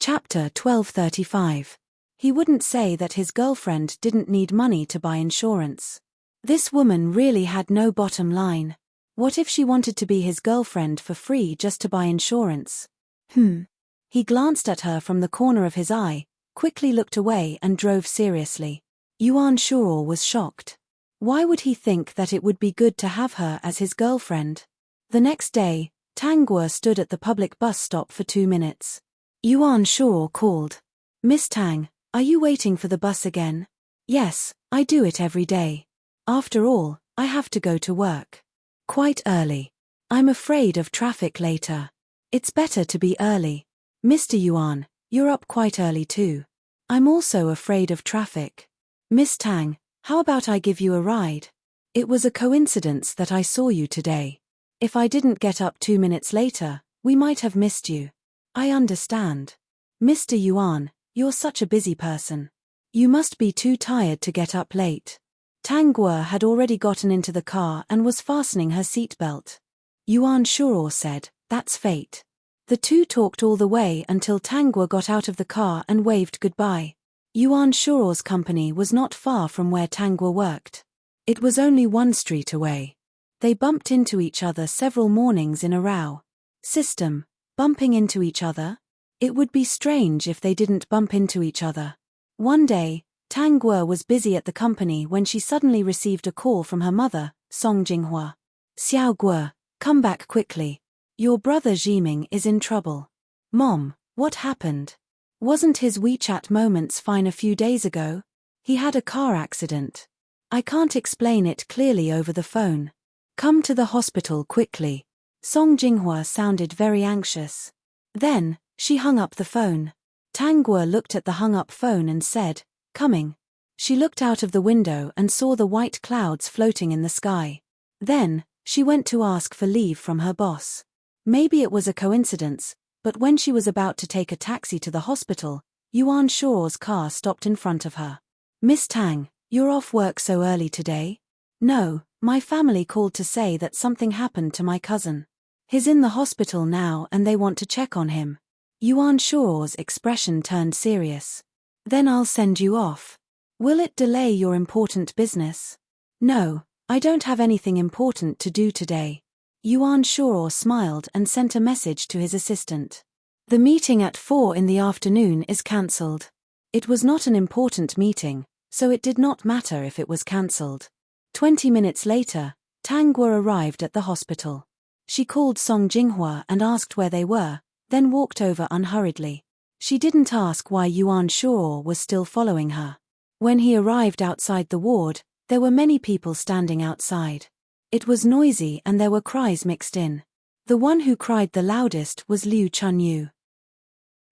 Chapter 1235. He wouldn't say that his girlfriend didn't need money to buy insurance. This woman really had no bottom line. What if she wanted to be his girlfriend for free just to buy insurance? He glanced at her from the corner of his eye, quickly looked away and drove seriously. Yuan Shuo was shocked. Why would he think that it would be good to have her as his girlfriend? The next day, Tang Guo stood at the public bus stop for 2 minutes. Yuan Shuo called. "Miss Tang, are you waiting for the bus again?" "Yes, I do it every day. After all, I have to go to work. Quite early. I'm afraid of traffic later. It's better to be early." "Mr. Yuan, you're up quite early too." "I'm also afraid of traffic." "Miss Tang, how about I give you a ride? It was a coincidence that I saw you today. If I didn't get up 2 minutes later, we might have missed you." "I understand. Mr. Yuan, you're such a busy person. You must be too tired to get up late." Tang Guo had already gotten into the car and was fastening her seatbelt. Yuan Shuo said, "That's fate." The two talked all the way until Tang Guo got out of the car and waved goodbye. Yuan Shuo's company was not far from where Tang Guo worked. It was only 1 street away. They bumped into each other several mornings in a row. System, bumping into each other? It would be strange if they didn't bump into each other. One day, Tang Guo was busy at the company when she suddenly received a call from her mother, Song Jinghua. "Xiao Guo, come back quickly. Your brother Jiming is in trouble." "Mom, what happened? Wasn't his WeChat moments fine a few days ago? He had a car accident. I can't explain it clearly over the phone. Come to the hospital quickly." Song Jinghua sounded very anxious. Then, she hung up the phone. Tang Guo looked at the hung-up phone and said, "Coming." She looked out of the window and saw the white clouds floating in the sky. Then, she went to ask for leave from her boss. Maybe it was a coincidence, but when she was about to take a taxi to the hospital, Yuan Shuo's car stopped in front of her. "Miss Tang, you're off work so early today?" "No, my family called to say that something happened to my cousin. He's in the hospital now and they want to check on him." Yuan Shuo's expression turned serious. "Then I'll send you off. Will it delay your important business?" "No, I don't have anything important to do today." Yuan Shuo smiled and sent a message to his assistant. "The meeting at 4 in the afternoon is cancelled." It was not an important meeting, so it did not matter if it was cancelled. 20 minutes later, Tang Guo arrived at the hospital. She called Song Jinghua and asked where they were, then walked over unhurriedly. She didn't ask why Yuan Shuo was still following her. When he arrived outside the ward, there were many people standing outside. It was noisy and there were cries mixed in. The one who cried the loudest was Liu Chunyu.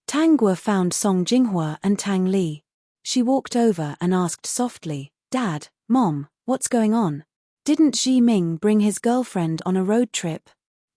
Tang Guo found Song Jinghua and Tang Li. She walked over and asked softly, "Dad, Mom, what's going on? Didn't Jiming bring his girlfriend on a road trip?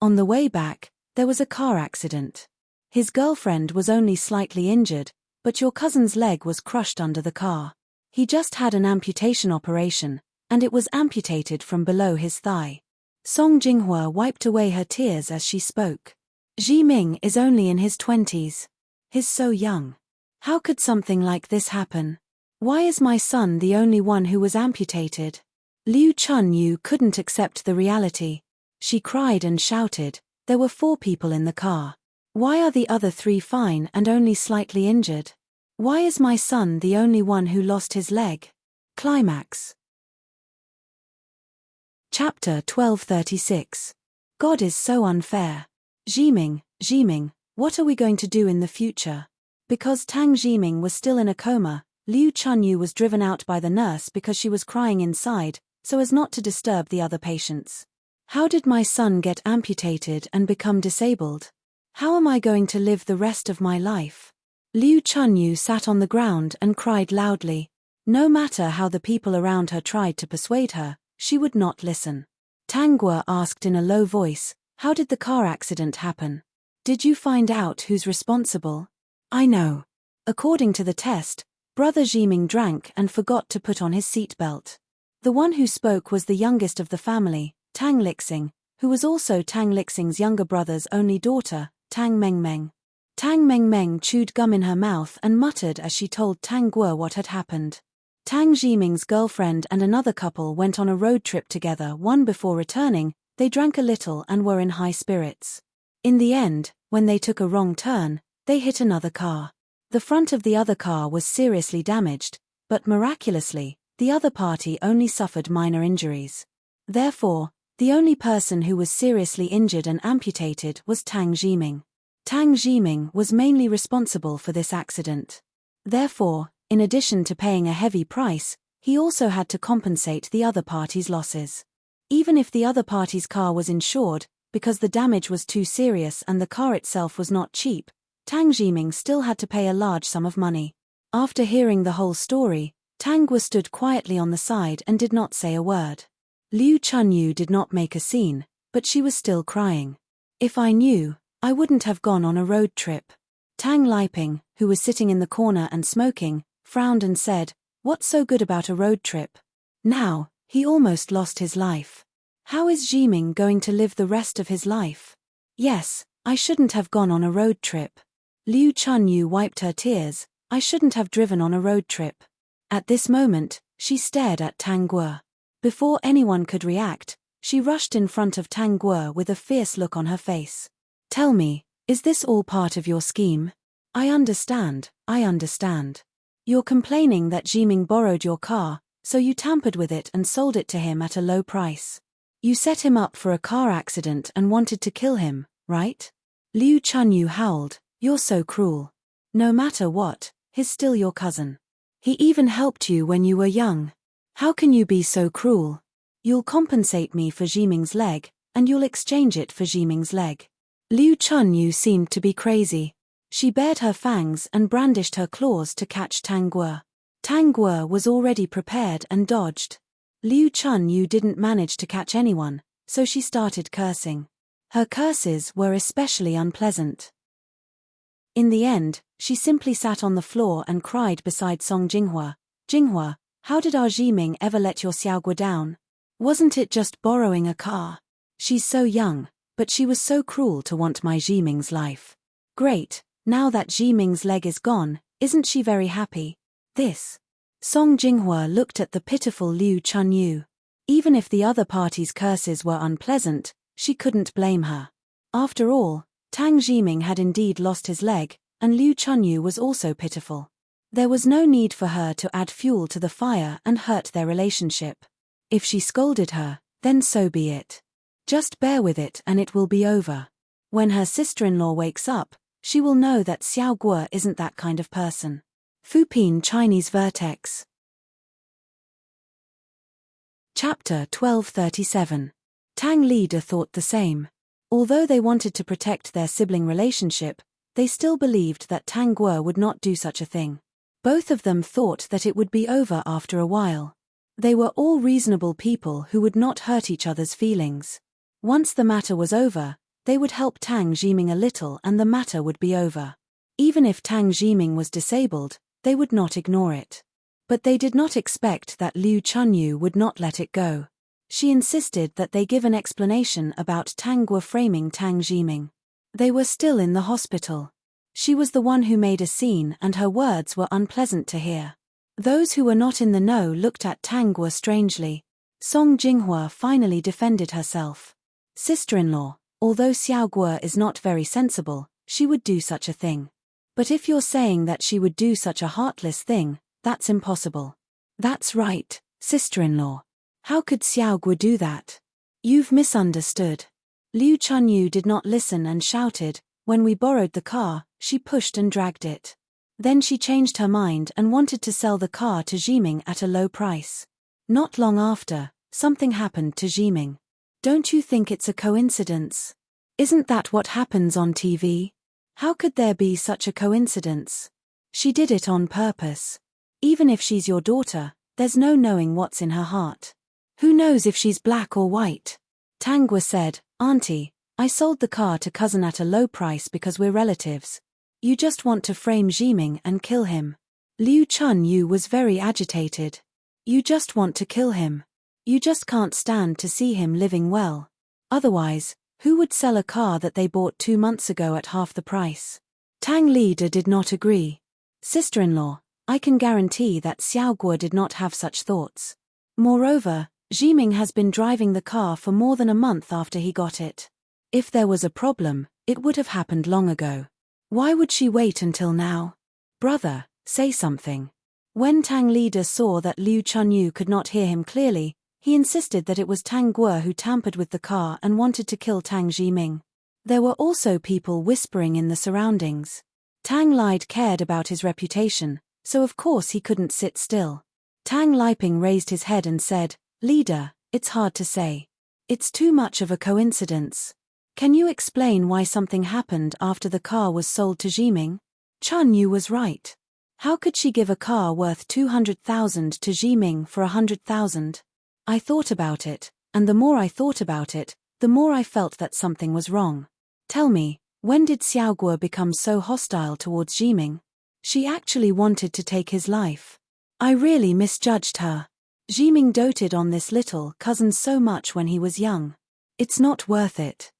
On the way back, there was a car accident. His girlfriend was only slightly injured, but your cousin's leg was crushed under the car. He just had an amputation operation, and it was amputated from below his thigh." Song Jinghua wiped away her tears as she spoke. "Jiming is only in his 20s. He's so young. How could something like this happen? Why is my son the only one who was amputated?" Liu Chunyu couldn't accept the reality. She cried and shouted, "There were 4 people in the car. Why are the other 3 fine and only slightly injured? Why is my son the only one who lost his leg?" Climax. Chapter 1236. God is so unfair. Jiming, what are we going to do in the future? Because Tang Jiming was still in a coma, Liu Chunyu was driven out by the nurse because she was crying inside, so as not to disturb the other patients. How did my son get amputated and become disabled? How am I going to live the rest of my life? Liu Chunyu sat on the ground and cried loudly. No matter how the people around her tried to persuade her, she would not listen. Tang Guo asked in a low voice, "How did the car accident happen? Did you find out who's responsible?" "I know. According to the test, Brother Jiming drank and forgot to put on his seatbelt." The one who spoke was the youngest of the family, Tang Lixing, who was also Tang Lixing's younger brother's only daughter, Tang Mengmeng. Tang Mengmeng chewed gum in her mouth and muttered as she told Tang Guo what had happened. Tang Jiming's girlfriend and another couple went on a road trip together. Before returning, they drank a little and were in high spirits. In the end, when they took a wrong turn, they hit another car. The front of the other car was seriously damaged, but miraculously, the other party only suffered minor injuries. Therefore, the only person who was seriously injured and amputated was Tang Jiming. Tang Jiming was mainly responsible for this accident. Therefore, in addition to paying a heavy price, he also had to compensate the other party's losses. Even if the other party's car was insured, because the damage was too serious and the car itself was not cheap, Tang Jiming still had to pay a large sum of money. After hearing the whole story, Tang Guo stood quietly on the side and did not say a word. Liu Chunyu did not make a scene, but she was still crying. If I knew, I wouldn't have gone on a road trip. Tang Liping, who was sitting in the corner and smoking, frowned and said, "What's so good about a road trip? Now, he almost lost his life. How is Jiming going to live the rest of his life? Yes, I shouldn't have gone on a road trip." Liu Chunyu wiped her tears. "I shouldn't have driven on a road trip." At this moment, she stared at Tang Guo. Before anyone could react, she rushed in front of Tang Guo with a fierce look on her face. "Tell me, is this all part of your scheme? I understand. You're complaining that Jiming borrowed your car, so you tampered with it and sold it to him at a low price. You set him up for a car accident and wanted to kill him, right?" Liu Chunyu howled, "You're so cruel. No matter what, he's still your cousin. He even helped you when you were young. How can you be so cruel? You'll compensate me for Jiming's leg, and you'll exchange it for Jiming's leg." Liu Chunyu seemed to be crazy. She bared her fangs and brandished her claws to catch Tang Guo. Tang Guo was already prepared and dodged. Liu Chunyu didn't manage to catch anyone, so she started cursing. Her curses were especially unpleasant. In the end, she simply sat on the floor and cried beside Song Jinghua. "Jinghua, how did our Jiming ever let your Xiaoguo down? Wasn't it just borrowing a car? She's so young, but she was so cruel to want my Jiming's life. Great, now that Jiming's leg is gone, isn't she very happy? This." Song Jinghua looked at the pitiful Liu Chunyu. Even if the other party's curses were unpleasant, she couldn't blame her. After all, Tang Jiming had indeed lost his leg, and Liu Chunyu was also pitiful. There was no need for her to add fuel to the fire and hurt their relationship. If she scolded her, then so be it. Just bear with it and it will be over. When her sister-in-law wakes up, she will know that Xiao Guo isn't that kind of person. Fupin Chinese Vertex. Chapter 1237. Tang Lida thought the same. Although they wanted to protect their sibling relationship, they still believed that Tang Guo would not do such a thing. Both of them thought that it would be over after a while. They were all reasonable people who would not hurt each other's feelings. Once the matter was over, they would help Tang Jiming a little and the matter would be over. Even if Tang Jiming was disabled, they would not ignore it. But they did not expect that Liu Chunyu would not let it go. She insisted that they give an explanation about Tang Guo framing Tang Jiming. They were still in the hospital. She was the one who made a scene and her words were unpleasant to hear. Those who were not in the know looked at Tang Guo strangely. Song Jinghua finally defended herself. "Sister-in-law, although Xiao Guo is not very sensible, she would do such a thing. But if you're saying that she would do such a heartless thing, that's impossible." "That's right, sister-in-law. How could Xiao Guo do that? You've misunderstood." Liu Chunyu did not listen and shouted, "When we borrowed the car, she pushed and dragged it. Then she changed her mind and wanted to sell the car to Jiming at a low price. Not long after, something happened to Jiming. Don't you think it's a coincidence? Isn't that what happens on TV? How could there be such a coincidence? She did it on purpose. Even if she's your daughter, there's no knowing what's in her heart. Who knows if she's black or white?" Tang Guo said, "Auntie, I sold the car to cousin at a low price because we're relatives. You just want to frame Jiming and kill him." Liu Chunyu was very agitated. "You just want to kill him. You just can't stand to see him living well. Otherwise, who would sell a car that they bought 2 months ago at half the price? Tang Lida did not agree. Sister-in-law, I can guarantee that Xiao Guo did not have such thoughts. Moreover, Jiming has been driving the car for more than a month after he got it. If there was a problem, it would have happened long ago. Why would she wait until now? Brother, say something. When Tang Lida saw that Liu Chunyu could not hear him clearly, he insisted that it was Tang Guo who tampered with the car and wanted to kill Tang Jiming. There were also people whispering in the surroundings. Tang Lide cared about his reputation, so of course he couldn't sit still. Tang Liping raised his head and said, Leader, it's hard to say. It's too much of a coincidence. Can you explain why something happened after the car was sold to Jiming? Chun Yu was right. How could she give a car worth 200,000 to Jiming for 100,000? I thought about it, and the more I thought about it, the more I felt that something was wrong. Tell me, when did Xiao Guo become so hostile towards Jiming? She actually wanted to take his life. I really misjudged her. Jiming doted on this little cousin so much when he was young. It's not worth it.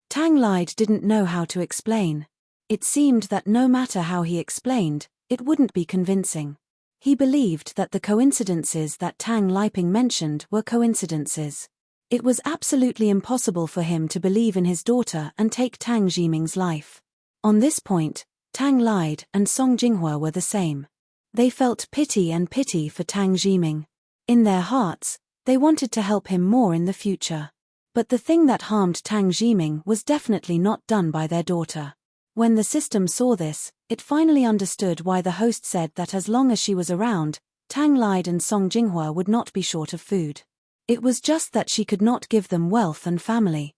Tang Lide didn't know how to explain. It seemed that no matter how he explained, it wouldn't be convincing. He believed that the coincidences that Tang Liping mentioned were coincidences. It was absolutely impossible for him to believe in his daughter and take Tang Jiming's life. On this point, Tang Lide and Song Jinghua were the same. They felt pity for Tang Jiming. In their hearts, they wanted to help him more in the future. But the thing that harmed Tang Jiming was definitely not done by their daughter. When the system saw this, it finally understood why the host said that as long as she was around, Tang Lide and Song Jinghua would not be short of food. It was just that she could not give them wealth and family.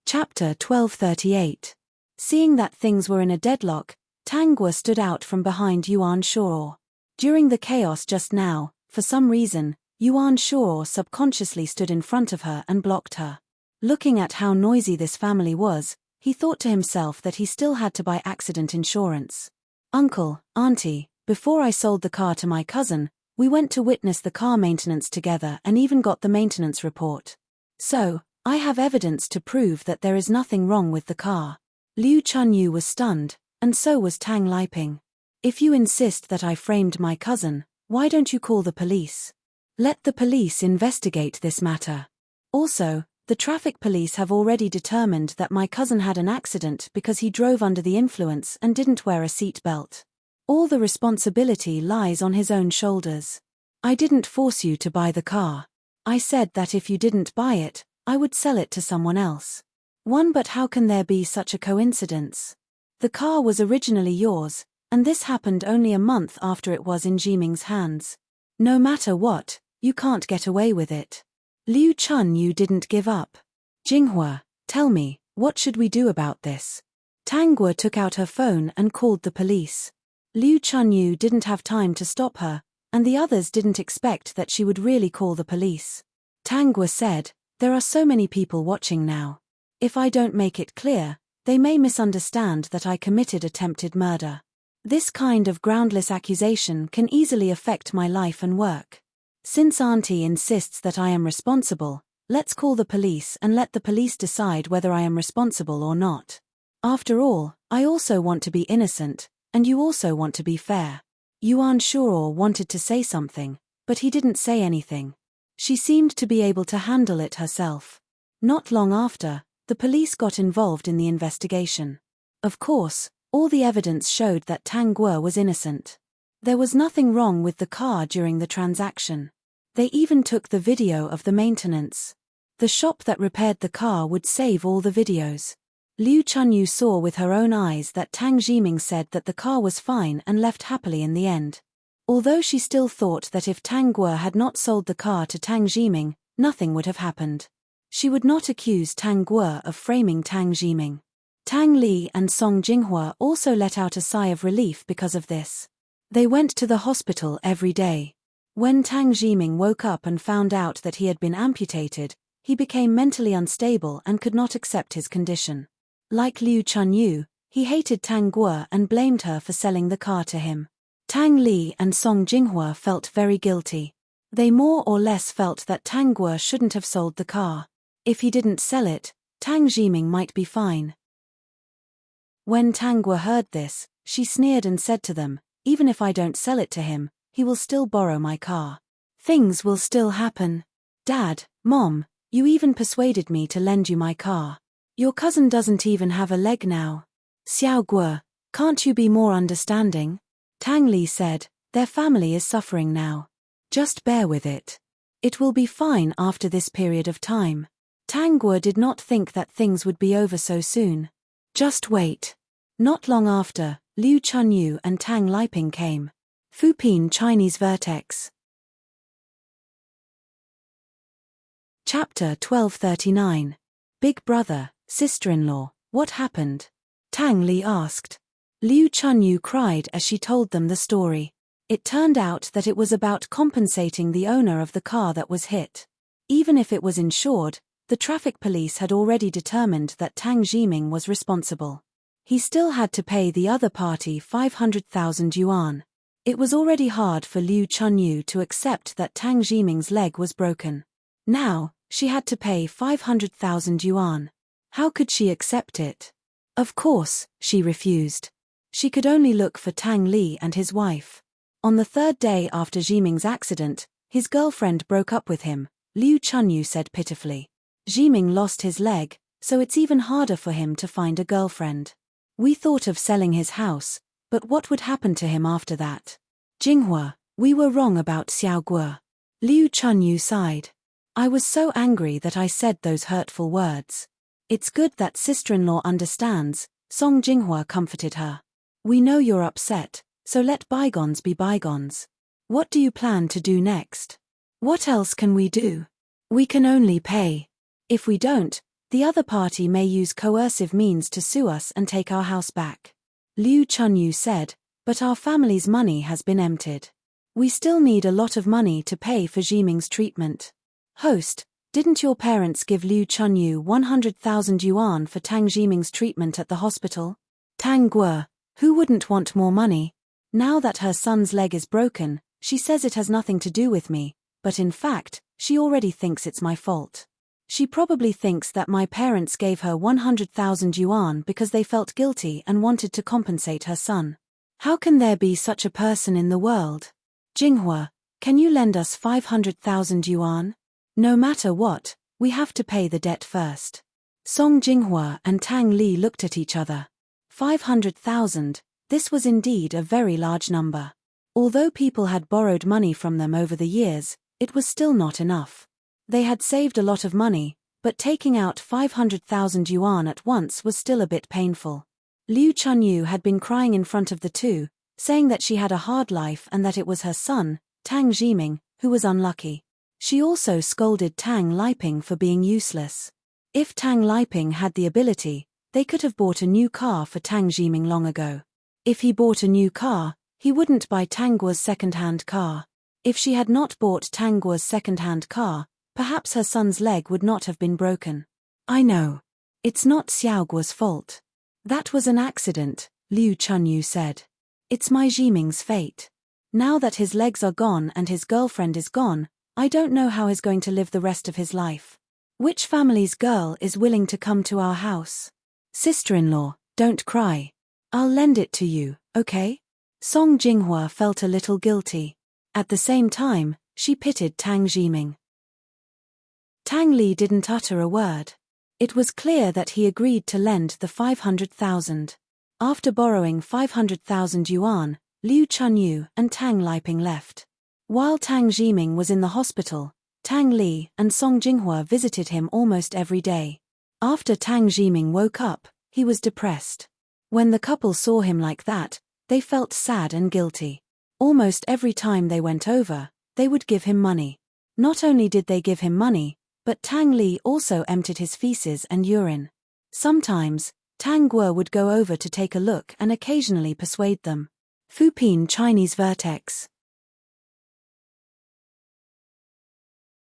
Chapter 1238. Seeing that things were in a deadlock, Tang Guo stood out from behind Yuan Shuo. During the chaos just now, for some reason, Yuan Shuo subconsciously stood in front of her and blocked her. Looking at how noisy this family was, he thought to himself that he still had to buy accident insurance. Uncle, Auntie, before I sold the car to my cousin, we went to witness the car maintenance together and even got the maintenance report. So, I have evidence to prove that there is nothing wrong with the car. Liu Chunyu was stunned, and so was Tang Liping. If you insist that I framed my cousin, why don't you call the police? Let the police investigate this matter. Also, the traffic police have already determined that my cousin had an accident because he drove under the influence and didn't wear a seat belt. All the responsibility lies on his own shoulders. I didn't force you to buy the car. I said that if you didn't buy it, I would sell it to someone else. But how can there be such a coincidence? The car was originally yours, and this happened only a month after it was in Jiming's hands. No matter what, you can't get away with it. Liu Chunyu didn't give up. Jinghua, tell me, what should we do about this? Tang Guo took out her phone and called the police. Liu Chunyu didn't have time to stop her, and the others didn't expect that she would really call the police. Tang Guo said, there are so many people watching now. If I don't make it clear, they may misunderstand that I committed attempted murder. This kind of groundless accusation can easily affect my life and work. Since Auntie insists that I am responsible, let's call the police and let the police decide whether I am responsible or not. After all, I also want to be innocent, and you also want to be fair. Yuan Shuo wanted to say something, but he didn't say anything. She seemed to be able to handle it herself. Not long after, the police got involved in the investigation. Of course, all the evidence showed that Tang Guo was innocent. There was nothing wrong with the car during the transaction. They even took the video of the maintenance. The shop that repaired the car would save all the videos. Liu Chunyu saw with her own eyes that Tang Jiming said that the car was fine and left happily in the end. Although she still thought that if Tang Guo had not sold the car to Tang Jiming, nothing would have happened. She would not accuse Tang Guo of framing Tang Jiming. Tang Li and Song Jinghua also let out a sigh of relief because of this. They went to the hospital every day. When Tang Jiming woke up and found out that he had been amputated, he became mentally unstable and could not accept his condition. Like Liu Chunyu, he hated Tang Guo and blamed her for selling the car to him. Tang Li and Song Jinghua felt very guilty. They more or less felt that Tang Guo shouldn't have sold the car. If he didn't sell it, Tang Jiming might be fine. When Tang Guo heard this, she sneered and said to them, even if I don't sell it to him, he will still borrow my car. Things will still happen. Dad, Mom, you even persuaded me to lend you my car. Your cousin doesn't even have a leg now. Xiao Guo, can't you be more understanding? Tang Li said, their family is suffering now. Just bear with it. It will be fine after this period of time. Tang Guo did not think that things would be over so soon. Just wait. Not long after, Liu Chunyu and Tang Liping came. Fupin Chinese Vertex. Chapter 1239. Big brother, sister-in-law, what happened? Tang Li asked. Liu Chunyu cried as she told them the story. It turned out that it was about compensating the owner of the car that was hit. Even if it was insured, the traffic police had already determined that Tang Jiming was responsible. He still had to pay the other party 500,000 yuan. It was already hard for Liu Chunyu to accept that Tang Jiming's leg was broken. Now, she had to pay 500,000 yuan. How could she accept it? Of course, she refused. She could only look for Tang Li and his wife. On the third day after Jiming's accident, his girlfriend broke up with him, Liu Chunyu said pitifully. Jiming lost his leg, so it's even harder for him to find a girlfriend. We thought of selling his house, but what would happen to him after that? Jinghua, we were wrong about Xiao Guo. Liu Chunyu sighed. I was so angry that I said those hurtful words. It's good that sister-in-law understands, Song Jinghua comforted her. We know you're upset, so let bygones be bygones. What do you plan to do next? What else can we do? We can only pay. If we don't, the other party may use coercive means to sue us and take our house back. Liu Chunyu said, but our family's money has been emptied. We still need a lot of money to pay for Jiming's treatment. Host, didn't your parents give Liu Chunyu 100,000 yuan for Tang Jiming's treatment at the hospital? Tang Guo, who wouldn't want more money? Now that her son's leg is broken, she says it has nothing to do with me, but in fact, she already thinks it's my fault. She probably thinks that my parents gave her 100,000 yuan because they felt guilty and wanted to compensate her son. How can there be such a person in the world? Jinghua, can you lend us 500,000 yuan? No matter what, we have to pay the debt first. Song Jinghua and Tang Li looked at each other. 500,000, this was indeed a very large number. Although people had borrowed money from them over the years, it was still not enough. They had saved a lot of money, but taking out 500,000 yuan at once was still a bit painful. Liu Chunyu had been crying in front of the two, saying that she had a hard life and that it was her son, Tang Jiming, who was unlucky. She also scolded Tang Liping for being useless. If Tang Liping had the ability, they could have bought a new car for Tang Jiming long ago. If he bought a new car, he wouldn't buy Tang Guo's second-hand car. If she had not bought Tang Guo's second-hand car, perhaps her son's leg would not have been broken. I know. It's not Xiao Guo's fault. That was an accident, Liu Chunyu said. It's my Jiming's fate. Now that his legs are gone and his girlfriend is gone, I don't know how he's going to live the rest of his life. Which family's girl is willing to come to our house? Sister-in-law, don't cry. I'll lend it to you, okay? Song Jinghua felt a little guilty. At the same time, she pitied Tang Jiming. Tang Li didn't utter a word. It was clear that he agreed to lend the 500,000. After borrowing 500,000 yuan, Liu Chunyu and Tang Liping left. While Tang Jiming was in the hospital, Tang Li and Song Jinghua visited him almost every day. After Tang Jiming woke up, he was depressed. When the couple saw him like that, they felt sad and guilty. Almost every time they went over, they would give him money. Not only did they give him money, but Tang Li also emptied his feces and urine. Sometimes, Tang Guo would go over to take a look and occasionally persuade them. Fupin Chinese Vertex.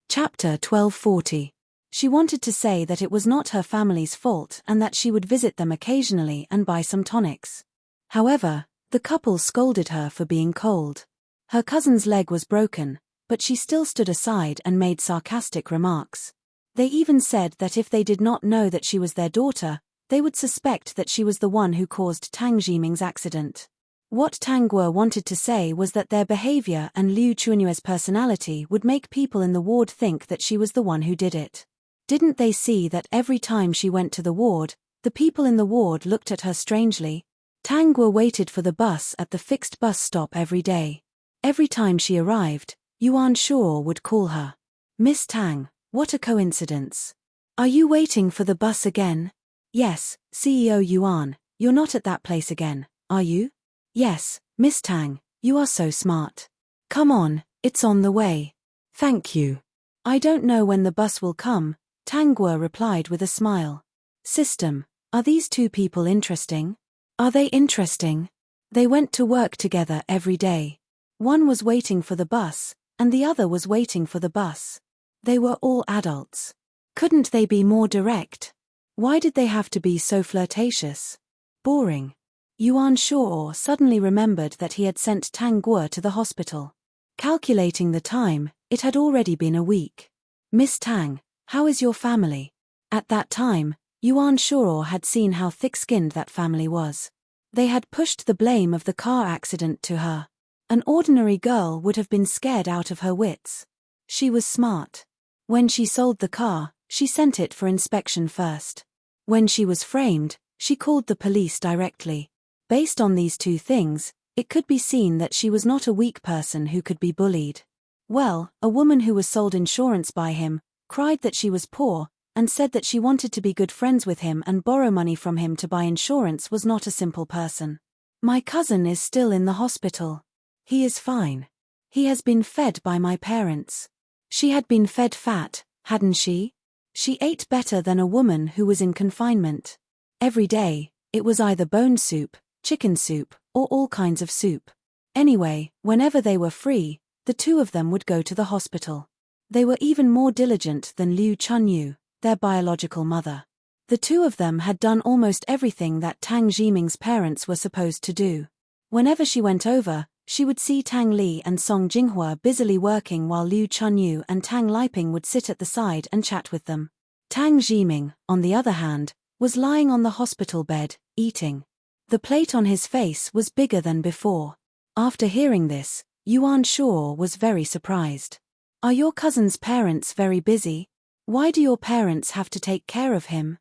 Chapter 1240. She wanted to say that it was not her family's fault and that she would visit them occasionally and buy some tonics. However, the couple scolded her for being cold. Her cousin's leg was broken, but she still stood aside and made sarcastic remarks. They even said that if they did not know that she was their daughter, they would suspect that she was the one who caused Tang Jiming's accident. What Tang Guo wanted to say was that their behavior and Liu Chunyue's personality would make people in the ward think that she was the one who did it. Didn't they see that every time she went to the ward, the people in the ward looked at her strangely? Tang Guo waited for the bus at the fixed bus stop every day. Every time she arrived, Yuan Shuo would call her. "Miss Tang, what a coincidence. Are you waiting for the bus again?" "Yes, CEO Yuan, you're not at that place again, are you?" "Yes, Miss Tang, you are so smart. Come on, it's on the way." "Thank you. I don't know when the bus will come," Tang Guo replied with a smile. "System, are these two people interesting?" "Are they interesting?" They went to work together every day. One was waiting for the bus, and the other was waiting for the bus. They were all adults. Couldn't they be more direct? Why did they have to be so flirtatious? Boring. Yuan Shuo suddenly remembered that he had sent Tang Guo to the hospital. Calculating the time, it had already been a week. "Miss Tang, how is your family?" At that time, Yuan Shuo had seen how thick-skinned that family was. They had pushed the blame of the car accident to her. An ordinary girl would have been scared out of her wits. She was smart. When she sold the car, she sent it for inspection first. When she was framed, she called the police directly. Based on these two things, it could be seen that she was not a weak person who could be bullied. Well, a woman who was sold insurance by him, cried that she was poor, and said that she wanted to be good friends with him and borrow money from him to buy insurance was not a simple person. "My cousin is still in the hospital. He is fine. He has been fed by my parents." She had been fed fat, hadn't she? She ate better than a woman who was in confinement. Every day, it was either bone soup, chicken soup, or all kinds of soup. Anyway, whenever they were free, the two of them would go to the hospital. They were even more diligent than Liu Chunyu, their biological mother. The two of them had done almost everything that Tang Jiming's parents were supposed to do. Whenever she went over, she would see Tang Li and Song Jinghua busily working while Liu Chunyu and Tang Liping would sit at the side and chat with them. Tang Jiming, on the other hand, was lying on the hospital bed, eating. The plate on his face was bigger than before. After hearing this, Yuan Shuo was very surprised. "Are your cousin's parents very busy? Why do your parents have to take care of him?"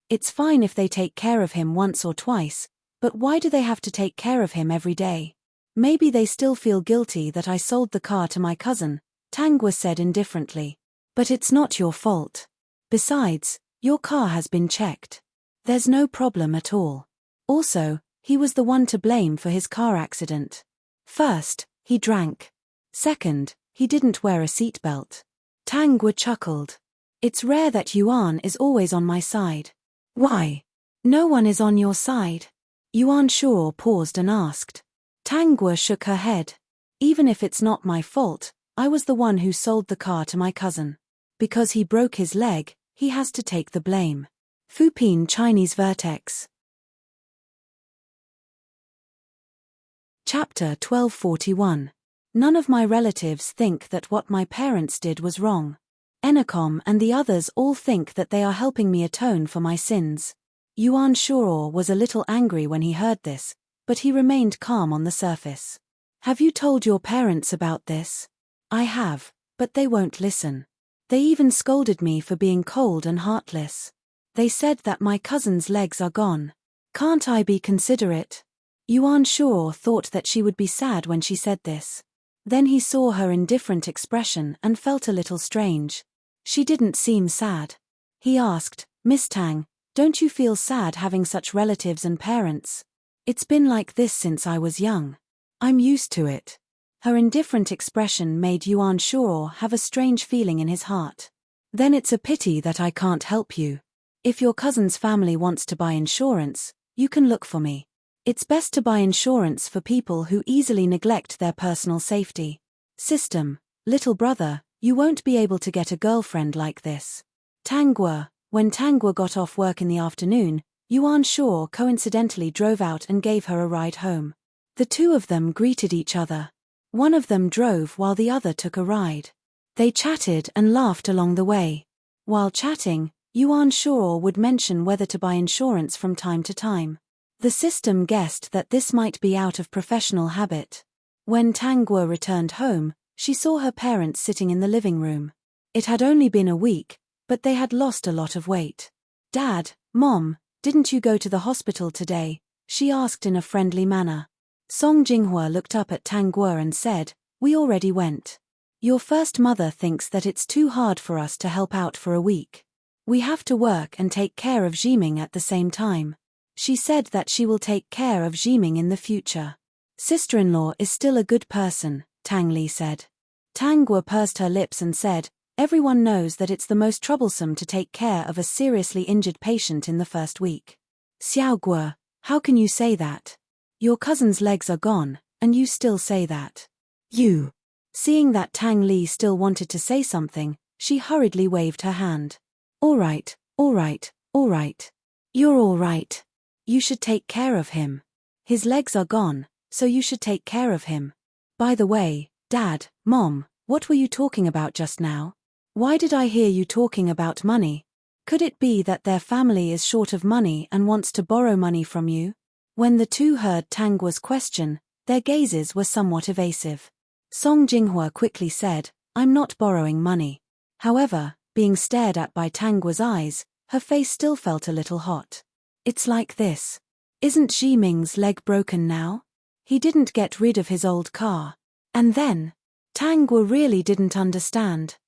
"It's fine if they take care of him once or twice, but why do they have to take care of him every day? Maybe they still feel guilty that I sold the car to my cousin," Tang Guo said indifferently. "But it's not your fault. Besides, your car has been checked. There's no problem at all. Also, he was the one to blame for his car accident. First, he drank. Second, he didn't wear a seatbelt." Tang Guo chuckled. "It's rare that Yuan is always on my side." "Why? No one is on your side?" Yuan Shuo paused and asked. Tang Guo shook her head. "Even if it's not my fault, I was the one who sold the car to my cousin. Because he broke his leg, he has to take the blame." Fupin Chinese Vertex. Chapter 1241. None of my relatives think that what my parents did was wrong. Enacom and the others all think that they are helping me atone for my sins. Yuan Shuo was a little angry when he heard this, but he remained calm on the surface. "Have you told your parents about this?" "I have, but they won't listen. They even scolded me for being cold and heartless. They said that my cousin's legs are gone. Can't I be considerate?" Yuan Shuo thought that she would be sad when she said this. Then he saw her indifferent expression and felt a little strange. She didn't seem sad. He asked, "Miss Tang, don't you feel sad having such relatives and parents?" "It's been like this since I was young. I'm used to it." Her indifferent expression made Yuan Shuo have a strange feeling in his heart. "Then it's a pity that I can't help you. If your cousin's family wants to buy insurance, you can look for me. It's best to buy insurance for people who easily neglect their personal safety. System, little brother, you won't be able to get a girlfriend like this." Tang Guo. When Tang Guo got off work in the afternoon, Yuan Shuo coincidentally drove out and gave her a ride home. The two of them greeted each other. One of them drove while the other took a ride. They chatted and laughed along the way. While chatting, Yuan Shao would mention whether to buy insurance from time to time. The system guessed that this might be out of professional habit. When Tang Guo returned home, she saw her parents sitting in the living room. It had only been a week, but they had lost a lot of weight. "Dad, Mom, didn't you go to the hospital today?" she asked in a friendly manner. Song Jinghua looked up at Tang Guo and said, "We already went. Your first mother thinks that it's too hard for us to help out for a week. We have to work and take care of Jiming at the same time. She said that she will take care of Jiming in the future. Sister-in-law is still a good person," Tang Li said. Tang Guo pursed her lips and said, "Everyone knows that it's the most troublesome to take care of a seriously injured patient in the first week." "Xiao Guo, how can you say that? Your cousin's legs are gone, and you still say that." "You." Seeing that Tang Li still wanted to say something, she hurriedly waved her hand. All right, all right, all right. You're all right. You should take care of him. His legs are gone, so you should take care of him. By the way, Dad, Mom, what were you talking about just now? Why did I hear you talking about money? Could it be that their family is short of money and wants to borrow money from you?" When the two heard Tang Guo's question, their gazes were somewhat evasive. Song Jinghua quickly said, "I'm not borrowing money." However, being stared at by Tang Guo's eyes, her face still felt a little hot. "It's like this. Isn't Jiming's leg broken now? He didn't get rid of his old car. And then?" Tang Guo really didn't understand.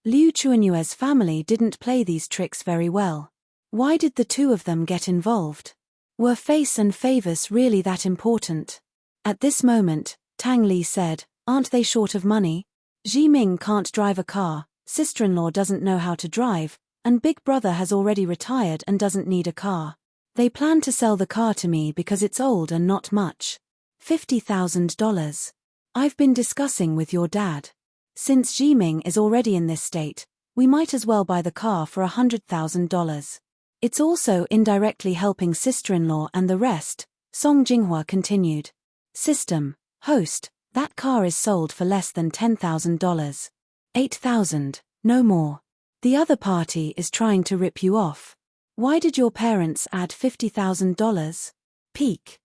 Liu Chuanyue's family didn't play these tricks very well. Why did the two of them get involved? Were face and favors really that important? At this moment, Tang Li said, "Aren't they short of money? Jiming can't drive a car, sister-in-law doesn't know how to drive, and big brother has already retired and doesn't need a car. They plan to sell the car to me because it's old and not much. $50,000. I've been discussing with your dad. Since Jiming is already in this state, we might as well buy the car for $100,000. It's also indirectly helping sister-in-law and the rest," Song Jinghua continued. "System, host, that car is sold for less than $10,000. 8,000, no more. The other party is trying to rip you off. Why did your parents add $50,000? Peak."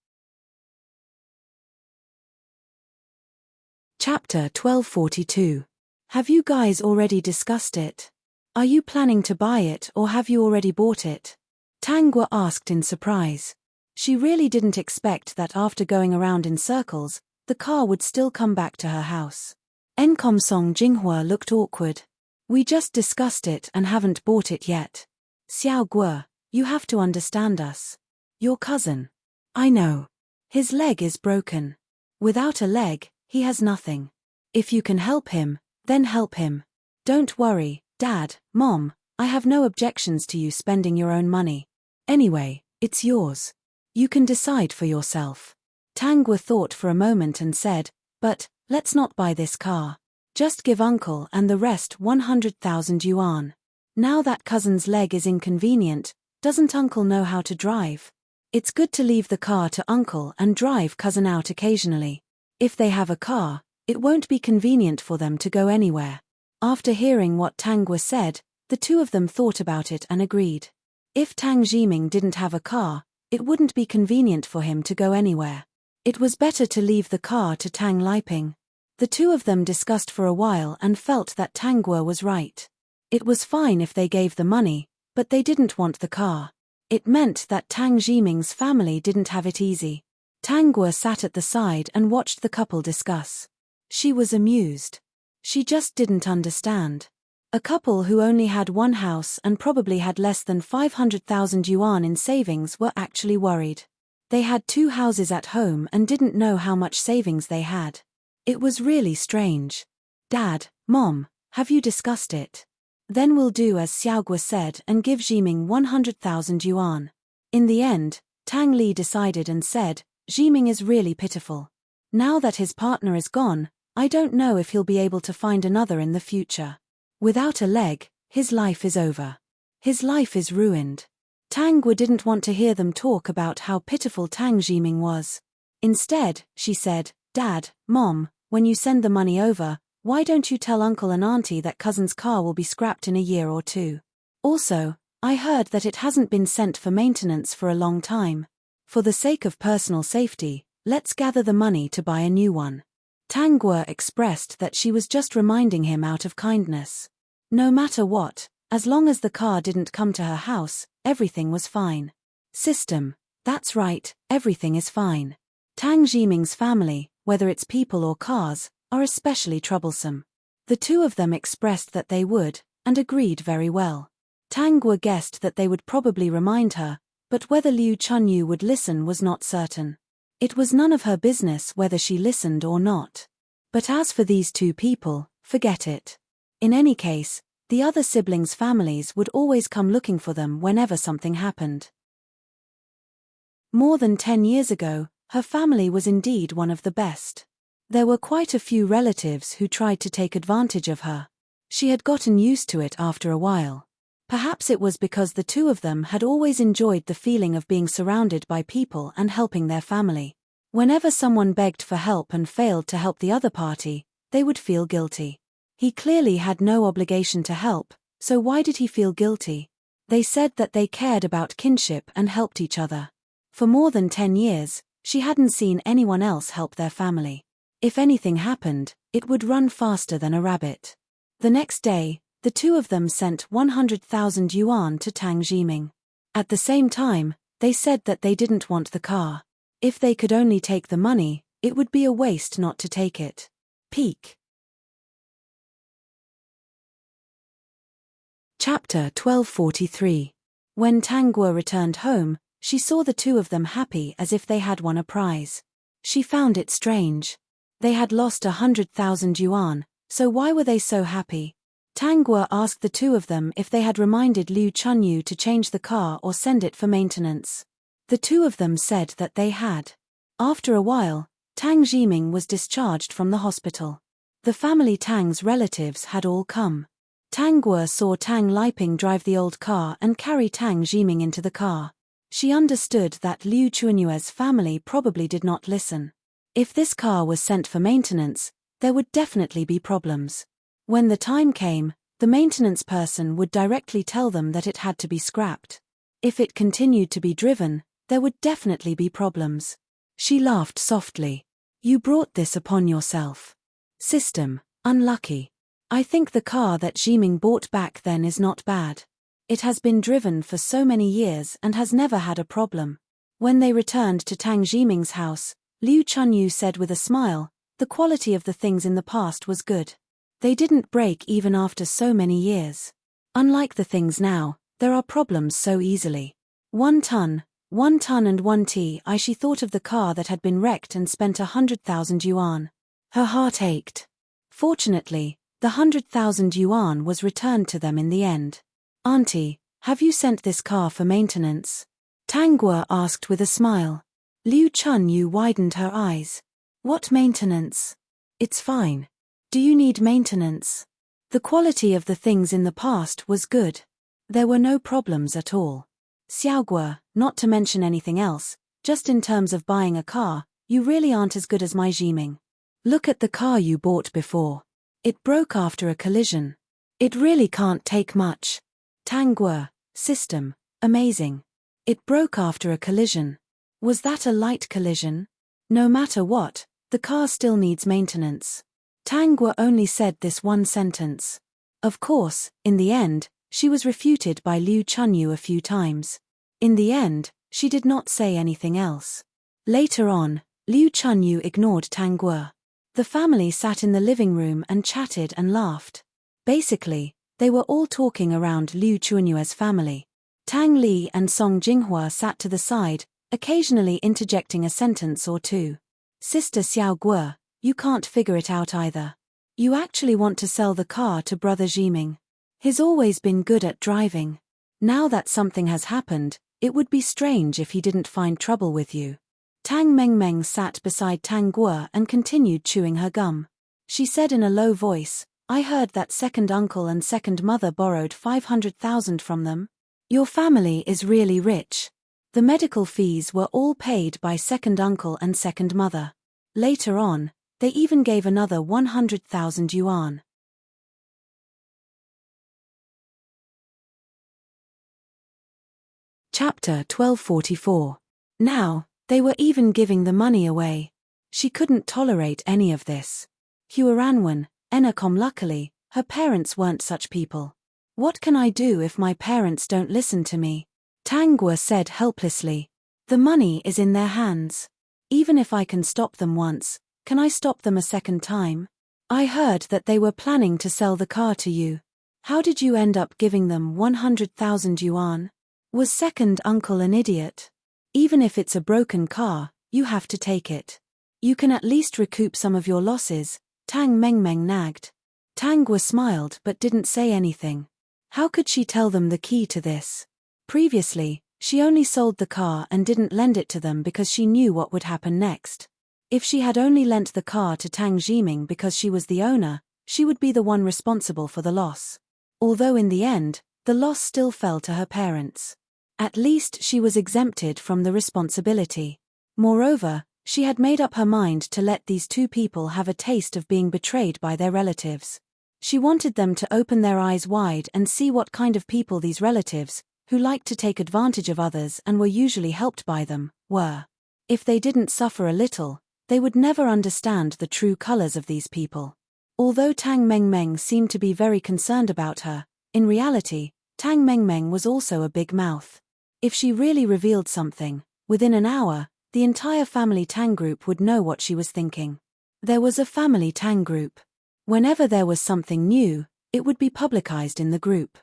Chapter 1242. Have you guys already discussed it? Are you planning to buy it or have you already bought it? Tang Guo asked in surprise. She really didn't expect that after going around in circles, the car would still come back to her house. Encom Song Jinghua looked awkward. "We just discussed it and haven't bought it yet. Xiao Guo, you have to understand us. Your cousin. I know. His leg is broken. Without a leg, he has nothing. If you can help him, then help him. Don't worry, Dad, Mom, I have no objections to you spending your own money. Anyway, it's yours. You can decide for yourself." Tang Guo thought for a moment and said, "But, let's not buy this car. Just give uncle and the rest 100,000 yuan. Now that cousin's leg is inconvenient, doesn't uncle know how to drive? It's good to leave the car to uncle and drive cousin out occasionally. If they have a car, it won't be convenient for them to go anywhere." After hearing what Tang Guo said, the two of them thought about it and agreed. If Tang Jiming didn't have a car, it wouldn't be convenient for him to go anywhere. It was better to leave the car to Tang Liping. The two of them discussed for a while and felt that Tang Guo was right. It was fine if they gave the money, but they didn't want the car. It meant that Tang Jiming's family didn't have it easy. Tang Guo sat at the side and watched the couple discuss. She was amused. She just didn't understand. A couple who only had one house and probably had less than 500,000 yuan in savings were actually worried. They had two houses at home and didn't know how much savings they had. It was really strange. "Dad, Mom, have you discussed it? Then we'll do as Xiao Guo said and give Jiming 100,000 yuan. In the end, Tang Li decided and said, "Jiming is really pitiful. Now that his partner is gone, I don't know if he'll be able to find another in the future. Without a leg, his life is over. His life is ruined." Tang Guo didn't want to hear them talk about how pitiful Tang Jiming was. Instead, she said, "Dad, Mom, when you send the money over, Why don't you tell uncle and auntie that cousin's car will be scrapped in a year or two? Also, I heard that it hasn't been sent for maintenance for a long time. For the sake of personal safety, let's gather the money to buy a new one. Tang Guo expressed that she was just reminding him out of kindness. No matter what, as long as the car didn't come to her house, everything was fine. System. That's right, everything is fine. Tang Jiming's family, whether it's people or cars, are especially troublesome. The two of them expressed that they would, and agreed very well. Tang Guo guessed that they would probably remind her, but whether Liu Chunyu would listen was not certain. It was none of her business whether she listened or not. But as for these two people, forget it. In any case, the other siblings' families would always come looking for them whenever something happened. More than 10 years ago, her family was indeed one of the best. There were quite a few relatives who tried to take advantage of her. She had gotten used to it after a while. Perhaps it was because the two of them had always enjoyed the feeling of being surrounded by people and helping their family. Whenever someone begged for help and failed to help the other party, they would feel guilty. He clearly had no obligation to help, so why did he feel guilty? They said that they cared about kinship and helped each other. For more than 10 years, she hadn't seen anyone else help their family. If anything happened, it would run faster than a rabbit. The next day, the two of them sent 100,000 yuan to Tang Jiming. At the same time, they said that they didn't want the car. If they could only take the money, it would be a waste not to take it. Peak. Chapter 1243. When Tang Guo returned home, she saw the two of them happy as if they had won a prize. She found it strange. They had lost 100,000 yuan, so why were they so happy? Tang Guo asked the two of them if they had reminded Liu Chunyu to change the car or send it for maintenance. The two of them said that they had. After a while, Tang Jiming was discharged from the hospital. The family Tang's relatives had all come. Tang Guo saw Tang Liping drive the old car and carry Tang Jiming into the car. She understood that Liu Chunyue's family probably did not listen. If this car was sent for maintenance, there would definitely be problems. When the time came, the maintenance person would directly tell them that it had to be scrapped. If it continued to be driven, there would definitely be problems. She laughed softly. You brought this upon yourself. System, unlucky. I think the car that Jiming bought back then is not bad. It has been driven for so many years and has never had a problem. When they returned to Tang Jiming's house, Liu Chunyu said with a smile, the quality of the things in the past was good. They didn't break even after so many years. Unlike the things now, there are problems so easily. 1 ton and 1 ti. She thought of the car that had been wrecked and spent 100,000 yuan. Her heart ached. Fortunately, the 100,000 yuan was returned to them in the end. Auntie, have you sent this car for maintenance? Tang Guo asked with a smile. Liu Chunyu widened her eyes. What maintenance? It's fine. Do you need maintenance? The quality of the things in the past was good. There were no problems at all. Xiao Guo, not to mention anything else, just in terms of buying a car, you really aren't as good as my Jiming. Look at the car you bought before. It broke after a collision. It really can't take much. Tang Guo, system, amazing. It broke after a collision. Was that a light collision? No matter what, the car still needs maintenance. Tang Guo only said this one sentence. Of course, in the end, she was refuted by Liu Chunyu a few times. In the end, she did not say anything else. Later on, Liu Chunyu ignored Tang Guo. The family sat in the living room and chatted and laughed. Basically, they were all talking around Liu Chunyue's family. Tang Li and Song Jinghua sat to the side, occasionally interjecting a sentence or two. Sister Xiao Guo, you can't figure it out either. You actually want to sell the car to brother Jiming. He's always been good at driving. Now that something has happened, it would be strange if he didn't find trouble with you. Tang Mengmeng sat beside Tang Guo and continued chewing her gum. She said in a low voice, I heard that second uncle and second mother borrowed 500,000 from them. Your family is really rich. The medical fees were all paid by second uncle and second mother. Later on, They even gave another 100,000 yuan. Chapter 1244. Now, they were even giving the money away. She couldn't tolerate any of this. Huaranwen, Enacom. Luckily, her parents weren't such people. What can I do if my parents don't listen to me? Tangua said helplessly. The money is in their hands. Even if I can stop them once, can I stop them a second time? I heard that they were planning to sell the car to you. How did you end up giving them 100,000 yuan? Was second uncle an idiot? Even if it's a broken car, you have to take it. You can at least recoup some of your losses, Tang Mengmeng nagged. Tangua smiled but didn't say anything. How could she tell them the key to this? Previously, she only sold the car and didn't lend it to them because she knew what would happen next. If she had only lent the car to Tang Jiming because she was the owner, she would be the one responsible for the loss. Although in the end, the loss still fell to her parents. At least she was exempted from the responsibility. Moreover, she had made up her mind to let these two people have a taste of being betrayed by their relatives. She wanted them to open their eyes wide and see what kind of people these relatives, who liked to take advantage of others and were usually helped by them, were. If they didn't suffer a little, they would never understand the true colors of these people. Although Tang Mengmeng seemed to be very concerned about her, in reality, Tang Mengmeng was also a big mouth. If she really revealed something, within an hour, the entire family Tang group would know what she was thinking. There was a family Tang group. Whenever there was something new, it would be publicized in the group.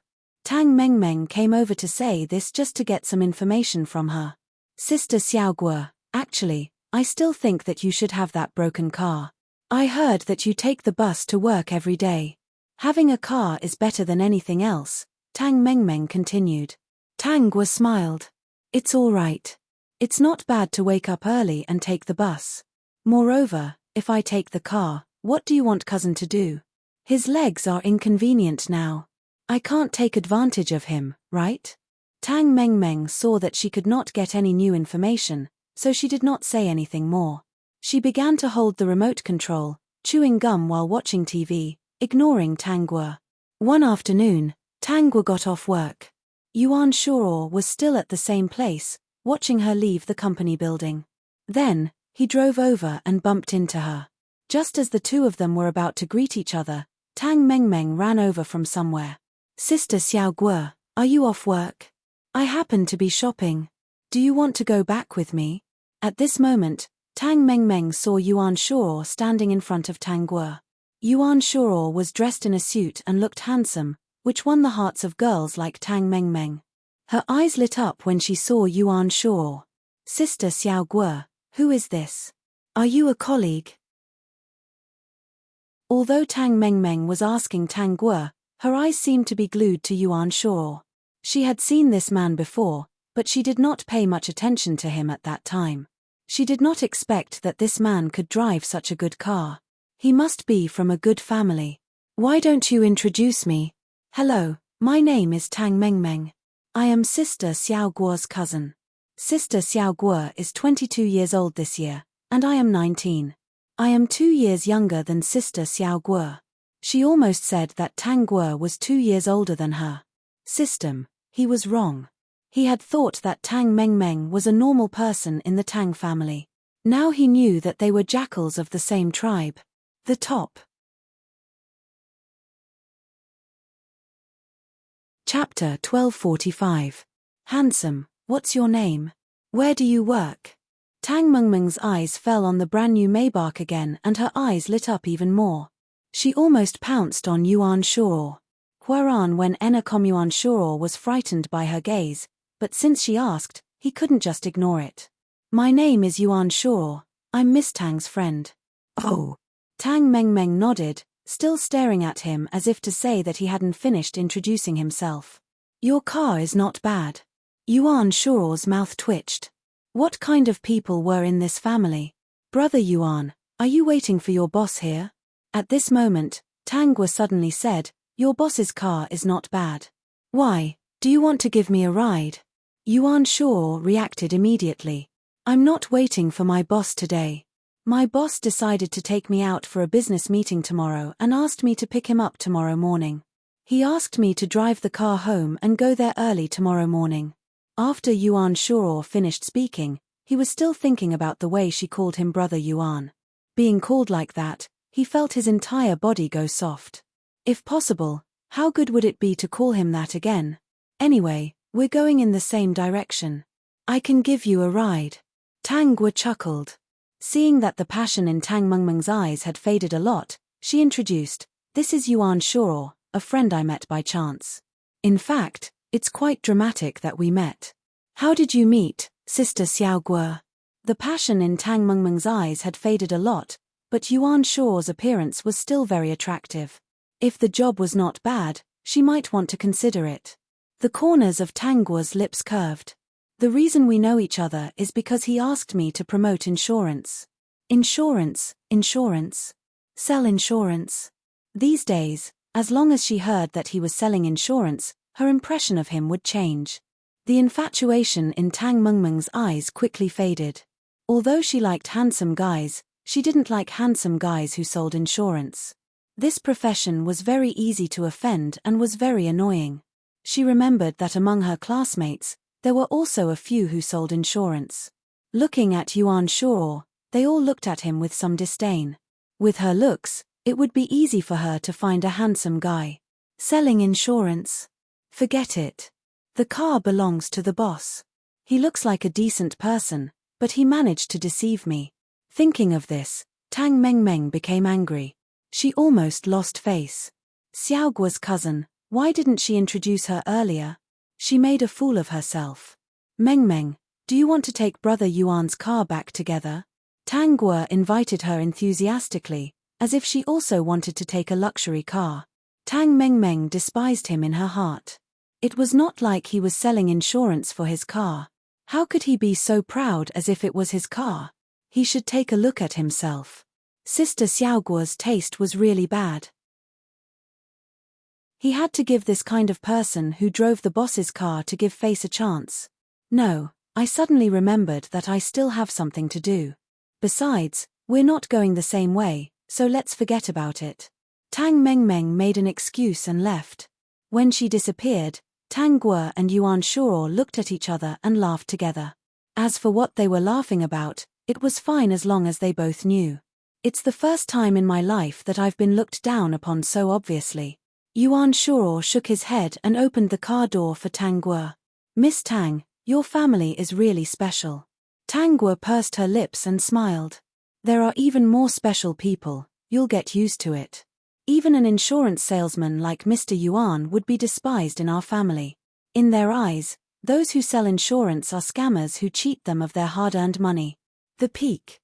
Tang Mengmeng came over to say this just to get some information from her. Sister Xiaoguo, actually, I still think that you should have that broken car. I heard that you take the bus to work every day. Having a car is better than anything else, Tang Mengmeng continued. Tangua smiled. It's all right. It's not bad to wake up early and take the bus. Moreover, if I take the car, what do you want cousin to do? His legs are inconvenient now. I can't take advantage of him, right? Tang Mengmeng saw that she could not get any new information, so she did not say anything more. She began to hold the remote control, chewing gum while watching TV, ignoring Tangua. One afternoon, Tangua got off work. Yuan Shuo was still at the same place, watching her leave the company building. Then, he drove over and bumped into her. Just as the two of them were about to greet each other, Tang Mengmeng ran over from somewhere. Sister Xiaoguo, are you off work? I happen to be shopping. Do you want to go back with me? At this moment, Tang Mengmeng saw Yuan Shuo standing in front of Tangua. Yuan Shuo was dressed in a suit and looked handsome, which won the hearts of girls like Tang Mengmeng. Her eyes lit up when she saw Yuan Shuo. Sister Xiaoguo, who is this? Are you a colleague? Although Tang Mengmeng was asking Tangua, her eyes seemed to be glued to Yuan Shuo. She had seen this man before, but she did not pay much attention to him at that time. She did not expect that this man could drive such a good car. He must be from a good family. Why don't you introduce me? Hello, my name is Tang Mengmeng. I am Sister Xiaoguo's cousin. Sister Xiaoguo is 22 years old this year, and I am 19. I am 2 years younger than Sister Xiaoguo. She almost said that Tangua was 2 years older than her. System, he was wrong. He had thought that Tang Mengmeng was a normal person in the Tang family. Now he knew that they were jackals of the same tribe. The top. Chapter 1245. Handsome, what's your name? Where do you work? Tang Mengmeng's eyes fell on the brand new Maybach again and her eyes lit up even more. She almost pounced on Yuan Shuo. Huaran when Enacom Yuan Shuo was frightened by her gaze, but since she asked, he couldn't just ignore it. My name is Yuan Shuo, I'm Miss Tang's friend. Oh. Tang Mengmeng nodded, still staring at him as if to say that he hadn't finished introducing himself. Your car is not bad. Yuan Shuo's mouth twitched. What kind of people were in this family? Brother Yuan, are you waiting for your boss here? At this moment, Tangua suddenly said, your boss's car is not bad. Why, do you want to give me a ride? Yuan Shuo reacted immediately. I'm not waiting for my boss today. My boss decided to take me out for a business meeting tomorrow and asked me to pick him up tomorrow morning. He asked me to drive the car home and go there early tomorrow morning. After Yuan Shuo finished speaking, he was still thinking about the way she called him Brother Yuan. Being called like that, he felt his entire body go soft. If possible, how good would it be to call him that again? Anyway, we're going in the same direction. I can give you a ride. Tang Guo chuckled. Seeing that the passion in Tang Mengmeng's eyes had faded a lot, she introduced, "This is Yuan Shuo, a friend I met by chance. In fact, it's quite dramatic that we met." "How did you meet, Sister Xiao Guo?" The passion in Tang Mengmeng's eyes had faded a lot, but Yuan Shuo's appearance was still very attractive. If the job was not bad, she might want to consider it. The corners of Tang Guo's lips curved. "The reason we know each other is because he asked me to promote insurance." Insurance, insurance. Sell insurance. These days, as long as she heard that he was selling insurance, her impression of him would change. The infatuation in Tang Mengmeng's eyes quickly faded. Although she liked handsome guys, she didn't like handsome guys who sold insurance. This profession was very easy to offend and was very annoying. She remembered that among her classmates, there were also a few who sold insurance. Looking at Yuan Shuo, they all looked at him with some disdain. With her looks, it would be easy for her to find a handsome guy. Selling insurance? Forget it. The car belongs to the boss. He looks like a decent person, but he managed to deceive me. Thinking of this, Tang Mengmeng became angry. She almost lost face. Xiao Guo's cousin, why didn't she introduce her earlier? She made a fool of herself. "Mengmeng, do you want to take Brother Yuan's car back together?" Tang Guo invited her enthusiastically, as if she also wanted to take a luxury car. Tang Mengmeng despised him in her heart. It was not like he was selling insurance for his car. How could he be so proud as if it was his car? He should take a look at himself. Sister Xiao Guo's taste was really bad. He had to give this kind of person who drove the boss's car to give face a chance. "No, I suddenly remembered that I still have something to do. Besides, we're not going the same way, so let's forget about it." Tang Mengmeng made an excuse and left. When she disappeared, Tang Guo and Yuan Shuo looked at each other and laughed together. As for what they were laughing about, it was fine as long as they both knew. "It's the first time in my life that I've been looked down upon so obviously." Yuan Shuo shook his head and opened the car door for Tang Guo. "Miss Tang, your family is really special." Tang Guo pursed her lips and smiled. "There are even more special people, you'll get used to it. Even an insurance salesman like Mr. Yuan would be despised in our family. In their eyes, those who sell insurance are scammers who cheat them of their hard-earned money." The Peak.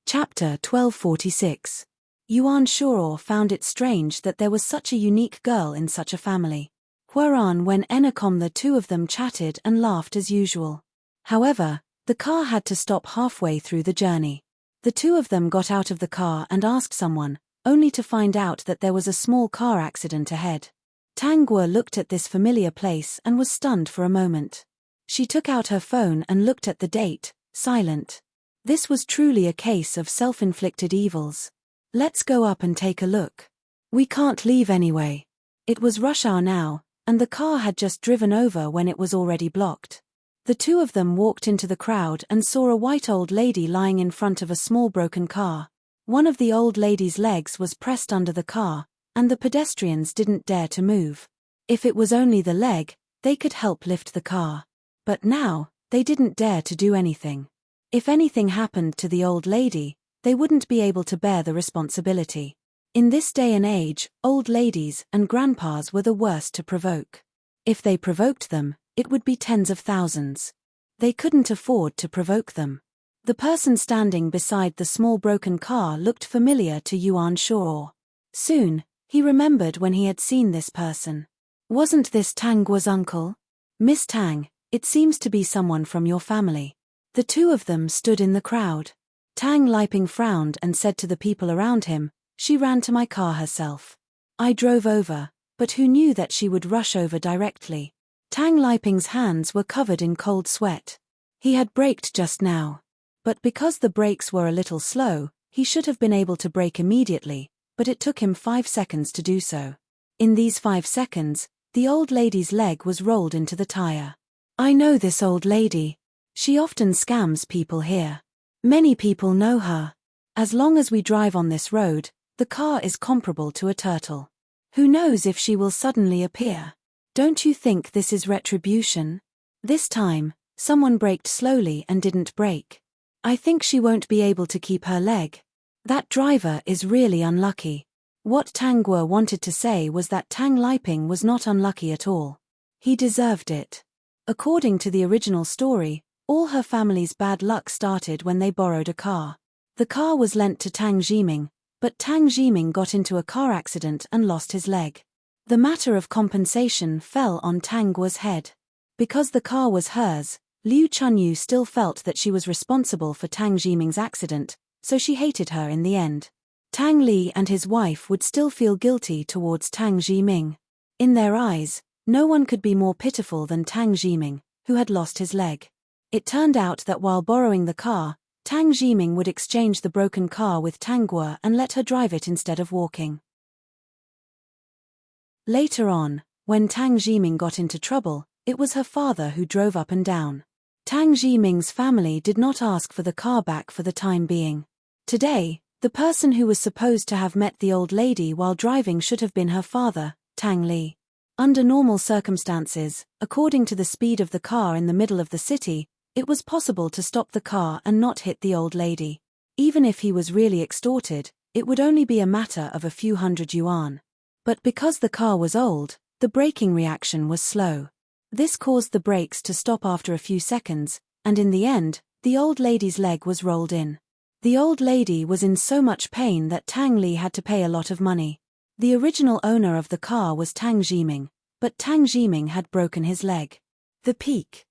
Chapter 1246. Yuan Shuo found it strange that there was such a unique girl in such a family. Whereon when Enacom the two of them chatted and laughed as usual. However, the car had to stop halfway through the journey. The two of them got out of the car and asked someone, only to find out that there was a small car accident ahead. Tang Guo looked at this familiar place and was stunned for a moment. She took out her phone and looked at the date, silent. This was truly a case of self-inflicted evils. "Let's go up and take a look. We can't leave anyway." It was rush hour now, and the car had just driven over when it was already blocked. The two of them walked into the crowd and saw a white old lady lying in front of a small broken car. One of the old lady's legs was pressed under the car, and the pedestrians didn't dare to move. If it was only the leg, they could help lift the car. But now, they didn't dare to do anything. If anything happened to the old lady, they wouldn't be able to bear the responsibility. In this day and age, old ladies and grandpas were the worst to provoke. If they provoked them, it would be tens of thousands. They couldn't afford to provoke them. The person standing beside the small broken car looked familiar to Yuan Shuo. Soon, he remembered when he had seen this person. "Wasn't this Tang Guo's uncle?" "Miss Tang, it seems to be someone from your family." The two of them stood in the crowd. Tang Liping frowned and said to the people around him, "She ran to my car herself. I drove over, but who knew that she would rush over directly?" Tang Liping's hands were covered in cold sweat. He had braked just now. But because the brakes were a little slow, he should have been able to brake immediately, but it took him 5 seconds to do so. In these 5 seconds, the old lady's leg was rolled into the tire. I know this old lady. She often scams people here. Many people know her. As long as we drive on this road, the car is comparable to a turtle. Who knows if she will suddenly appear? Don't you think this is retribution? This time, someone braked slowly and didn't brake. I think she won't be able to keep her leg. That driver is really unlucky. What Tang Guo wanted to say was that Tang Liping was not unlucky at all. He deserved it. According to the original story, all her family's bad luck started when they borrowed a car. The car was lent to Tang Jiming, but Tang Jiming got into a car accident and lost his leg. The matter of compensation fell on Tang Guo's head. Because the car was hers, Liu Chunyu still felt that she was responsible for Tang Jiming's accident, so she hated her in the end. Tang Li and his wife would still feel guilty towards Tang Jiming. In their eyes, no one could be more pitiful than Tang Jiming, who had lost his leg. It turned out that while borrowing the car, Tang Jiming would exchange the broken car with Tang Guo and let her drive it instead of walking. Later on, when Tang Jiming got into trouble, it was her father who drove up and down. Tang Jiming's family did not ask for the car back for the time being. Today, the person who was supposed to have met the old lady while driving should have been her father, Tang Li. Under normal circumstances, according to the speed of the car in the middle of the city, it was possible to stop the car and not hit the old lady. Even if he was really extorted, it would only be a matter of a few hundred yuan. But because the car was old, the braking reaction was slow. This caused the brakes to stop after a few seconds, and in the end, the old lady's leg was rolled in. The old lady was in so much pain that Tang Li had to pay a lot of money. The original owner of the car was Tang Jiming, but Tang Jiming had broken his leg. The peak.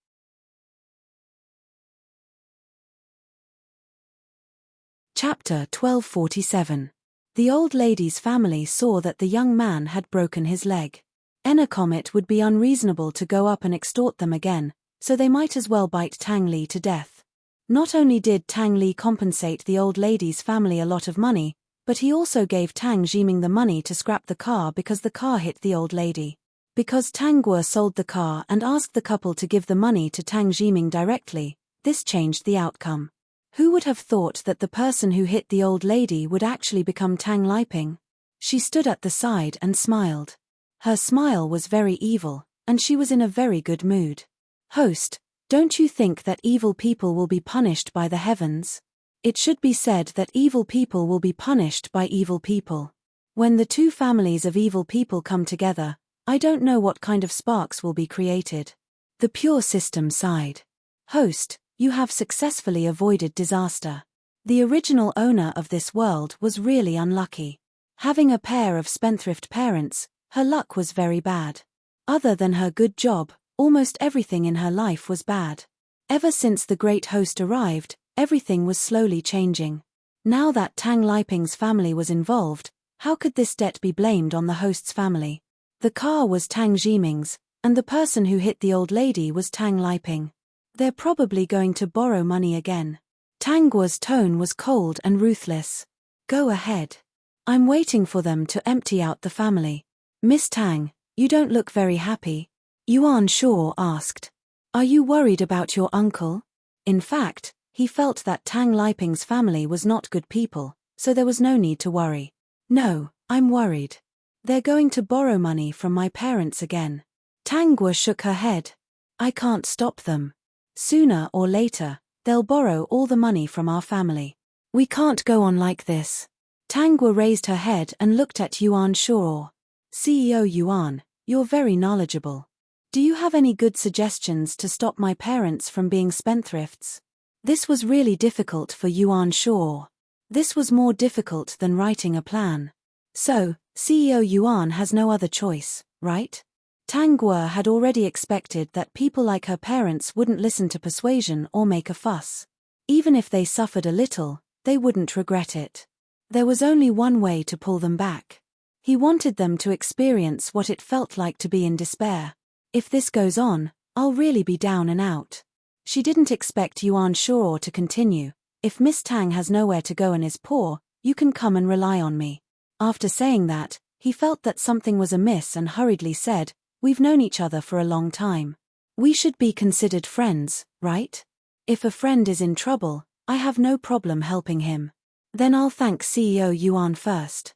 Chapter 1247. The old lady's family saw that the young man had broken his leg. It would be unreasonable to go up and extort them again, so they might as well bite Tang Li to death. Not only did Tang Li compensate the old lady's family a lot of money, but he also gave Tang Jiming the money to scrap the car because the car hit the old lady. Because Tang Guo sold the car and asked the couple to give the money to Tang Jiming directly, this changed the outcome. Who would have thought that the person who hit the old lady would actually become Tang Liping? She stood at the side and smiled. Her smile was very evil, and she was in a very good mood. Host, don't you think that evil people will be punished by the heavens? It should be said that evil people will be punished by evil people. When the two families of evil people come together, I don't know what kind of sparks will be created. The pure system sighed. Host, you have successfully avoided disaster. The original owner of this world was really unlucky. Having a pair of spendthrift parents, her luck was very bad. Other than her good job, almost everything in her life was bad. Ever since the great host arrived, everything was slowly changing. Now that Tang Liping's family was involved, how could this debt be blamed on the host's family? The car was Tang Jiming's, and the person who hit the old lady was Tang Liping. They're probably going to borrow money again. Tang Guo's tone was cold and ruthless. Go ahead. I'm waiting for them to empty out the family. Miss Tang, you don't look very happy. Yuan Shaw asked. Are you worried about your uncle? In fact, he felt that Tang Liping's family was not good people, so there was no need to worry. No, I'm worried. They're going to borrow money from my parents again. Tang Guo shook her head. I can't stop them. Sooner or later, they'll borrow all the money from our family. We can't go on like this. Tang Guo raised her head and looked at Yuan Shaw. CEO Yuan, you're very knowledgeable. Do you have any good suggestions to stop my parents from being spendthrifts? This was really difficult for Yuan Shaw. This was more difficult than writing a plan. So, CEO Yuan has no other choice, right? Tang Guo had already expected that people like her parents wouldn't listen to persuasion or make a fuss. Even if they suffered a little, they wouldn't regret it. There was only one way to pull them back. He wanted them to experience what it felt like to be in despair. If this goes on, I'll really be down and out. She didn't expect Yuan Shuo to continue. If Miss Tang has nowhere to go and is poor, you can come and rely on me. After saying that, he felt that something was amiss and hurriedly said, we've known each other for a long time. We should be considered friends, right? If a friend is in trouble, I have no problem helping him. Then I'll thank CEO Yuan first.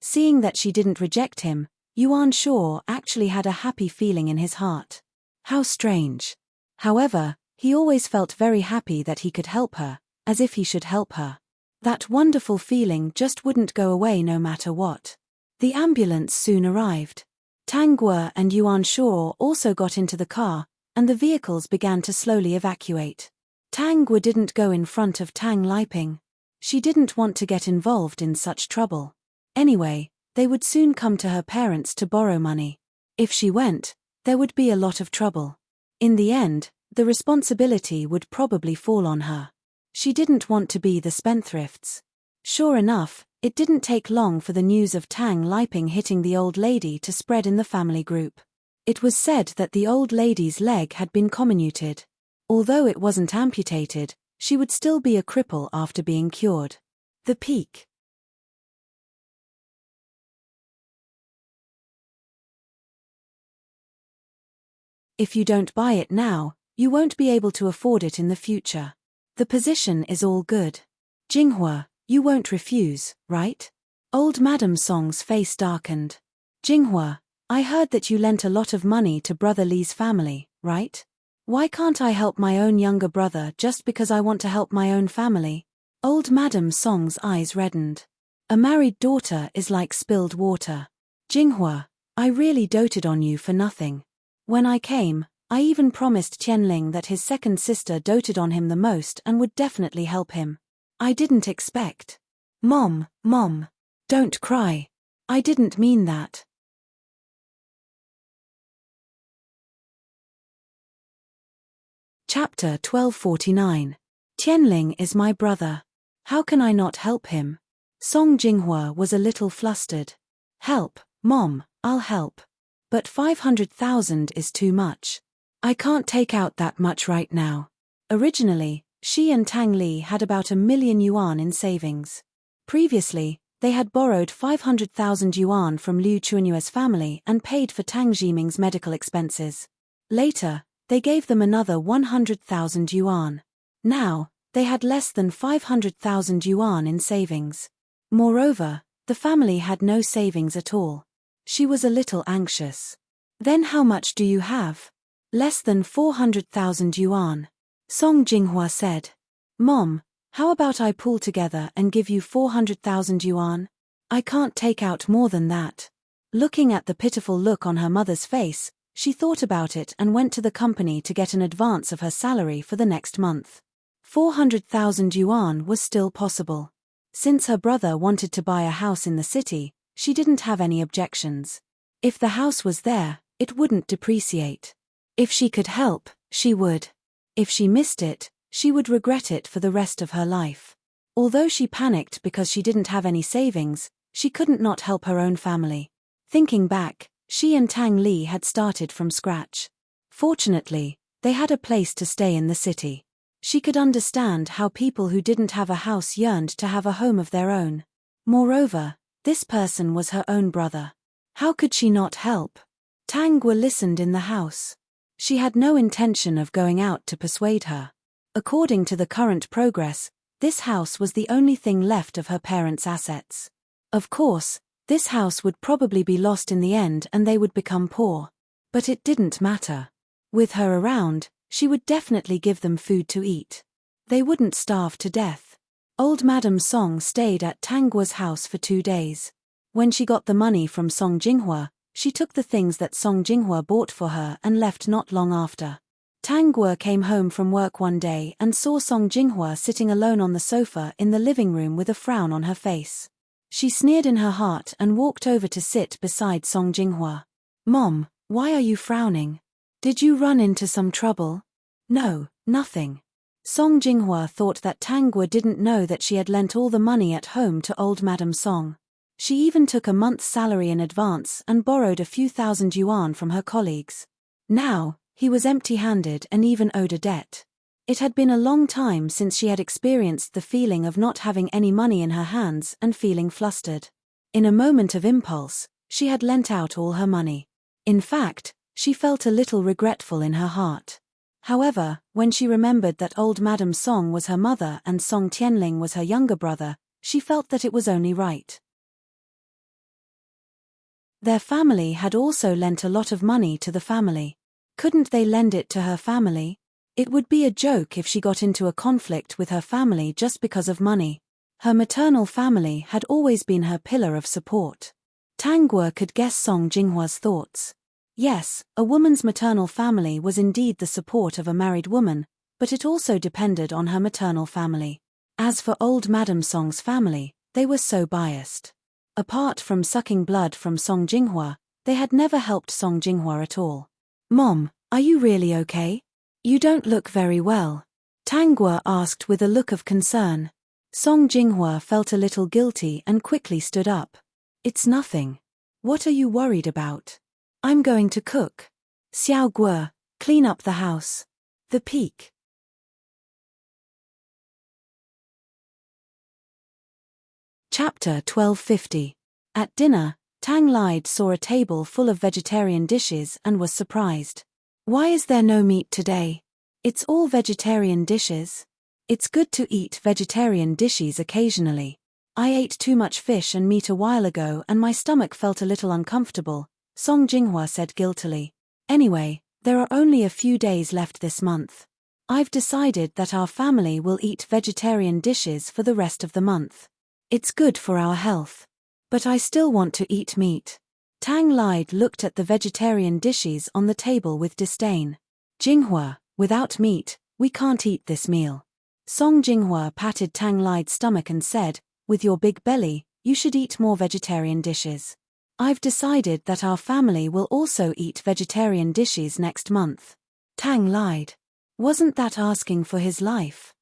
Seeing that she didn't reject him, Yuan Shuo actually had a happy feeling in his heart. How strange. However, he always felt very happy that he could help her, as if he should help her. That wonderful feeling just wouldn't go away no matter what. The ambulance soon arrived. Tang Guo and Yuan Shuo also got into the car, and the vehicles began to slowly evacuate. Tang Guo didn't go in front of Tang Liping. She didn't want to get involved in such trouble. Anyway, they would soon come to her parents to borrow money. If she went, there would be a lot of trouble. In the end, the responsibility would probably fall on her. She didn't want to be the spendthrifts. Sure enough, it didn't take long for the news of Tang Liping hitting the old lady to spread in the family group. It was said that the old lady's leg had been comminuted. Although it wasn't amputated, she would still be a cripple after being cured. The peak. If you don't buy it now, you won't be able to afford it in the future. The position is all good. Jinghua, you won't refuse, right? Old Madam Song's face darkened. Jinghua, I heard that you lent a lot of money to Brother Li's family, right? Why can't I help my own younger brother just because I want to help my own family? Old Madam Song's eyes reddened. A married daughter is like spilled water. Jinghua, I really doted on you for nothing. When I came, I even promised Tianling that his second sister doted on him the most and would definitely help him. I didn't expect. Mom, don't cry. I didn't mean that. Chapter 1249. Tianling is my brother. How can I not help him? Song Jinghua was a little flustered. Help, Mom, I'll help. But 500,000 is too much. I can't take out that much right now. Originally, she and Tang Li had about 1,000,000 yuan in savings. Previously, they had borrowed 500,000 yuan from Liu Chunyue's family and paid for Tang Jiming's medical expenses. Later, they gave them another 100,000 yuan. Now, they had less than 500,000 yuan in savings. Moreover, the family had no savings at all. She was a little anxious. Then how much do you have? Less than 400,000 yuan. Song Jinghua said. Mom, how about I pool together and give you 400,000 yuan? I can't take out more than that. Looking at the pitiful look on her mother's face, she thought about it and went to the company to get an advance of her salary for the next month. 400,000 yuan was still possible. Since her brother wanted to buy a house in the city, she didn't have any objections. If the house was there, it wouldn't depreciate. If she could help, she would. If she missed it, she would regret it for the rest of her life. Although she panicked because she didn't have any savings, she couldn't not help her own family. Thinking back, she and Tang Li had started from scratch. Fortunately, they had a place to stay in the city. She could understand how people who didn't have a house yearned to have a home of their own. Moreover, this person was her own brother. How could she not help? Tang Guo listened in the house. She had no intention of going out to persuade her. According to the current progress, this house was the only thing left of her parents' assets. Of course, this house would probably be lost in the end and they would become poor. But it didn't matter. With her around, she would definitely give them food to eat. They wouldn't starve to death. Old Madam Song stayed at Tang Guo's house for 2 days. When she got the money from Song Jinghua, she took the things that Song Jinghua bought for her and left not long after. Tang Guo came home from work one day and saw Song Jinghua sitting alone on the sofa in the living room with a frown on her face. She sneered in her heart and walked over to sit beside Song Jinghua. Mom, why are you frowning? Did you run into some trouble? No, nothing. Song Jinghua thought that Tang Guo didn't know that she had lent all the money at home to old Madam Song. She even took a month's salary in advance and borrowed a few thousand yuan from her colleagues. Now, He was empty-handed and even owed a debt. It had been a long time since she had experienced the feeling of not having any money in her hands and feeling flustered. In a moment of impulse, she had lent out all her money. In fact, she felt a little regretful in her heart. However, when she remembered that old Madame Song was her mother and Song Tianling was her younger brother, she felt that it was only right. Their family had also lent a lot of money to the family. Couldn't they lend it to her family? It would be a joke if she got into a conflict with her family just because of money. Her maternal family had always been her pillar of support. Tang Guo could guess Song Jinghua's thoughts. Yes, a woman's maternal family was indeed the support of a married woman, but it also depended on her maternal family. As for old Madame Song's family, they were so biased. Apart from sucking blood from Song Jinghua, they had never helped Song Jinghua at all. "Mom, are you really okay? You don't look very well," Tang Guo asked with a look of concern. Song Jinghua felt a little guilty and quickly stood up. "It's nothing. What are you worried about? I'm going to cook. Xiao Guo, clean up the house." The Peak. Chapter 1250. At dinner, Tang Lide saw a table full of vegetarian dishes and was surprised. "Why is there no meat today? It's all vegetarian dishes." "It's good to eat vegetarian dishes occasionally. I ate too much fish and meat a while ago and my stomach felt a little uncomfortable," Song Jinghua said guiltily. "Anyway, there are only a few days left this month. I've decided that our family will eat vegetarian dishes for the rest of the month. It's good for our health. But I still want to eat meat." Tang Lide looked at the vegetarian dishes on the table with disdain. "Jinghua, without meat, we can't eat this meal." Song Jinghua patted Tang Lide's stomach and said, "With your big belly, you should eat more vegetarian dishes. I've decided that our family will also eat vegetarian dishes next month." Tang Lide. Wasn't that asking for his life?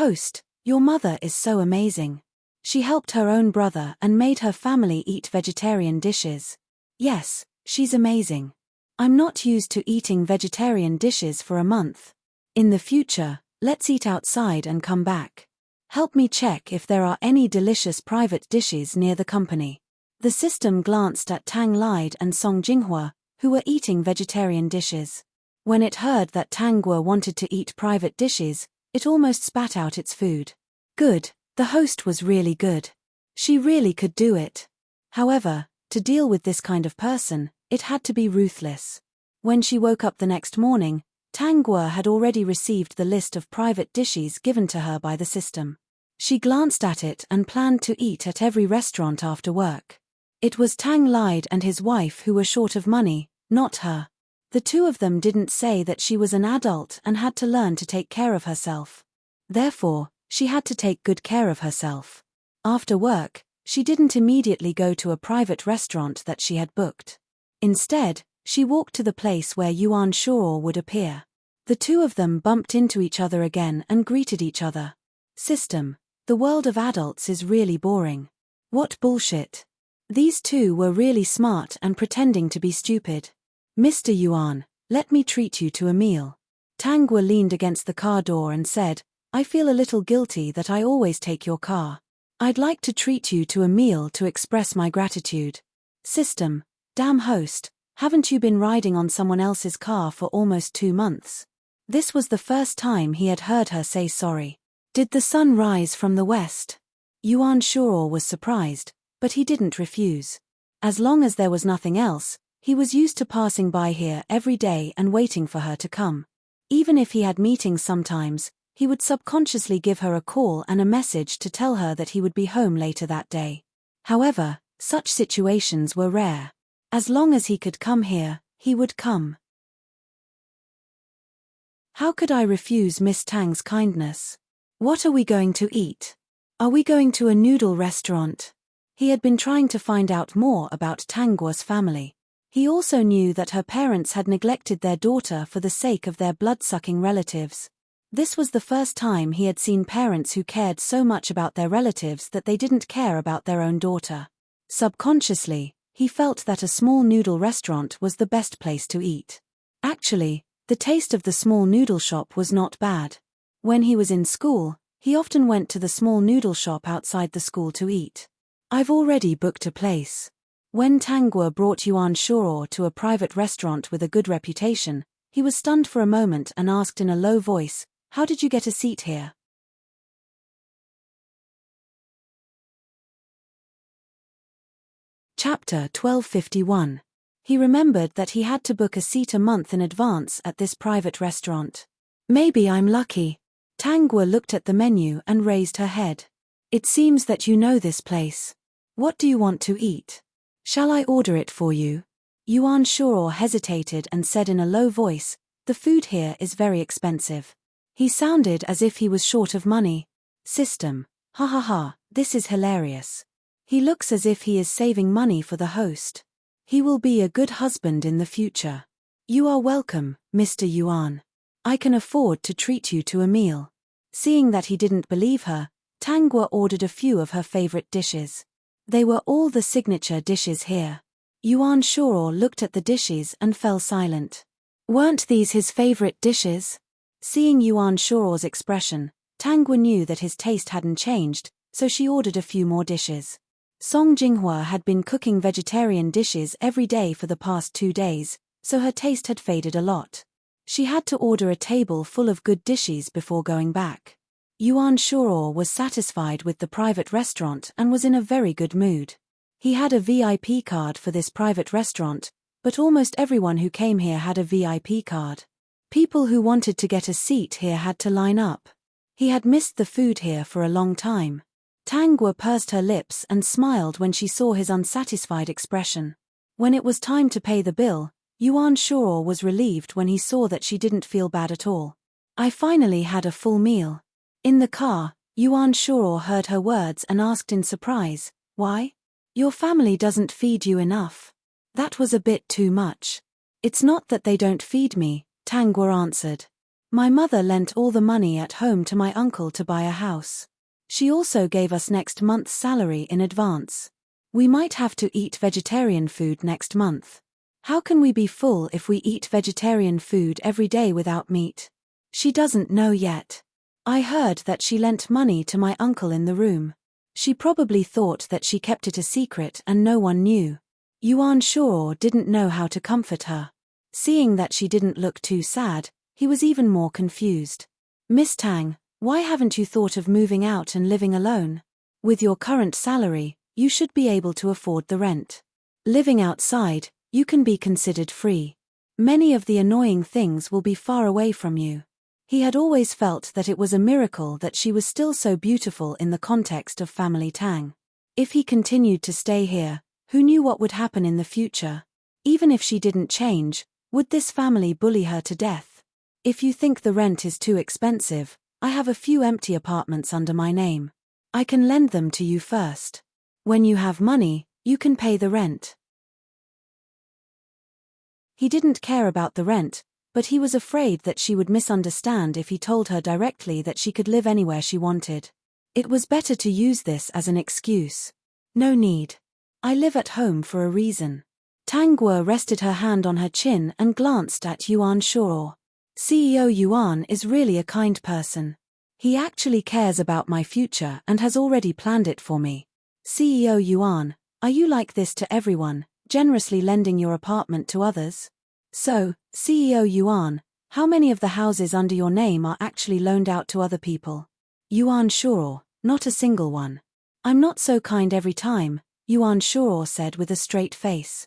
"Host, your mother is so amazing. She helped her own brother and made her family eat vegetarian dishes." "Yes, she's amazing. I'm not used to eating vegetarian dishes for a month. In the future, let's eat outside and come back. Help me check if there are any delicious private dishes near the company." The system glanced at Tang Lide and Song Jinghua, who were eating vegetarian dishes. When it heard that Tang Guo wanted to eat private dishes, it almost spat out its food. Good, the host was really good. She really could do it. However, to deal with this kind of person, it had to be ruthless. When she woke up the next morning, Tang Guo had already received the list of private dishes given to her by the system. She glanced at it and planned to eat at every restaurant after work. It was Tang Lide and his wife who were short of money, not her. The two of them didn't say that she was an adult and had to learn to take care of herself. Therefore, she had to take good care of herself. After work, she didn't immediately go to a private restaurant that she had booked. Instead, she walked to the place where Yuan Shuo would appear. The two of them bumped into each other again and greeted each other. System, the world of adults is really boring. What bullshit. These two were really smart and pretending to be stupid. "Mr. Yuan, let me treat you to a meal." Tang Guo leaned against the car door and said, "I feel a little guilty that I always take your car. I'd like to treat you to a meal to express my gratitude." System, damn host, haven't you been riding on someone else's car for almost 2 months? This was the first time he had heard her say sorry. Did the sun rise from the west? Yuan Shuo was surprised, but he didn't refuse. As long as there was nothing else, he was used to passing by here every day and waiting for her to come. Even if he had meetings sometimes, he would subconsciously give her a call and a message to tell her that he would be home later that day. However, such situations were rare. As long as he could come here, he would come. How could I refuse Miss Tang's kindness? What are we going to eat? Are we going to a noodle restaurant? He had been trying to find out more about Tang Guo's family. He also knew that her parents had neglected their daughter for the sake of their blood-sucking relatives. This was the first time he had seen parents who cared so much about their relatives that they didn't care about their own daughter. Subconsciously, he felt that a small noodle restaurant was the best place to eat. Actually, The taste of the small noodle shop was not bad. When he was in school, he often went to the small noodle shop outside the school to eat. I've already booked a place. When Tangguo brought Yuan Shuo to a private restaurant with a good reputation, he was stunned for a moment and asked in a low voice, "How did you get a seat here?" Chapter 1251. He remembered that he had to book a seat a month in advance at this private restaurant. Maybe I'm lucky. Tangguo looked at the menu and raised her head. It seems that you know this place. What do you want to eat? Shall I order it for you? Yuan Shuo hesitated and said in a low voice, "The food here is very expensive." He sounded as if he was short of money. System. Ha ha ha, this is hilarious. He looks as if he is saving money for the host. He will be a good husband in the future. You are welcome, Mr. Yuan. I can afford to treat you to a meal. Seeing that he didn't believe her, Tangguo ordered a few of her favorite dishes. They were all the signature dishes here. Yuan Shuo looked at the dishes and fell silent. Weren't these his favorite dishes? Seeing Yuan Shuo's expression, Tangguo knew that his taste hadn't changed, so she ordered a few more dishes. Song Jinghua had been cooking vegetarian dishes every day for the past 2 days, so her taste had faded a lot. She had to order a table full of good dishes before going back. Yuan Shuo was satisfied with the private restaurant and was in a very good mood. He had a VIP card for this private restaurant, but almost everyone who came here had a VIP card. People who wanted to get a seat here had to line up. He had missed the food here for a long time. Tangguo pursed her lips and smiled when she saw his unsatisfied expression. When it was time to pay the bill, Yuan Shuo was relieved when he saw that she didn't feel bad at all. I finally had a full meal. In the car, Yuan Shuo heard her words and asked in surprise, "Why? Your family doesn't feed you enough." That was a bit too much. It's not that they don't feed me, Tangguo answered. My mother lent all the money at home to my uncle to buy a house. She also gave us next month's salary in advance. We might have to eat vegetarian food next month. How can we be full if we eat vegetarian food every day without meat? She doesn't know yet. I heard that she lent money to my uncle in the room. She probably thought that she kept it a secret and no one knew. Yuan Shuo didn't know how to comfort her. Seeing that she didn't look too sad, he was even more confused. Miss Tang, why haven't you thought of moving out and living alone? With your current salary, you should be able to afford the rent. Living outside, you can be considered free. Many of the annoying things will be far away from you. He had always felt that it was a miracle that she was still so beautiful in the context of family Tang. If he continued to stay here, who knew what would happen in the future? Even if she didn't change, would this family bully her to death? If you think the rent is too expensive, I have a few empty apartments under my name. I can lend them to you first. When you have money, you can pay the rent. He didn't care about the rent, but he was afraid that she would misunderstand if he told her directly that she could live anywhere she wanted. It was better to use this as an excuse. No need. I live at home for a reason. Tangguo rested her hand on her chin and glanced at Yuan Shuo. CEO Yuan is really a kind person. He actually cares about my future and has already planned it for me. CEO Yuan, are you like this to everyone, generously lending your apartment to others? So, CEO Yuan, how many of the houses under your name are actually loaned out to other people? Yuan Shuo, not a single one. I'm not so kind every time, Yuan Shuo said with a straight face.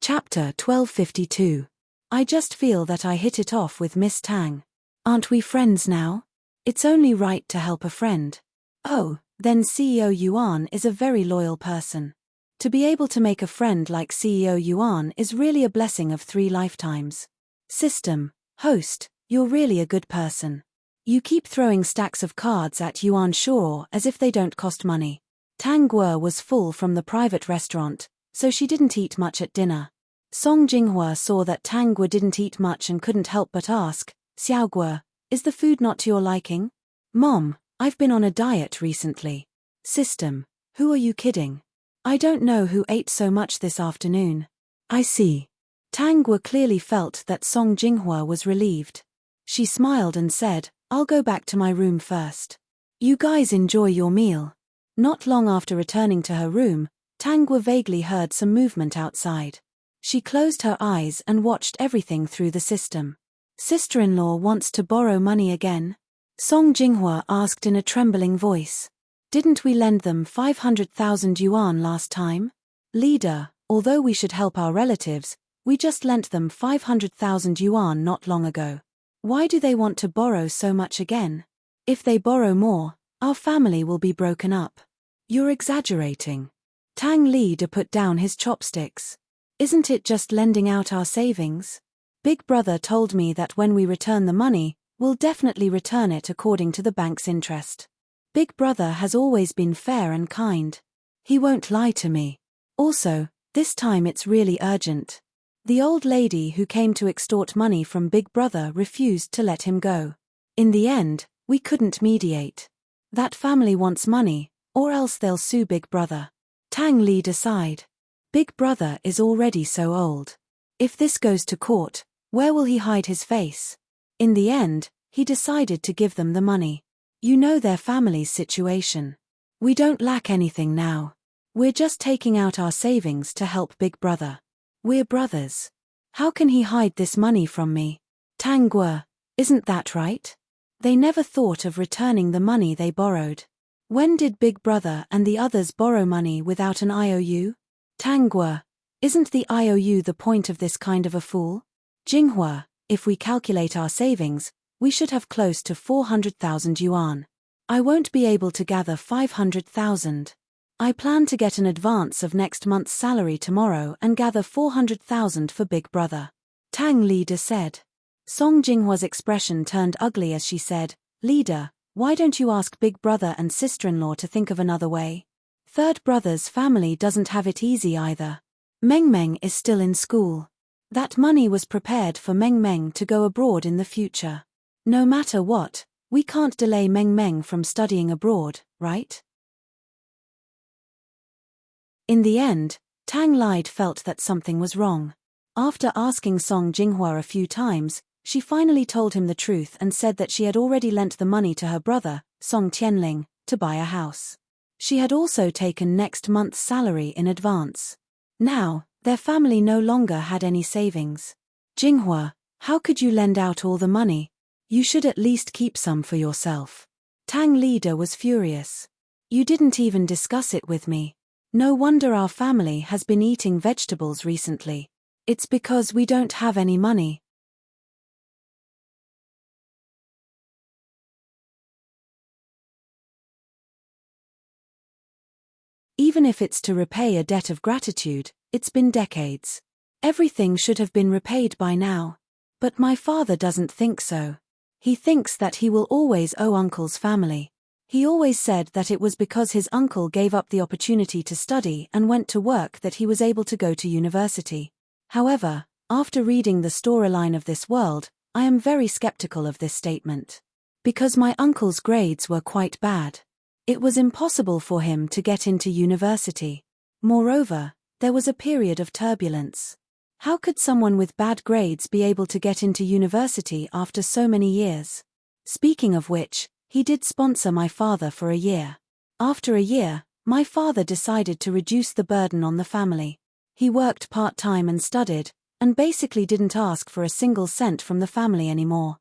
Chapter 1252. I just feel that I hit it off with Miss Tang. Aren't we friends now? It's only right to help a friend. Oh, then CEO Yuan is a very loyal person. To be able to make a friend like CEO Yuan is really a blessing of 3 lifetimes. System, host, you're really a good person. You keep throwing stacks of cards at Yuan Shuo as if they don't cost money. Tangguo was full from the private restaurant, so she didn't eat much at dinner. Song Jinghua saw that Tangguo didn't eat much and couldn't help but ask, Xiaoguo, is the food not to your liking? Mom, I've been on a diet recently. System, who are you kidding? I don't know who ate so much this afternoon. I see. Tang Guo clearly felt that Song Jinghua was relieved. She smiled and said, I'll go back to my room first. You guys enjoy your meal. Not long after returning to her room, Tang Guo vaguely heard some movement outside. She closed her eyes and watched everything through the system. Sister-in-law wants to borrow money again? Song Jinghua asked in a trembling voice. Didn't we lend them 500,000 yuan last time? Leader, although we should help our relatives, we just lent them 500,000 yuan not long ago. Why do they want to borrow so much again? If they borrow more, our family will be broken up. You're exaggerating. Tang Leader put down his chopsticks. Isn't it just lending out our savings? Big Brother told me that when we return the money, we'll definitely return it according to the bank's interest. Big Brother has always been fair and kind. He won't lie to me. Also, this time it's really urgent. The old lady who came to extort money from Big Brother refused to let him go. In the end, we couldn't mediate. That family wants money, or else they'll sue Big Brother. Tang Leader sighed. Big Brother is already so old. If this goes to court, where will he hide his face? In the end, he decided to give them the money. You know their family's situation. We don't lack anything now. We're just taking out our savings to help Big Brother. We're brothers. How can he hide this money from me? Tang Guo, isn't that right? They never thought of returning the money they borrowed. When did Big Brother and the others borrow money without an IOU? Tang Guo, isn't the IOU the point of this kind of a fool? Jinghua, if we calculate our savings, we should have close to 400,000 yuan. I won't be able to gather 500,000. I plan to get an advance of next month's salary tomorrow and gather 400,000 for Big Brother. Tang Leader said. Song Jinghua's expression turned ugly as she said, Leader, why don't you ask Big Brother and sister-in-law to think of another way? Third brother's family doesn't have it easy either. Meng Meng is still in school. That money was prepared for Meng Meng to go abroad in the future. No matter what, we can't delay Meng Meng from studying abroad, right? In the end, Tang Leader felt that something was wrong. After asking Song Jinghua a few times, she finally told him the truth and said that she had already lent the money to her brother, Song Tianling, to buy a house. She had also taken next month's salary in advance. Now, their family no longer had any savings. Jinghua, how could you lend out all the money? You should at least keep some for yourself. Tang Leader was furious. You didn't even discuss it with me. No wonder our family has been eating vegetables recently. It's because we don't have any money. Even if it's to repay a debt of gratitude, it's been decades. Everything should have been repaid by now. But my father doesn't think so. He thinks that he will always owe Uncle's family. He always said that it was because his uncle gave up the opportunity to study and went to work that he was able to go to university. However, after reading the storyline of this world, I am very skeptical of this statement. Because my uncle's grades were quite bad. It was impossible for him to get into university. Moreover, there was a period of turbulence. How could someone with bad grades be able to get into university after so many years? Speaking of which, he did sponsor my father for a year. After a year, my father decided to reduce the burden on the family. He worked part-time and studied, and basically didn't ask for a single cent from the family anymore.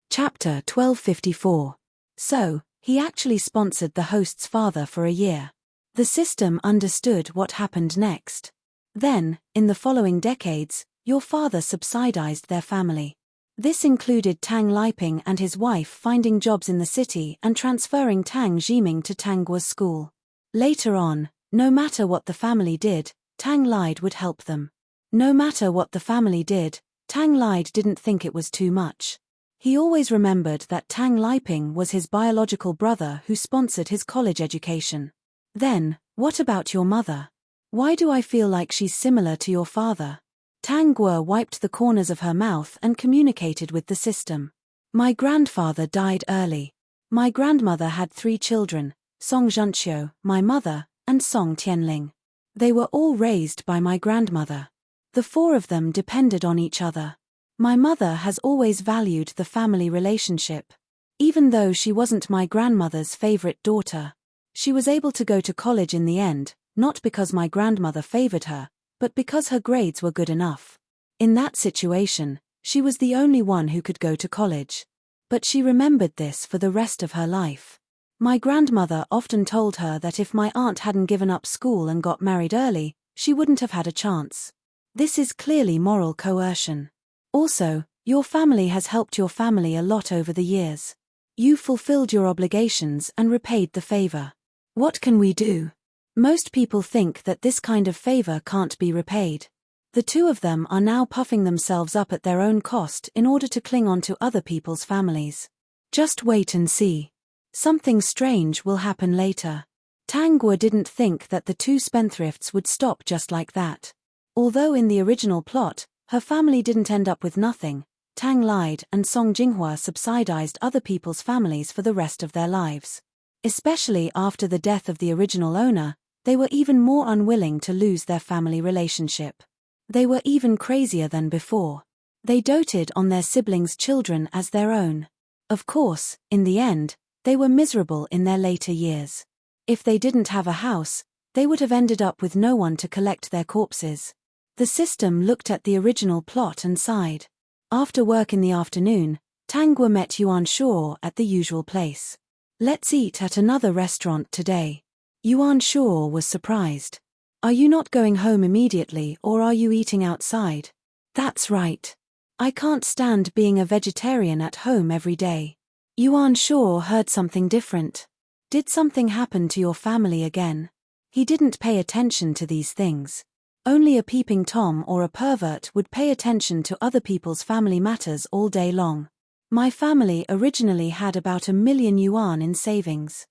Chapter 1254. So, he actually sponsored the host's father for a year. The system understood what happened next. Then, in the following decades, your father subsidized their family. This included Tang Liping and his wife finding jobs in the city and transferring Tang Jiming to Tang Guo's school. Later on, no matter what the family did, Tang Leader would help them. No matter what the family did, Tang Leader didn't think it was too much. He always remembered that Tang Liping was his biological brother who sponsored his college education. Then, what about your mother? Why do I feel like she's similar to your father? Tang Guo wiped the corners of her mouth and communicated with the system. My grandfather died early. My grandmother had 3 children, Song Zhunqiu, my mother, and Song Tianling. They were all raised by my grandmother. The 4 of them depended on each other. My mother has always valued the family relationship. Even though she wasn't my grandmother's favorite daughter, she was able to go to college in the end, not because my grandmother favored her, but because her grades were good enough. In that situation, she was the only one who could go to college. But she remembered this for the rest of her life. My grandmother often told her that if my aunt hadn't given up school and got married early, she wouldn't have had a chance. This is clearly moral coercion. Also, your family has helped your family a lot over the years. You fulfilled your obligations and repaid the favor. What can we do? Most people think that this kind of favor can't be repaid. The 2 of them are now puffing themselves up at their own cost in order to cling on to other people's families. Just wait and see. Something strange will happen later. Tang Guo didn't think that the 2 spendthrifts would stop just like that. Although in the original plot, her family didn't end up with nothing, Tang lied and Song Jinghua subsidized other people's families for the rest of their lives. Especially after the death of the original owner, they were even more unwilling to lose their family relationship. They were even crazier than before. They doted on their siblings' children as their own. Of course, in the end, they were miserable in their later years. If they didn't have a house, they would have ended up with no one to collect their corpses. The system looked at the original plot and sighed. After work in the afternoon, Tang Guo met Yuan Shuo at the usual place. Let's eat at another restaurant today. Yuan Shuo was surprised. Are you not going home immediately or are you eating outside? That's right. I can't stand being a vegetarian at home every day. Yuan Shuo heard something different. Did something happen to your family again? He didn't pay attention to these things. Only a peeping Tom or a pervert would pay attention to other people's family matters all day long. My family originally had about 1,000,000 yuan in savings.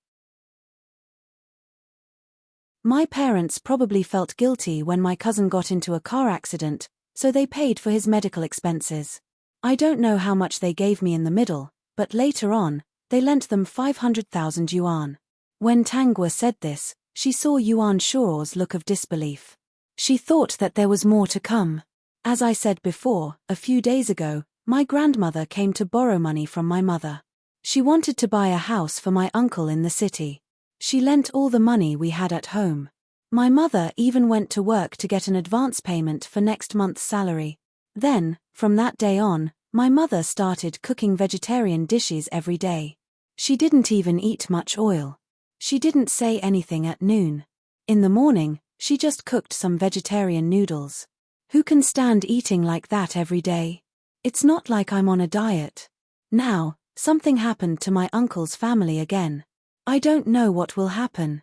My parents probably felt guilty when my cousin got into a car accident, so they paid for his medical expenses. I don't know how much they gave me in the middle, but later on, they lent them 500,000 yuan. When Tang Guo said this, she saw Yuan Shuo's look of disbelief. She thought that there was more to come. As I said before, a few days ago, my grandmother came to borrow money from my mother. She wanted to buy a house for my uncle in the city. She lent all the money we had at home. My mother even went to work to get an advance payment for next month's salary. Then, from that day on, my mother started cooking vegetarian dishes every day. She didn't even eat much oil. She didn't say anything at noon. In the morning, she just cooked some vegetarian noodles. Who can stand eating like that every day? It's not like I'm on a diet. Now, something happened to my uncle's family again. I don't know what will happen.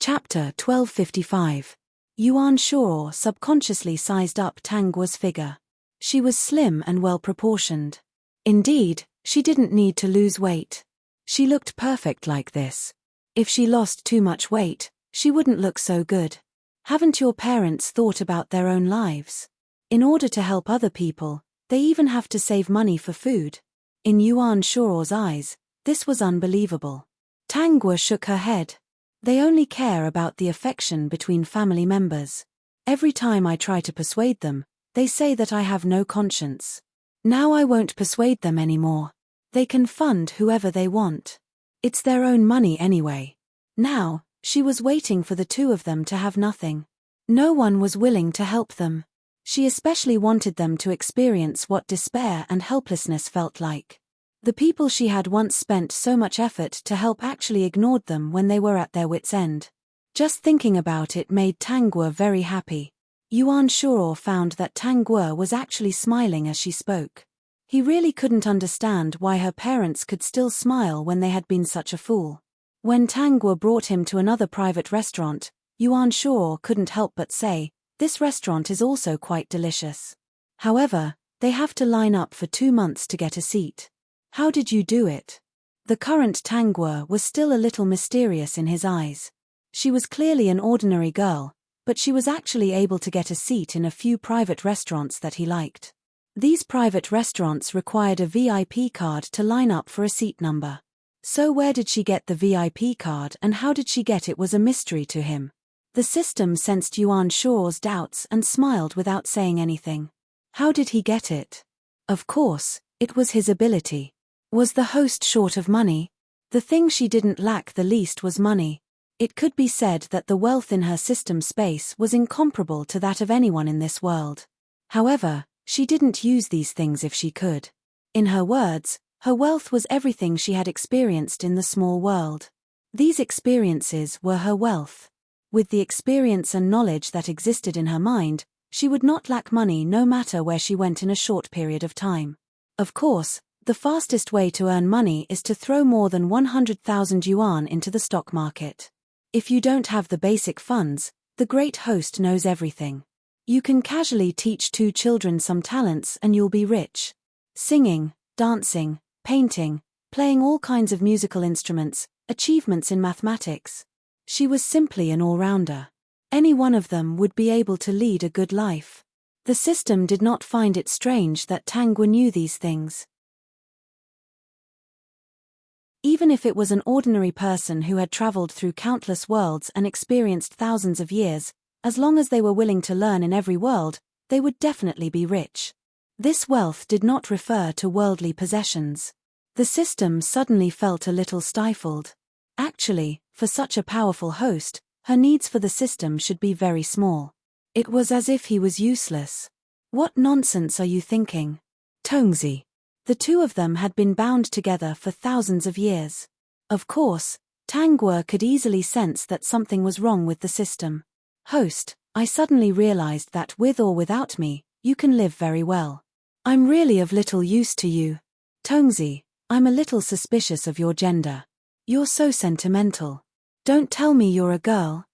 Chapter 1255. Yuan Shuo subconsciously sized up Tang Guo's figure. She was slim and well-proportioned. Indeed, she didn't need to lose weight. She looked perfect like this. If she lost too much weight, she wouldn't look so good. Haven't your parents thought about their own lives? In order to help other people, they even have to save money for food. In Yuan Shuo's eyes, this was unbelievable. Tang Guo shook her head. They only care about the affection between family members. Every time I try to persuade them, they say that I have no conscience. Now I won't persuade them anymore. They can fund whoever they want. It's their own money anyway. Now, she was waiting for the 2 of them to have nothing. No one was willing to help them. She especially wanted them to experience what despair and helplessness felt like. The people she had once spent so much effort to help actually ignored them when they were at their wits' end. Just thinking about it made Tang Guo very happy. Yuan Shuo found that Tang Guo was actually smiling as she spoke. He really couldn't understand why her parents could still smile when they had been such a fool. When Tang Guo brought him to another private restaurant, Yuan Shuo couldn't help but say, "This restaurant is also quite delicious." However, they have to line up for 2 months to get a seat. How did you do it? The current Tang Guo was still a little mysterious in his eyes. She was clearly an ordinary girl, but she was actually able to get a seat in a few private restaurants that he liked. These private restaurants required a VIP card to line up for a seat number. So where did she get the VIP card and how did she get it was a mystery to him. The system sensed Yuan Shuo's doubts and smiled without saying anything. How did he get it? Of course, it was his ability. Was the host short of money? The thing she didn't lack the least was money. It could be said that the wealth in her system space was incomparable to that of anyone in this world. However, she didn't use these things if she could. In her words, her wealth was everything she had experienced in the small world. These experiences were her wealth. With the experience and knowledge that existed in her mind, she would not lack money no matter where she went in a short period of time. Of course, the fastest way to earn money is to throw more than 100,000 yuan into the stock market. If you don't have the basic funds, the great host knows everything. You can casually teach 2 children some talents and you'll be rich. Singing, dancing, painting, playing all kinds of musical instruments, achievements in mathematics. She was simply an all-rounder. Any one of them would be able to lead a good life. The system did not find it strange that Tang Guo knew these things. Even if it was an ordinary person who had traveled through countless worlds and experienced thousands of years, as long as they were willing to learn in every world, they would definitely be rich. This wealth did not refer to worldly possessions. The system suddenly felt a little stifled. Actually, for such a powerful host, her needs for the system should be very small. It was as if he was useless. What nonsense are you thinking? Tongzi. The two of them had been bound together for thousands of years. Of course, Tang Guo could easily sense that something was wrong with the system. Host, I suddenly realized that with or without me, you can live very well. I'm really of little use to you. Tongzi, I'm a little suspicious of your gender. You're so sentimental. Don't tell me you're a girl.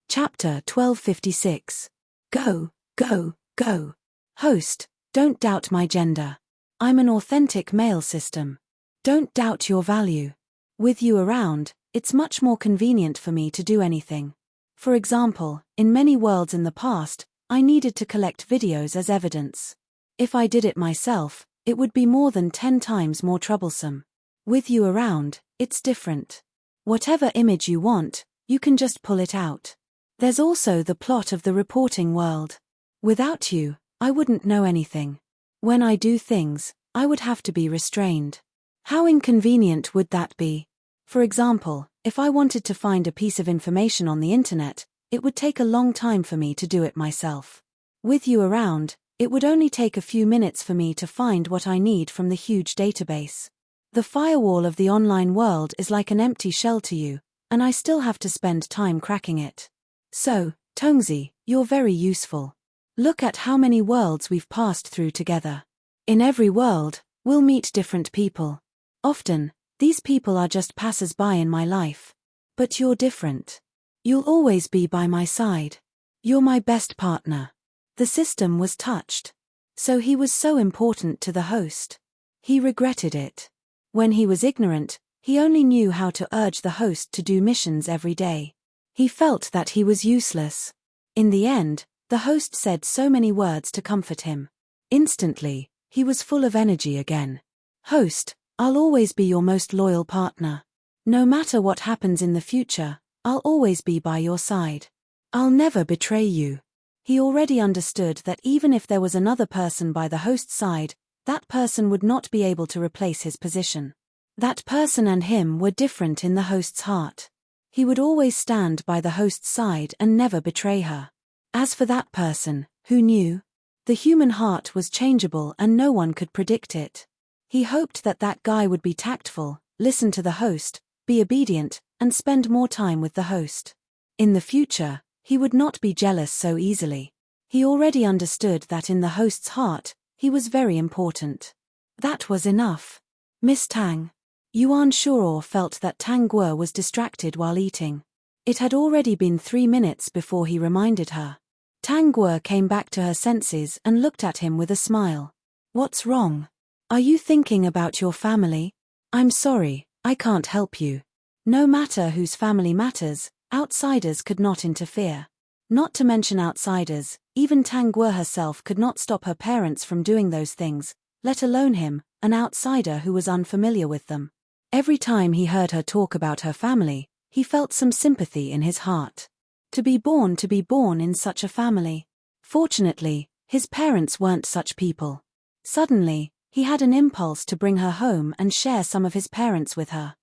Chapter 1256. Go, go, go. Host, don't doubt my gender. I'm an authentic male system. Don't doubt your value. With you around, it's much more convenient for me to do anything. For example, in many worlds in the past, I needed to collect videos as evidence. If I did it myself, it would be more than 10 times more troublesome. With you around, it's different. Whatever image you want, you can just pull it out. There's also the plot of the reporting world. Without you, I wouldn't know anything. When I do things, I would have to be restrained. How inconvenient would that be? For example, if I wanted to find a piece of information on the internet, it would take a long time for me to do it myself. With you around, it would only take a few minutes for me to find what I need from the huge database. The firewall of the online world is like an empty shell to you, and I still have to spend time cracking it. So, Tongzi, you're very useful. Look at how many worlds we've passed through together. In every world, we'll meet different people. Often, these people are just passers-by in my life. But you're different. You'll always be by my side. You're my best partner. The system was touched. So he was so important to the host. He regretted it. When he was ignorant, he only knew how to urge the host to do missions every day. He felt that he was useless. In the end, the host said so many words to comfort him. Instantly, he was full of energy again. Host, I'll always be your most loyal partner. No matter what happens in the future, I'll always be by your side. I'll never betray you. He already understood that even if there was another person by the host's side, that person would not be able to replace his position. That person and him were different in the host's heart. He would always stand by the host's side and never betray her. As for that person, who knew? The human heart was changeable and no one could predict it. He hoped that that guy would be tactful, listen to the host, be obedient, and spend more time with the host. In the future, he would not be jealous so easily. He already understood that in the host's heart, he was very important. That was enough. Miss Tang. Yuan Shuo felt that Tang Guo was distracted while eating. It had already been 3 minutes before he reminded her. Tang Guo came back to her senses and looked at him with a smile. What's wrong? Are you thinking about your family? I'm sorry, I can't help you. No matter whose family matters, outsiders could not interfere. Not to mention outsiders, even Tang Guo herself could not stop her parents from doing those things, let alone him, an outsider who was unfamiliar with them. Every time he heard her talk about her family, he felt some sympathy in his heart. To be born in such a family. Fortunately, his parents weren't such people. Suddenly, he had an impulse to bring her home and share some of his parents with her.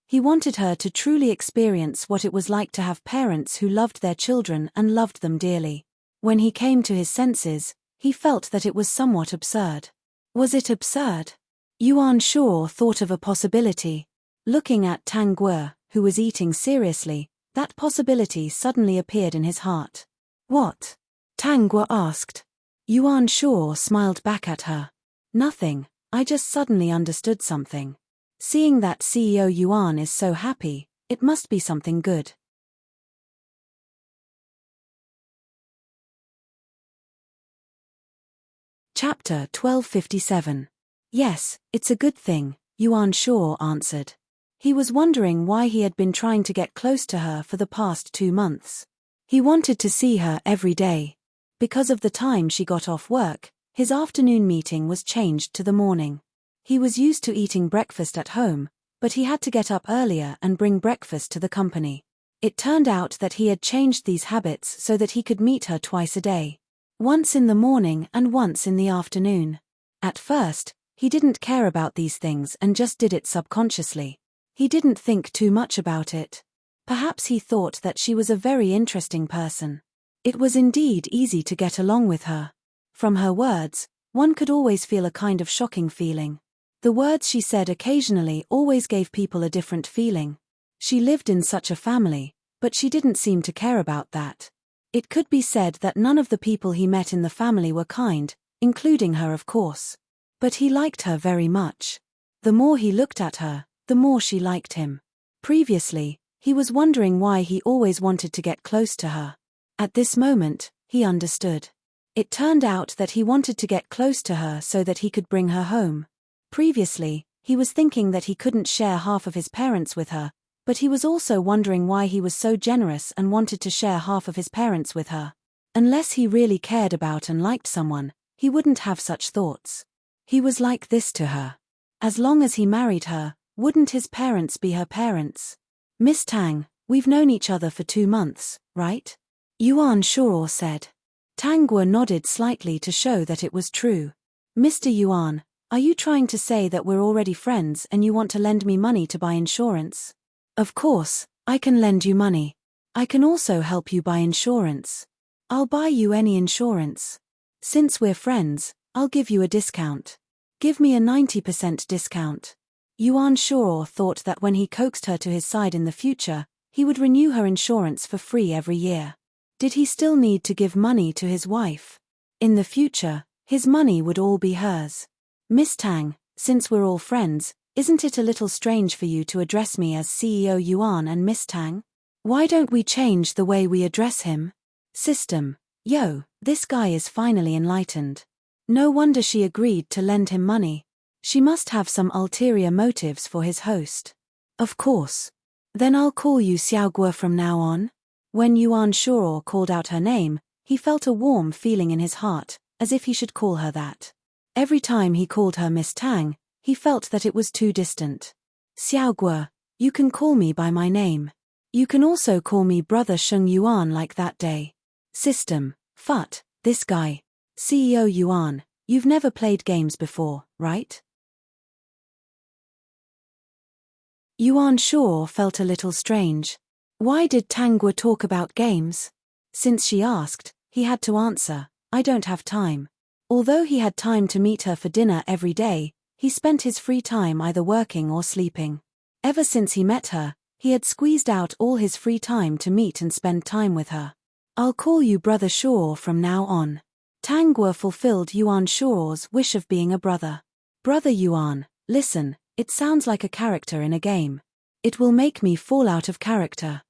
He wanted her to truly experience what it was like to have parents who loved their children and loved them dearly. When he came to his senses, he felt that it was somewhat absurd. Was it absurd? Yuan Shuo thought of a possibility. Looking at Tang Guo, who was eating seriously, that possibility suddenly appeared in his heart. What? Tang Guo asked. Yuan Shuo smiled back at her. Nothing, I just suddenly understood something. Seeing that CEO Yuan is so happy, it must be something good. Chapter 1257. Yes, it's a good thing, Yuan Shuo answered. He was wondering why he had been trying to get close to her for the past 2 months. He wanted to see her every day. Because of the time she got off work, his afternoon meeting was changed to the morning. He was used to eating breakfast at home, but he had to get up earlier and bring breakfast to the company. It turned out that he had changed these habits so that he could meet her twice a day. Once in the morning and once in the afternoon. At first, he didn't care about these things and just did it subconsciously. He didn't think too much about it. Perhaps he thought that she was a very interesting person. It was indeed easy to get along with her. From her words, one could always feel a kind of shocking feeling. The words she said occasionally always gave people a different feeling. She lived in such a family, but she didn't seem to care about that. It could be said that none of the people he met in the family were kind, including her of course. But he liked her very much. The more he looked at her, the more she liked him. Previously, he was wondering why he always wanted to get close to her. At this moment, he understood. It turned out that he wanted to get close to her so that he could bring her home. Previously, he was thinking that he couldn't share half of his parents with her, but he was also wondering why he was so generous and wanted to share half of his parents with her. Unless he really cared about and liked someone, he wouldn't have such thoughts. He was like this to her. As long as he married her, wouldn't his parents be her parents? Miss Tang, we've known each other for 2 months, right? Yuan Shuo said. Tang Guo nodded slightly to show that it was true. Mr. Yuan, are you trying to say that we're already friends and you want to lend me money to buy insurance? Of course, I can lend you money. I can also help you buy insurance. I'll buy you any insurance. Since we're friends, I'll give you a discount. Give me a 90% discount. Yuan Shuo thought that when he coaxed her to his side in the future, he would renew her insurance for free every year. Did he still need to give money to his wife? In the future, his money would all be hers. Miss Tang, since we're all friends, isn't it a little strange for you to address me as CEO Yuan and Miss Tang? Why don't we change the way we address him? System. Yo, this guy is finally enlightened. No wonder she agreed to lend him money. She must have some ulterior motives for his host. Of course. Then I'll call you Xiao Guo from now on. When Yuan Shuo called out her name, he felt a warm feeling in his heart, as if he should call her that. Every time he called her Miss Tang, he felt that it was too distant. Xiao Guo, you can call me by my name. You can also call me Brother Sheng Yuan like that day. System. Fut, this guy. CEO Yuan, you've never played games before, right? Yuan Shuo felt a little strange. Why did Tang Guo talk about games? Since she asked, he had to answer, I don't have time. Although he had time to meet her for dinner every day, he spent his free time either working or sleeping. Ever since he met her, he had squeezed out all his free time to meet and spend time with her. I'll call you Brother Shuo from now on. Tang Guo fulfilled Yuan Shuo's wish of being a brother. Brother Yuan, listen, it sounds like a character in a game. It will make me fall out of character.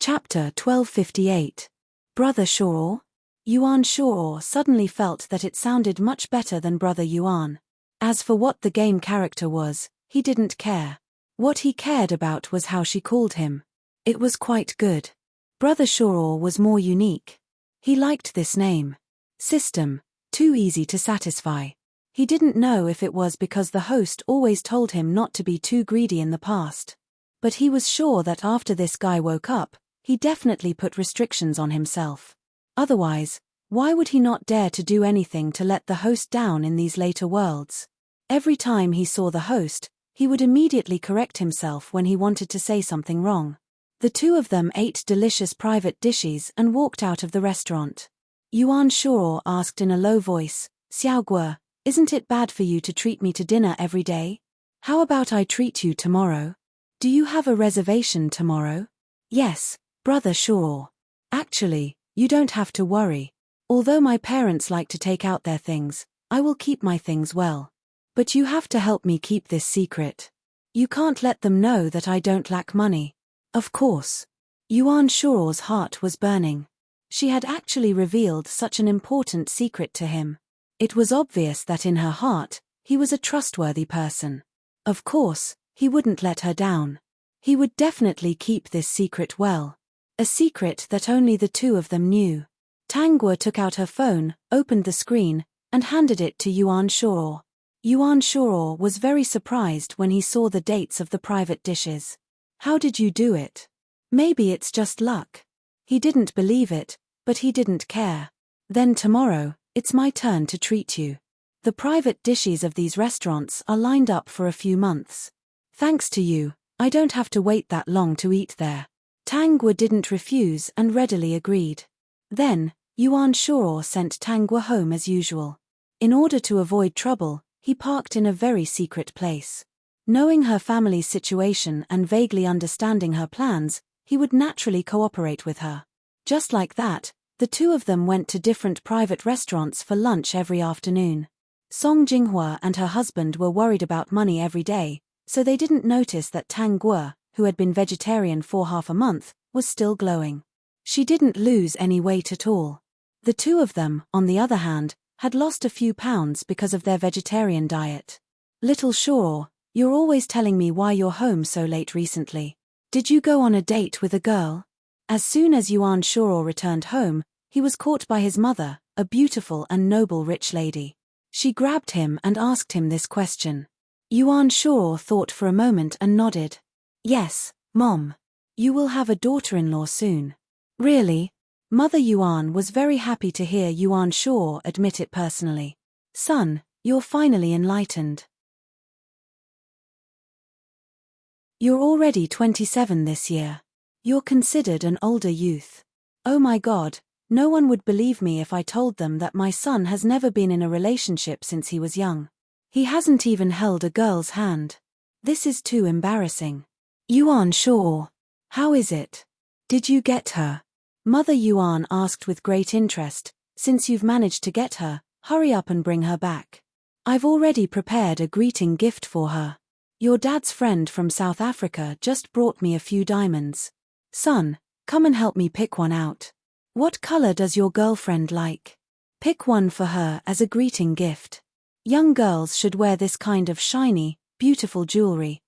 Chapter 1258. Brother Shaw? Yuan Shaw suddenly felt that it sounded much better than Brother Yuan. As for what the game character was, he didn't care. What he cared about was how she called him. It was quite good. Brother Shaw was more unique. He liked this name. System, too easy to satisfy. He didn't know if it was because the host always told him not to be too greedy in the past. But he was sure that after this guy woke up, he definitely put restrictions on himself. Otherwise, why would he not dare to do anything to let the host down in these later worlds? Every time he saw the host, he would immediately correct himself when he wanted to say something wrong. The two of them ate delicious private dishes and walked out of the restaurant. Yuan Shaw asked in a low voice, "Xiao Guo, isn't it bad for you to treat me to dinner every day? How about I treat you tomorrow? Do you have a reservation tomorrow?" "Yes, Brother Shaw. Actually, you don't have to worry. Although my parents like to take out their things, I will keep my things well. But you have to help me keep this secret. You can't let them know that I don't lack money." Of course. Yuan Shaw's heart was burning. She had actually revealed such an important secret to him. It was obvious that in her heart, he was a trustworthy person. Of course, he wouldn't let her down. He would definitely keep this secret well. A secret that only the two of them knew. Tang Guo took out her phone, opened the screen, and handed it to Yuan Shaw. Yuan Shaw was very surprised when he saw the dates of the private dishes. "How did you do it? Maybe it's just luck." He didn't believe it, but he didn't care. "Then tomorrow, it's my turn to treat you. The private dishes of these restaurants are lined up for a few months. Thanks to you, I don't have to wait that long to eat there." Tang Guo didn't refuse and readily agreed. Then, Yuan Shaw sent Tang Guo home as usual. In order to avoid trouble, he parked in a very secret place. Knowing her family's situation and vaguely understanding her plans, he would naturally cooperate with her. Just like that, the two of them went to different private restaurants for lunch every afternoon. Song Jinghua and her husband were worried about money every day, so they didn't notice that Tang Guo, who had been vegetarian for half a month, was still glowing. She didn't lose any weight at all. The two of them, on the other hand, had lost a few pounds because of their vegetarian diet. "Little Shaw, you're always telling me why you're home so late recently. Did you go on a date with a girl?" As soon as Yuan Shaw returned home, he was caught by his mother, a beautiful and noble rich lady. She grabbed him and asked him this question. Yuan Shaw thought for a moment and nodded. "Yes, Mom. You will have a daughter-in-law soon." "Really?" Mother Yuan was very happy to hear Yuan Shaw admit it personally. "Son, you're finally enlightened. You're already 27 this year. You're considered an older youth. Oh my God, no one would believe me if I told them that my son has never been in a relationship since he was young. He hasn't even held a girl's hand. This is too embarrassing." "Yuan Shaw, how is it? Did you get her?" Mother Yuan asked with great interest. "Since you've managed to get her, hurry up and bring her back. I've already prepared a greeting gift for her. Your dad's friend from South Africa just brought me a few diamonds. Son, come and help me pick one out. What color does your girlfriend like? Pick one for her as a greeting gift. Young girls should wear this kind of shiny, beautiful jewelry."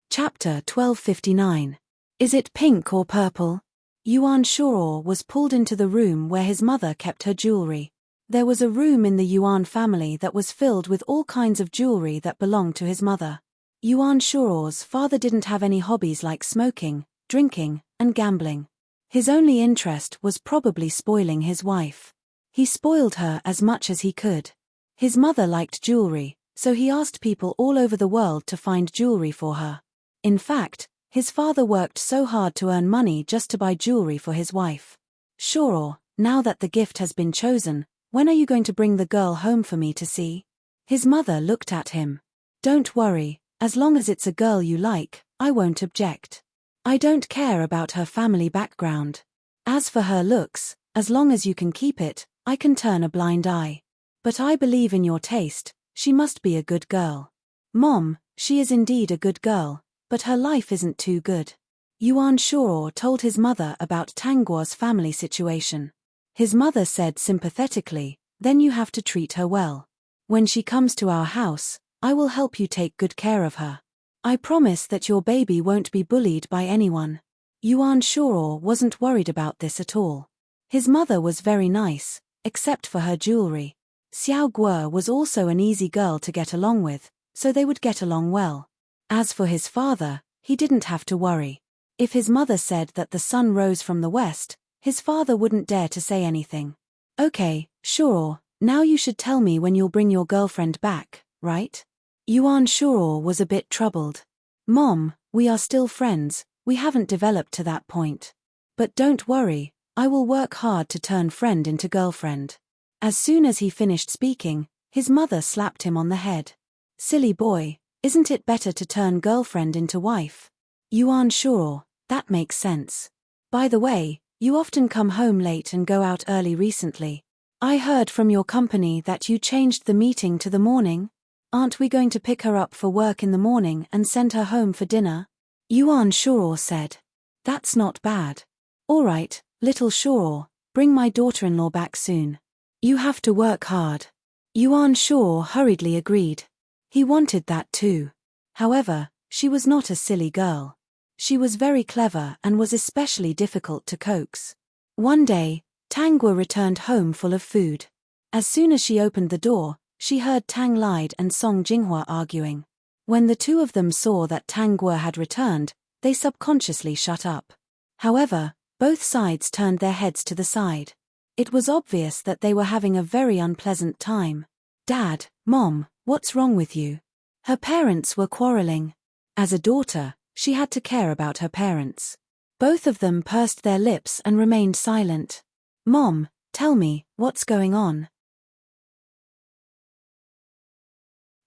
Chapter 1259. Is it pink or purple? Yuan Shaw was pulled into the room where his mother kept her jewelry. There was a room in the Yuan family that was filled with all kinds of jewelry that belonged to his mother. Yuan Shaw's father didn't have any hobbies like smoking, drinking, and gambling. His only interest was probably spoiling his wife. He spoiled her as much as he could. His mother liked jewelry, so he asked people all over the world to find jewelry for her. In fact, his father worked so hard to earn money just to buy jewelry for his wife. "Shaw, now that the gift has been chosen, when are you going to bring the girl home for me to see?" His mother looked at him. "Don't worry, as long as it's a girl you like, I won't object. I don't care about her family background. As for her looks, as long as you can keep it, I can turn a blind eye. But I believe in your taste, she must be a good girl." "Mom, She is indeed a good girl, but her life isn't too good. Yuan Shuo told his mother about Tang Guo's family situation. His mother said sympathetically, "Then you have to treat her well. When she comes to our house, I will help you take good care of her. I promise that your baby won't be bullied by anyone." Yuan Shuo wasn't worried about this at all. His mother was very nice, except for her jewelry. Xiao Guo was also an easy girl to get along with, so they would get along well. As for his father, he didn't have to worry. If his mother said that the sun rose from the west, his father wouldn't dare to say anything. "Okay, sure, now you should tell me when you'll bring your girlfriend back, right?" Yuan Shuo was a bit troubled. "Mom, we are still friends, we haven't developed to that point. But don't worry, I will work hard to turn friend into girlfriend." As soon as he finished speaking, his mother slapped him on the head. "Silly boy, isn't it better to turn girlfriend into wife?" Yuan Shuo, that makes sense. By the way, you often come home late and go out early recently. I heard from your company that you changed the meeting to the morning. Aren't we going to pick her up for work in the morning and send her home for dinner? Yuan Shuo said. That's not bad. All right, little Shuo, bring my daughter-in-law back soon. You have to work hard. Yuan Shuo hurriedly agreed. He wanted that too. However, she was not a silly girl. She was very clever and was especially difficult to coax. One day, Tang Guo returned home full of food. As soon as she opened the door, she heard Tang Lide and Song Jinghua arguing. When the two of them saw that Tang Guo had returned, they subconsciously shut up. However, both sides turned their heads to the side. It was obvious that they were having a very unpleasant time. "Dad, Mom, what's wrong with you?" Her parents were quarreling. As a daughter, she had to care about her parents. Both of them pursed their lips and remained silent. "Mom, tell me, what's going on?"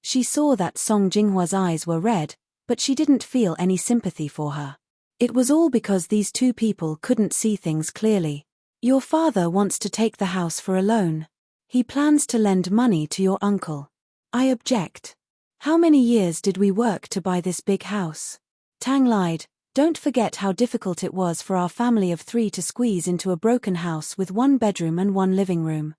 She saw that Song Jinghua's eyes were red, but she didn't feel any sympathy for her. It was all because these two people couldn't see things clearly. "Your father wants to take the house for a loan. He plans to lend money to your uncle. I object. How many years did we work to buy this big house?" Tang lied, "Don't forget how difficult it was for our family of 3 to squeeze into a broken house with 1 bedroom and 1 living room."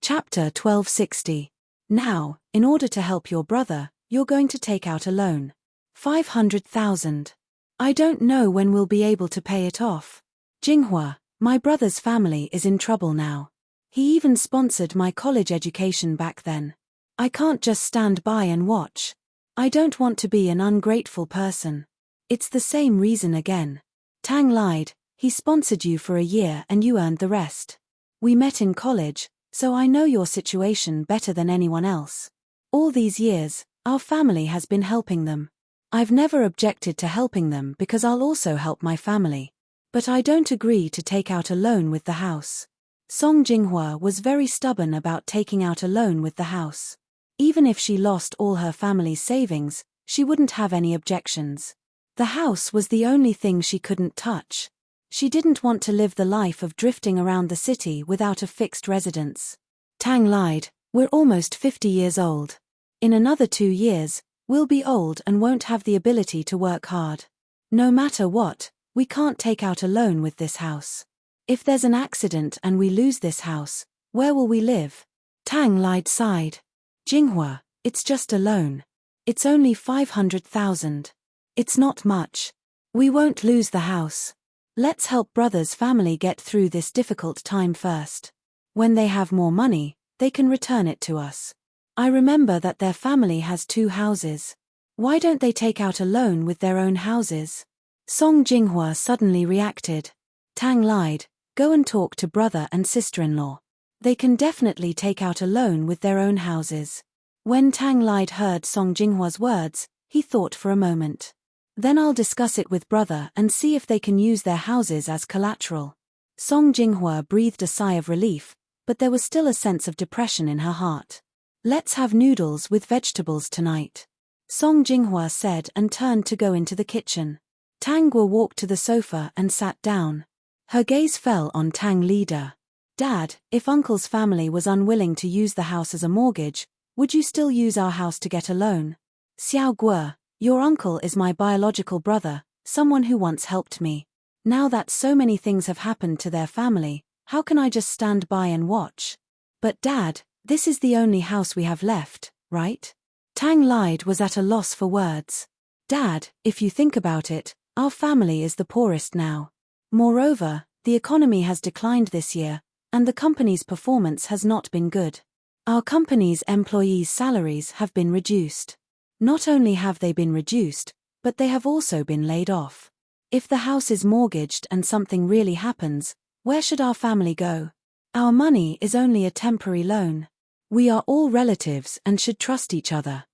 Chapter 1260. Now, in order to help your brother, you're going to take out a loan. 500,000. I don't know when we'll be able to pay it off. Jinghua, my brother's family is in trouble now. He even sponsored my college education back then. I can't just stand by and watch. I don't want to be an ungrateful person. It's the same reason again. Tang lied, he sponsored you for a year and you earned the rest. We met in college, so I know your situation better than anyone else. All these years, our family has been helping them. I've never objected to helping them because I'll also help my family. But I don't agree to take out a loan with the house. Song Jinghua was very stubborn about taking out a loan with the house. Even if she lost all her family's savings, she wouldn't have any objections. The house was the only thing she couldn't touch. She didn't want to live the life of drifting around the city without a fixed residence. Tang lied, "We're almost 50 years old. In another 2 years, we'll be old and won't have the ability to work hard. No matter what, we can't take out a loan with this house. If there's an accident and we lose this house, where will we live?" Tang lied sighed. "Jinghua, it's just a loan. It's only 500,000. It's not much. We won't lose the house. Let's help brother's family get through this difficult time first. When they have more money, they can return it to us. I remember that their family has 2 houses. Why don't they take out a loan with their own houses?" Song Jinghua suddenly reacted. Tang lied, "Go and talk to brother and sister-in-law. They can definitely take out a loan with their own houses." When Tang lied heard Song Jinghua's words, he thought for a moment. "Then I'll discuss it with brother and see if they can use their houses as collateral." Song Jinghua breathed a sigh of relief, but there was still a sense of depression in her heart. "Let's have noodles with vegetables tonight," Song Jinghua said and turned to go into the kitchen. Tang Guo walked to the sofa and sat down. Her gaze fell on Tang Leader. Dad, if Uncle's family was unwilling to use the house as a mortgage, would you still use our house to get a loan? Xiao Guo, your uncle is my biological brother, someone who once helped me. Now that so many things have happened to their family, how can I just stand by and watch? But Dad, this is the only house we have left, right? Tang lied was at a loss for words. Dad, if you think about it, our family is the poorest now. Moreover, the economy has declined this year, and the company's performance has not been good. Our company's employees' salaries have been reduced. Not only have they been reduced, but they have also been laid off. If the house is mortgaged and something really happens, where should our family go? Our money is only a temporary loan. We are all relatives and should trust each other.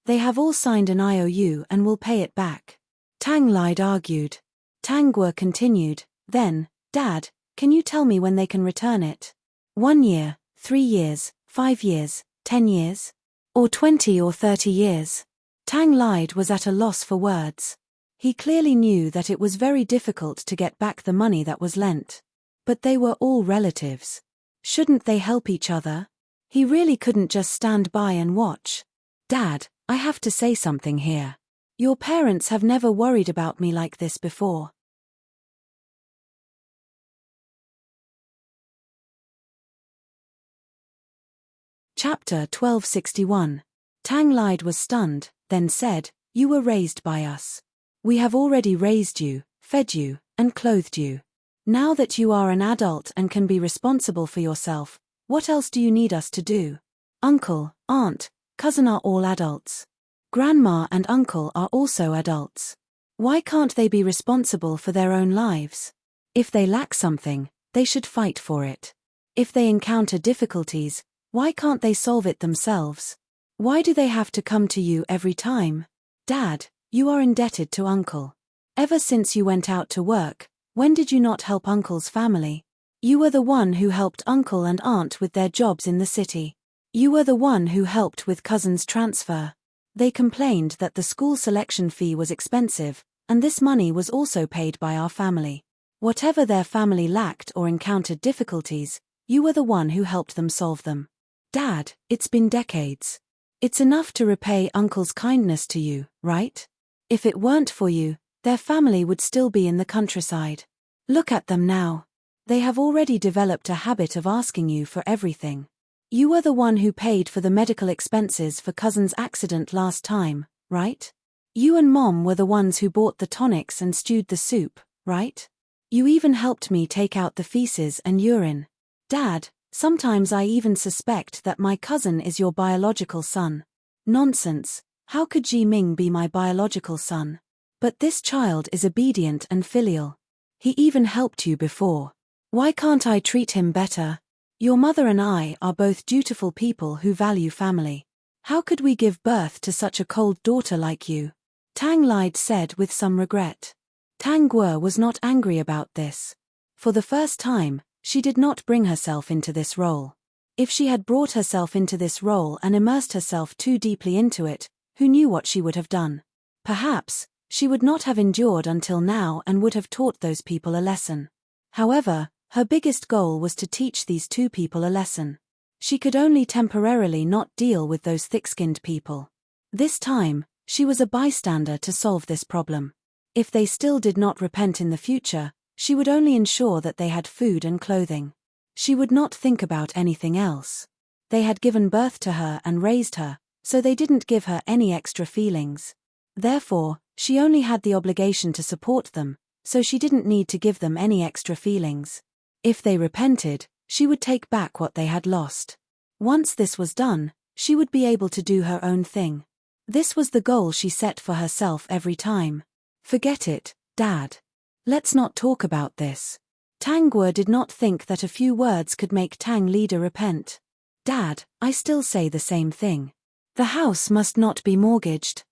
They have all signed an IOU and will pay it back. Tang lied argued. Tang Guo continued, then, Dad, can you tell me when they can return it? 1 year, 3 years, 5 years, 10 years? Or 20 or 30 years? Tang lied was at a loss for words. He clearly knew that it was very difficult to get back the money that was lent. But they were all relatives. Shouldn't they help each other? He really couldn't just stand by and watch. Dad, I have to say something here. Your parents have never worried about me like this before. Chapter 1261. Tang lied was stunned, then said, You were raised by us. We have already raised you, fed you, and clothed you. Now that you are an adult and can be responsible for yourself, what else do you need us to do? Uncle, aunt, cousin are all adults. Grandma and uncle are also adults. Why can't they be responsible for their own lives? If they lack something, they should fight for it. If they encounter difficulties, why can't they solve it themselves? Why do they have to come to you every time? Dad, you are indebted to Uncle. Ever since you went out to work, when did you not help Uncle's family? You were the one who helped Uncle and Aunt with their jobs in the city. You were the one who helped with cousin's transfer. They complained that the school selection fee was expensive, and this money was also paid by our family. Whatever their family lacked or encountered difficulties, you were the one who helped them solve them. Dad, it's been decades. It's enough to repay Uncle's kindness to you, right? If it weren't for you, their family would still be in the countryside. Look at them now. They have already developed a habit of asking you for everything. You were the one who paid for the medical expenses for cousin's accident last time, right? You and Mom were the ones who bought the tonics and stewed the soup, right? You even helped me take out the feces and urine. Dad, sometimes I even suspect that my cousin is your biological son. Nonsense, how could Ji Ming be my biological son? But this child is obedient and filial. He even helped you before. Why can't I treat him better? Your mother and I are both dutiful people who value family. How could we give birth to such a cold daughter like you? Tang lied said with some regret. Tang Guo was not angry about this. For the first time, she did not bring herself into this role. If she had brought herself into this role and immersed herself too deeply into it, who knew what she would have done? Perhaps, she would not have endured until now and would have taught those people a lesson. However, her biggest goal was to teach these two people a lesson. She could only temporarily not deal with those thick-skinned people. This time, she was a bystander to solve this problem. If they still did not repent in the future, she would only ensure that they had food and clothing. She would not think about anything else. They had given birth to her and raised her, so they didn't give her any extra feelings. Therefore, she only had the obligation to support them, so she didn't need to give them any extra feelings. If they repented, she would take back what they had lost. Once this was done, she would be able to do her own thing. This was the goal she set for herself every time. Forget it, Dad. Let's not talk about this. Tang Guo did not think that a few words could make Tang leader repent. Dad, I still say the same thing. The house must not be mortgaged.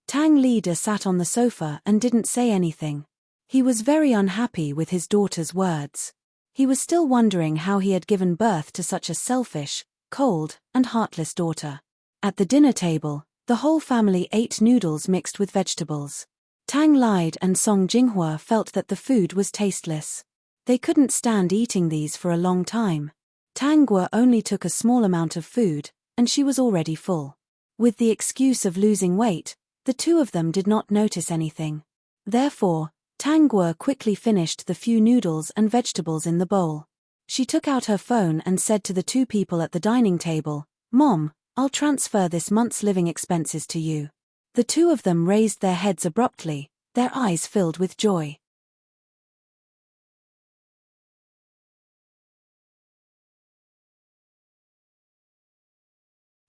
Tang leader sat on the sofa and didn't say anything. He was very unhappy with his daughter's words. He was still wondering how he had given birth to such a selfish, cold, and heartless daughter. At the dinner table, the whole family ate noodles mixed with vegetables. Tang lied and Song Jinghua felt that the food was tasteless. They couldn't stand eating these for a long time. Tang Guo only took a small amount of food, and she was already full. With the excuse of losing weight, the two of them did not notice anything. Therefore, Tang Guo quickly finished the few noodles and vegetables in the bowl. She took out her phone and said to the two people at the dining table, "Mom, I'll transfer this month's living expenses to you." The two of them raised their heads abruptly, their eyes filled with joy.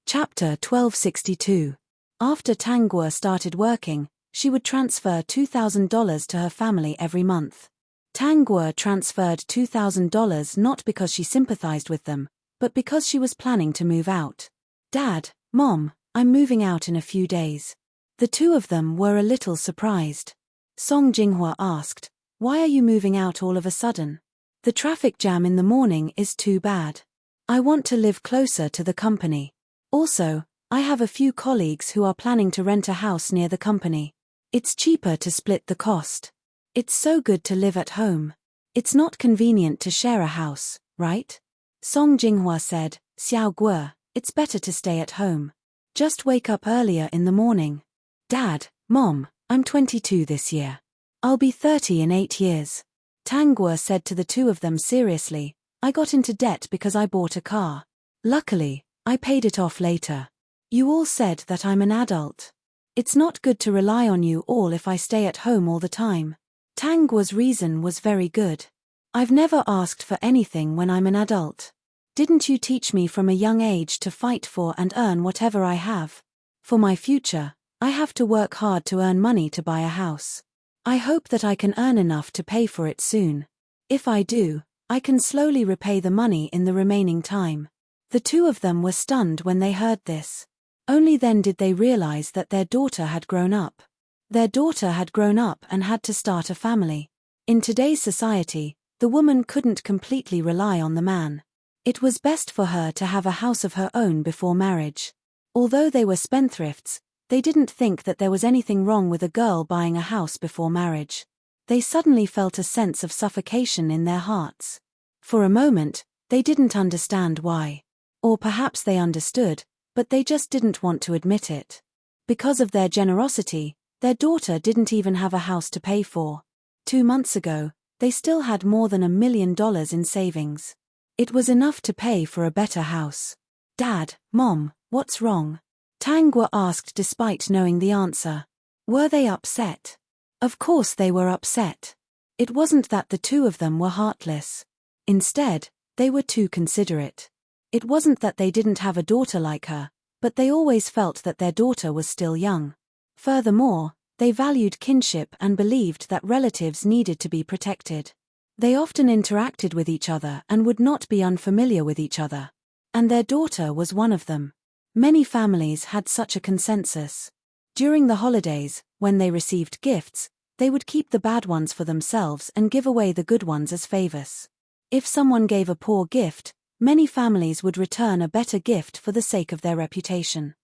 Chapter 1262. After Tang Guo started working, she would transfer $2,000 to her family every month. Tang Guo transferred $2,000 not because she sympathized with them, but because she was planning to move out. "Dad, Mom, I'm moving out in a few days." The two of them were a little surprised. Song Jinghua asked, "Why are you moving out all of a sudden?" "The traffic jam in the morning is too bad. I want to live closer to the company. Also, I have a few colleagues who are planning to rent a house near the company. It's cheaper to split the cost. It's so good to live at home. It's not convenient to share a house, right?" Song Jinghua said, "Xiao Guo, it's better to stay at home. Just wake up earlier in the morning." "Dad, Mom, I'm 22 this year. I'll be 30 in 8 years." Tang Guo said to the two of them seriously, "I got into debt because I bought a car. Luckily, I paid it off later. You all said that I'm an adult. It's not good to rely on you all if I stay at home all the time." Tang Guo's reason was very good. "I've never asked for anything when I'm an adult. Didn't you teach me from a young age to fight for and earn whatever I have? For my future, I have to work hard to earn money to buy a house. I hope that I can earn enough to pay for it soon. If I do, I can slowly repay the money in the remaining time." The two of them were stunned when they heard this. Only then did they realize that their daughter had grown up. Their daughter had grown up and had to start a family. In today's society, the woman couldn't completely rely on the man. It was best for her to have a house of her own before marriage. Although they were spendthrifts, they didn't think that there was anything wrong with a girl buying a house before marriage. They suddenly felt a sense of suffocation in their hearts. For a moment, they didn't understand why. Or perhaps they understood, but they just didn't want to admit it. Because of their generosity, their daughter didn't even have a house to pay for. 2 months ago, they still had more than $1 million in savings. It was enough to pay for a better house. "Dad, Mom, what's wrong?" Tang Guo asked despite knowing the answer. Were they upset? Of course they were upset. It wasn't that the two of them were heartless. Instead, they were too considerate. It wasn't that they didn't have a daughter like her, but they always felt that their daughter was still young. Furthermore, they valued kinship and believed that relatives needed to be protected. They often interacted with each other and would not be unfamiliar with each other. And their daughter was one of them. Many families had such a consensus. During the holidays, when they received gifts, they would keep the bad ones for themselves and give away the good ones as favors. If someone gave a poor gift, many families would return a better gift for the sake of their reputation.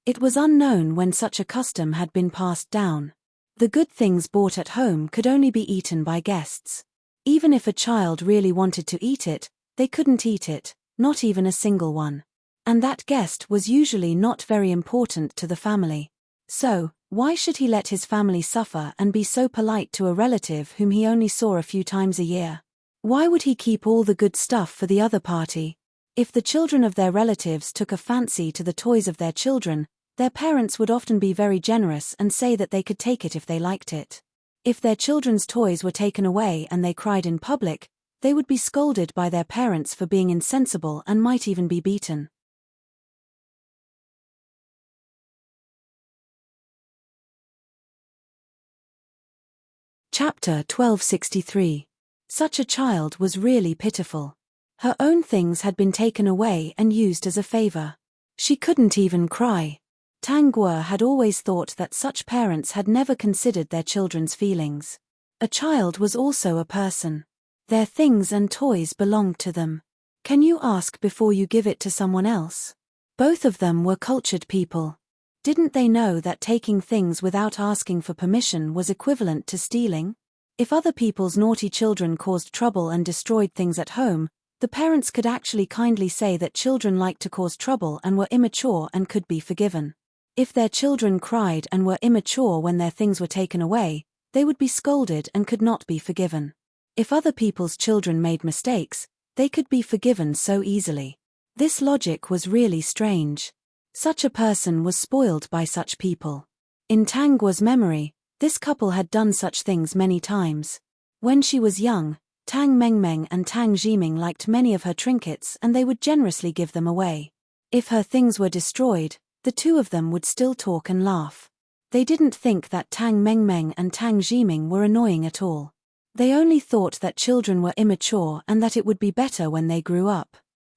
It was unknown when such a custom had been passed down. The good things bought at home could only be eaten by guests. Even if a child really wanted to eat it, they couldn't eat it, not even a single one. And that guest was usually not very important to the family. So, why should he let his family suffer and be so polite to a relative whom he only saw a few times a year? Why would he keep all the good stuff for the other party? If the children of their relatives took a fancy to the toys of their children, their parents would often be very generous and say that they could take it if they liked it. If their children's toys were taken away and they cried in public, they would be scolded by their parents for being insensible and might even be beaten. Chapter 1263. Such a child was really pitiful. Her own things had been taken away and used as a favor. She couldn't even cry. Tang Guo had always thought that such parents had never considered their children's feelings. A child was also a person. Their things and toys belonged to them. Can you ask before you give it to someone else? Both of them were cultured people. Didn't they know that taking things without asking for permission was equivalent to stealing? If other people's naughty children caused trouble and destroyed things at home, the parents could actually kindly say that children liked to cause trouble and were immature and could be forgiven. If their children cried and were immature when their things were taken away, they would be scolded and could not be forgiven. If other people's children made mistakes, they could be forgiven so easily. This logic was really strange. Such a person was spoiled by such people. In Tang Guo's memory, this couple had done such things many times. When she was young, Tang Mengmeng and Tang Jiming liked many of her trinkets and they would generously give them away. If her things were destroyed, the two of them would still talk and laugh. They didn't think that Tang Mengmeng and Tang Jiming were annoying at all. They only thought that children were immature and that it would be better when they grew up.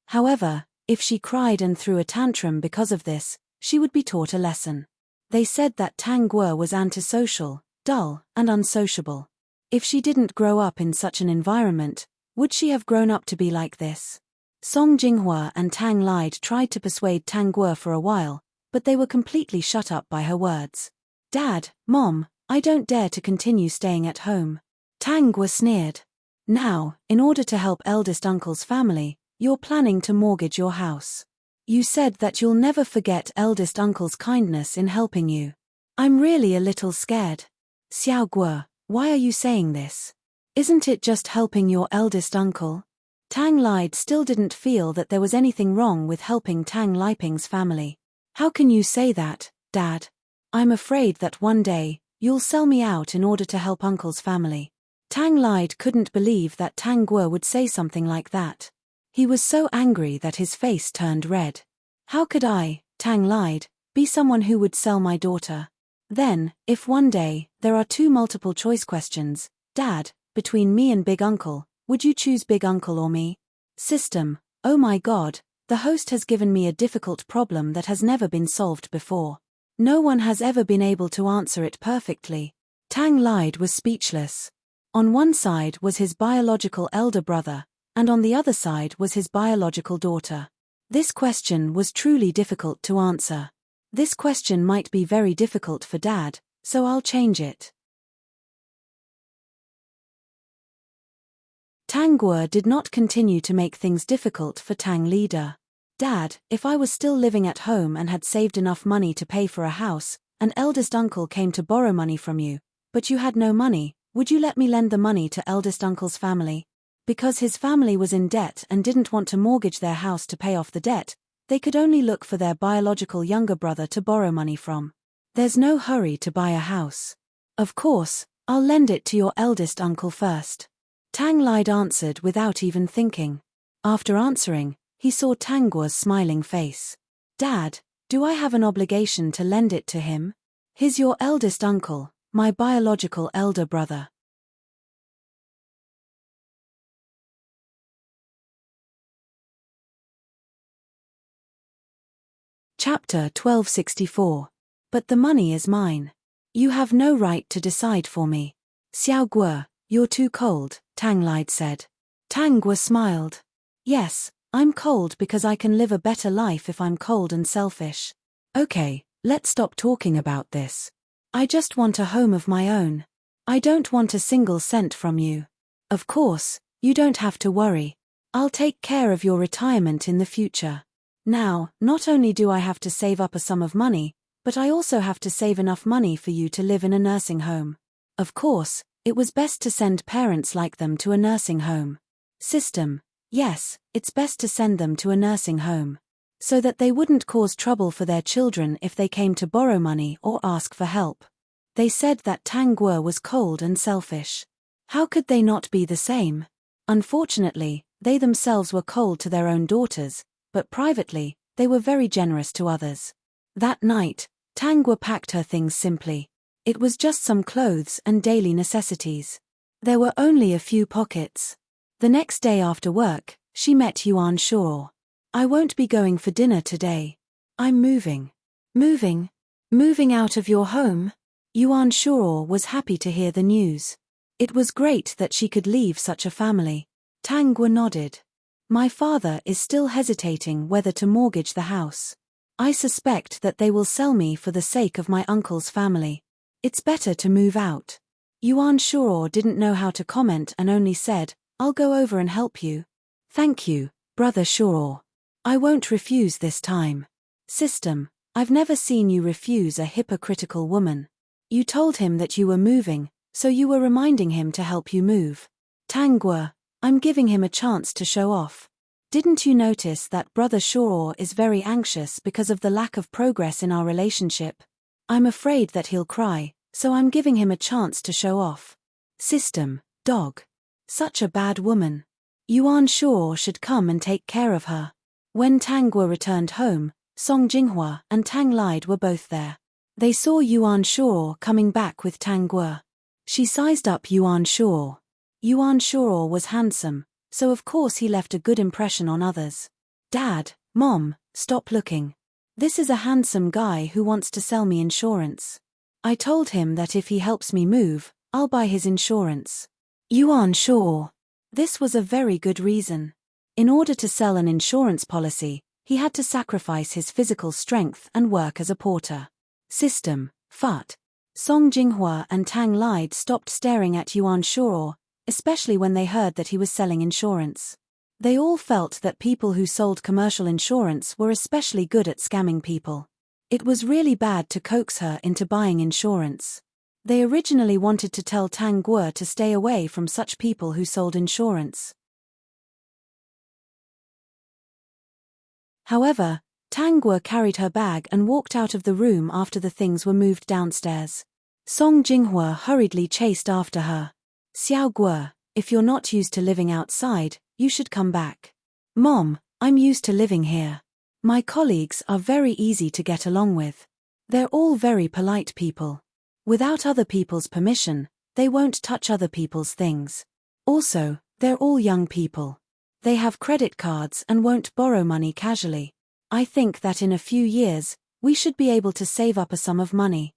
However, if she cried and threw a tantrum because of this, she would be taught a lesson. They said that Tang Guo was antisocial, dull, and unsociable. If she didn't grow up in such an environment, would she have grown up to be like this? Song Jinghua and Tang Lide tried to persuade Tang Guo for a while, but they were completely shut up by her words. "Dad, Mom, I don't dare to continue staying at home." Tang Guo sneered. "Now, in order to help eldest uncle's family, you're planning to mortgage your house. You said that you'll never forget eldest uncle's kindness in helping you. I'm really a little scared." "Xiao Guo, why are you saying this? Isn't it just helping your eldest uncle?" Tang Lide still didn't feel that there was anything wrong with helping Tang Liping's family. "How can you say that, Dad? I'm afraid that one day, you'll sell me out in order to help uncle's family." Tang Lide couldn't believe that Tang Guo would say something like that. He was so angry that his face turned red. "How could I, Tang Lide, be someone who would sell my daughter? Then, if one day, there are two multiple choice questions, Dad, between me and Big Uncle, would you choose Big Uncle or me?" System, oh my God, the host has given me a difficult problem that has never been solved before. No one has ever been able to answer it perfectly. Tang Lide was speechless. On one side was his biological elder brother, and on the other side was his biological daughter. This question was truly difficult to answer. This question might be very difficult for Dad, so I'll change it. Tang Guo did not continue to make things difficult for Tang Leader. "Dad, if I was still living at home and had saved enough money to pay for a house, and eldest uncle came to borrow money from you, but you had no money, would you let me lend the money to eldest uncle's family?" Because his family was in debt and didn't want to mortgage their house to pay off the debt, they could only look for their biological younger brother to borrow money from. "There's no hurry to buy a house. Of course, I'll lend it to your eldest uncle first." Tang Lide answered without even thinking. After answering, he saw Tang Guo's smiling face. "Dad, do I have an obligation to lend it to him? He's your eldest uncle, my biological elder brother." Chapter 1264. But the money is mine. You have no right to decide for me. "Xiao Guo, you're too cold," Tang Lide said. Tang Guo smiled. "Yes, I'm cold because I can live a better life if I'm cold and selfish. Okay, let's stop talking about this. I just want a home of my own. I don't want a single cent from you. Of course, you don't have to worry. I'll take care of your retirement in the future. Now, not only do I have to save up a sum of money, but I also have to save enough money for you to live in a nursing home. Of course, it was best to send parents like them to a nursing home. System, yes, it's best to send them to a nursing home. So that they wouldn't cause trouble for their children if they came to borrow money or ask for help." They said that Tang Guo was cold and selfish. How could they not be the same? Unfortunately, they themselves were cold to their own daughters, but privately, they were very generous to others. That night, Tang Guo packed her things simply. It was just some clothes and daily necessities. There were only a few pockets. The next day after work, she met Yuan Shuo. "I won't be going for dinner today. I'm moving." "Moving? Moving out of your home?" Yuan Shuo was happy to hear the news. It was great that she could leave such a family. Tang Guo nodded. "My father is still hesitating whether to mortgage the house. I suspect that they will sell me for the sake of my uncle's family. It's better to move out. Yuan Shuo didn't know how to comment and only said, I'll go over and help you. Thank you, Brother Shuo. I won't refuse this time. System, I've never seen you refuse a hypocritical woman. You told him that you were moving, so you were reminding him to help you move. Tangguo, I'm giving him a chance to show off. Didn't you notice that Brother Shuo is very anxious because of the lack of progress in our relationship? I'm afraid that he'll cry, so I'm giving him a chance to show off. System, dog. Such a bad woman. Yuan Shuo should come and take care of her. When Tangguo returned home, Song Jinghua and Tang Lide were both there. They saw Yuan Shuo coming back with Tangguo. She sized up Yuan Shuo. Yuan Shuo was handsome, so of course he left a good impression on others. Dad, Mom, stop looking. This is a handsome guy who wants to sell me insurance. I told him that if he helps me move, I'll buy his insurance. Yuan Shuo. This was a very good reason. In order to sell an insurance policy, he had to sacrifice his physical strength and work as a porter. System, Fut. Song Jinghua and Tang Lide stopped staring at Yuan Shuo, especially when they heard that he was selling insurance. They all felt that people who sold commercial insurance were especially good at scamming people. It was really bad to coax her into buying insurance. They originally wanted to tell Tang Guo to stay away from such people who sold insurance. However, Tang Guo carried her bag and walked out of the room after the things were moved downstairs. Song Jinghua hurriedly chased after her. Xiao Guo, if you're not used to living outside, you should come back. Mom, I'm used to living here. My colleagues are very easy to get along with. They're all very polite people. Without other people's permission, they won't touch other people's things. Also, they're all young people. They have credit cards and won't borrow money casually. I think that in a few years, we should be able to save up a sum of money.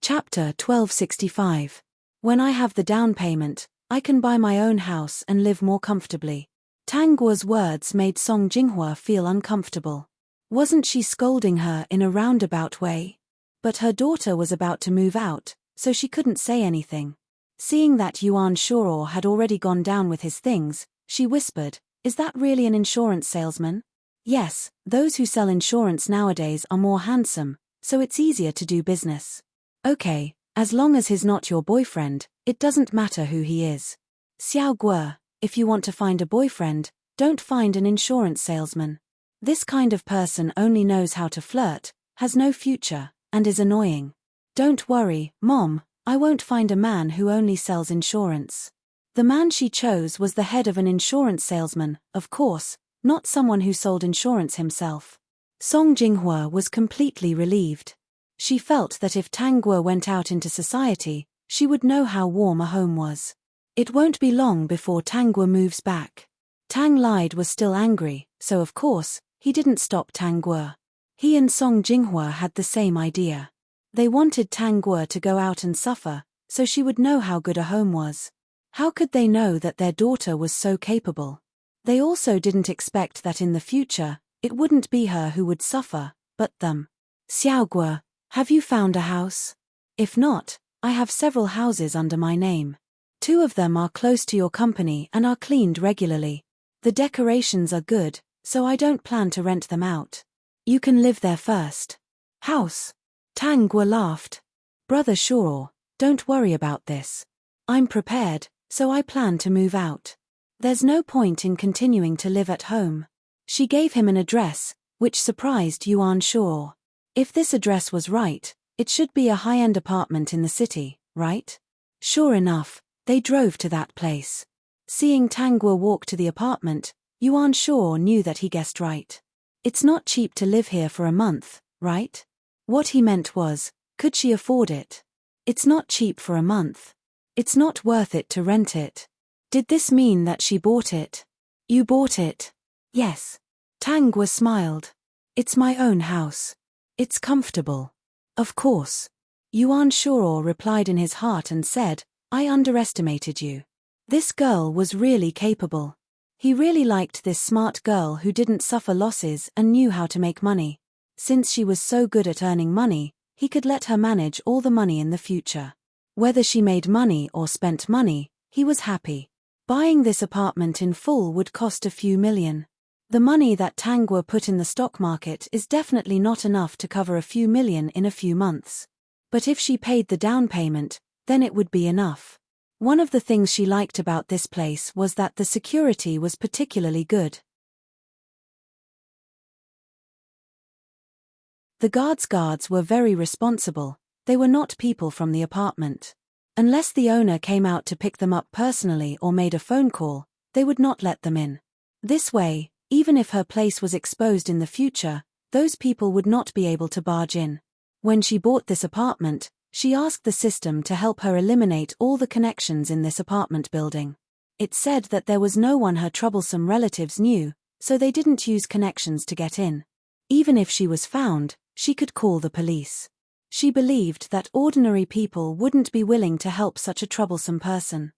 Chapter 1265. When I have the down payment, I can buy my own house and live more comfortably. Tang Guo's words made Song Jinghua feel uncomfortable. Wasn't she scolding her in a roundabout way? But her daughter was about to move out, so she couldn't say anything. Seeing that Yuan Shuo had already gone down with his things, she whispered, Is that really an insurance salesman? Yes, those who sell insurance nowadays are more handsome, so it's easier to do business. Okay, as long as he's not your boyfriend, it doesn't matter who he is. Xiao Guo, if you want to find a boyfriend, don't find an insurance salesman. This kind of person only knows how to flirt, has no future, and is annoying. Don't worry, Mom, I won't find a man who only sells insurance. The man she chose was the head of an insurance salesman, of course, not someone who sold insurance himself. Song Jinghua was completely relieved. She felt that if Tang Guo went out into society, she would know how warm a home was. It won't be long before Tang Guo moves back. Tang Lide was still angry, so of course, he didn't stop Tang Guo. He and Song Jinghua had the same idea. They wanted Tang Guo to go out and suffer, so she would know how good a home was. How could they know that their daughter was so capable? They also didn't expect that in the future, it wouldn't be her who would suffer, but them. Xiao Guo, have you found a house? If not, I have several houses under my name. 2 of them are close to your company and are cleaned regularly. The decorations are good, so I don't plan to rent them out. You can live there first. House? Tang Guo laughed. Brother Shuo, don't worry about this. I'm prepared, so I plan to move out. There's no point in continuing to live at home. She gave him an address, which surprised Yuan Shuo. If this address was right, it should be a high-end apartment in the city, right? Sure enough, they drove to that place. Seeing Tang Guo walk to the apartment, Yuan Shuo knew that he guessed right. It's not cheap to live here for a month, right? What he meant was, could she afford it? It's not cheap for a month. It's not worth it to rent it. Did this mean that she bought it? You bought it? Yes. Tang Guo smiled. It's my own house. It's comfortable. Of course. Yuan Shuo replied in his heart and said, I underestimated you. This girl was really capable. He really liked this smart girl who didn't suffer losses and knew how to make money. Since she was so good at earning money, he could let her manage all the money in the future. Whether she made money or spent money, he was happy. Buying this apartment in full would cost a few million. The money that Tangwa put in the stock market is definitely not enough to cover a few million in a few months. But if she paid the down payment, then it would be enough. One of the things she liked about this place was that the security was particularly good. The guards were very responsible. They were not people from the apartment. Unless the owner came out to pick them up personally or made a phone call, they would not let them in. This way, even if her place was exposed in the future, those people would not be able to barge in. When she bought this apartment, she asked the system to help her eliminate all the connections in this apartment building. It said that there was no one her troublesome relatives knew, so they didn't use connections to get in. Even if she was found, she could call the police. She believed that ordinary people wouldn't be willing to help such a troublesome person.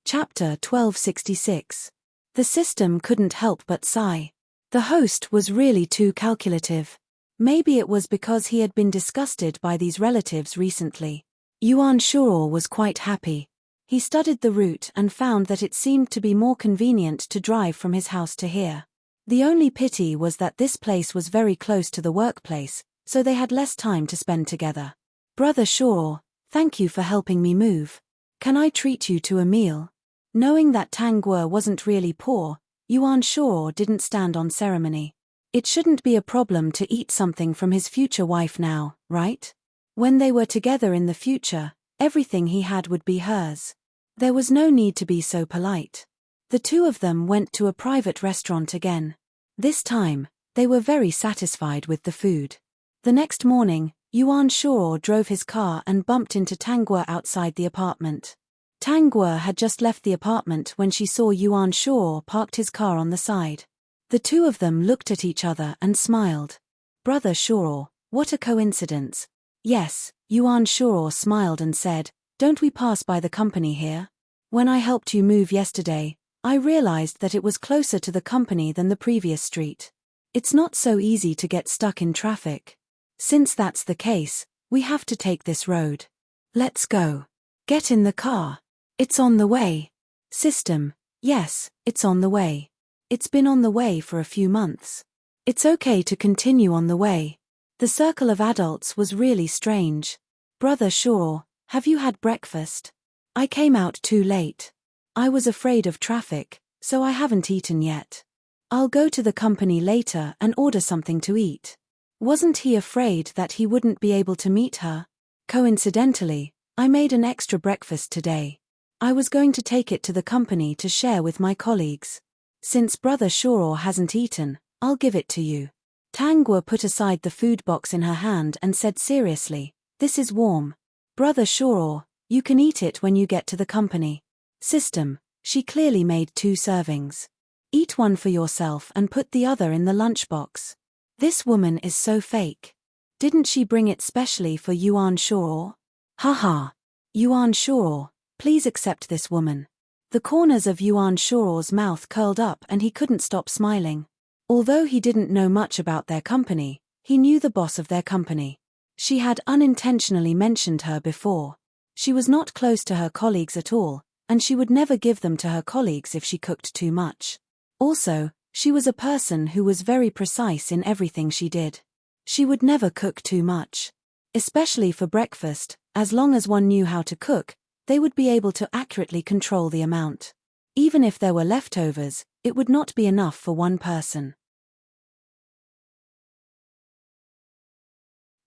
Chapter 1266. The system couldn't help but sigh. The host was really too calculative. Maybe it was because he had been disgusted by these relatives recently. Yuan Shuo was quite happy. He studied the route and found that it seemed to be more convenient to drive from his house to here. The only pity was that this place was very close to the workplace, so they had less time to spend together. Brother Shuo, thank you for helping me move. Can I treat you to a meal? Knowing that Tangwa wasn't really poor, Yuan Shuo didn't stand on ceremony. It shouldn't be a problem to eat something from his future wife now, right? When they were together in the future, everything he had would be hers. There was no need to be so polite. The two of them went to a private restaurant again. This time, they were very satisfied with the food. The next morning, Yuan Shuo drove his car and bumped into Tangwa outside the apartment. Tangwa had just left the apartment when she saw Yuan Shuo parked his car on the side. The two of them looked at each other and smiled. Brother Shuo, what a coincidence. Yes, Yuan Shuo smiled and said, don't we pass by the company here? When I helped you move yesterday, I realized that it was closer to the company than the previous street. It's not so easy to get stuck in traffic. Since that's the case, we have to take this road. Let's go. Get in the car. It's on the way. System, yes, it's on the way. It's been on the way for a few months. It's okay to continue on the way. The circle of adults was really strange. Brother Shuo, have you had breakfast? I came out too late. I was afraid of traffic, so I haven't eaten yet. I'll go to the company later and order something to eat. Wasn't he afraid that he wouldn't be able to meet her? Coincidentally, I made an extra breakfast today. I was going to take it to the company to share with my colleagues. Since Brother Shuo hasn't eaten, I'll give it to you. Tangwa put aside the food box in her hand and said seriously, this is warm. Brother Shuo, you can eat it when you get to the company. System, she clearly made 2 servings. Eat one for yourself and put the other in the lunchbox. This woman is so fake. Didn't she bring it specially for Yuan Shuo? Haha. Yuan Shuo, please accept this woman. The corners of Yuan Shuo's mouth curled up and he couldn't stop smiling. Although he didn't know much about their company, he knew the boss of their company. She had unintentionally mentioned her before. She was not close to her colleagues at all, and she would never give them to her colleagues if she cooked too much. Also, she was a person who was very precise in everything she did. She would never cook too much. Especially for breakfast, as long as one knew how to cook, they would be able to accurately control the amount. Even if there were leftovers, it would not be enough for one person.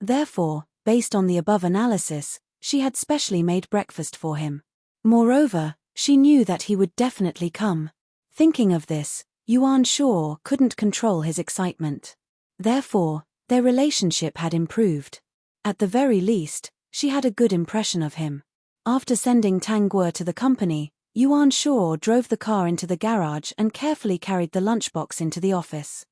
Therefore, based on the above analysis, she had specially made breakfast for him. Moreover, she knew that he would definitely come. Thinking of this, Yuan Shuo couldn't control his excitement. Therefore, their relationship had improved. At the very least, she had a good impression of him. After sending Tangwa to the company, Yuan Shuo drove the car into the garage and carefully carried the lunchbox into the office.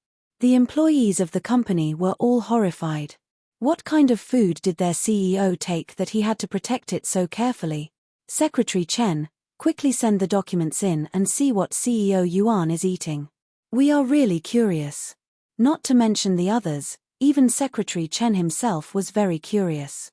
The employees of the company were all horrified. What kind of food did their CEO take that he had to protect it so carefully? Secretary Chen, quickly send the documents in and see what CEO Yuan is eating. We are really curious. Not to mention the others, even Secretary Chen himself was very curious.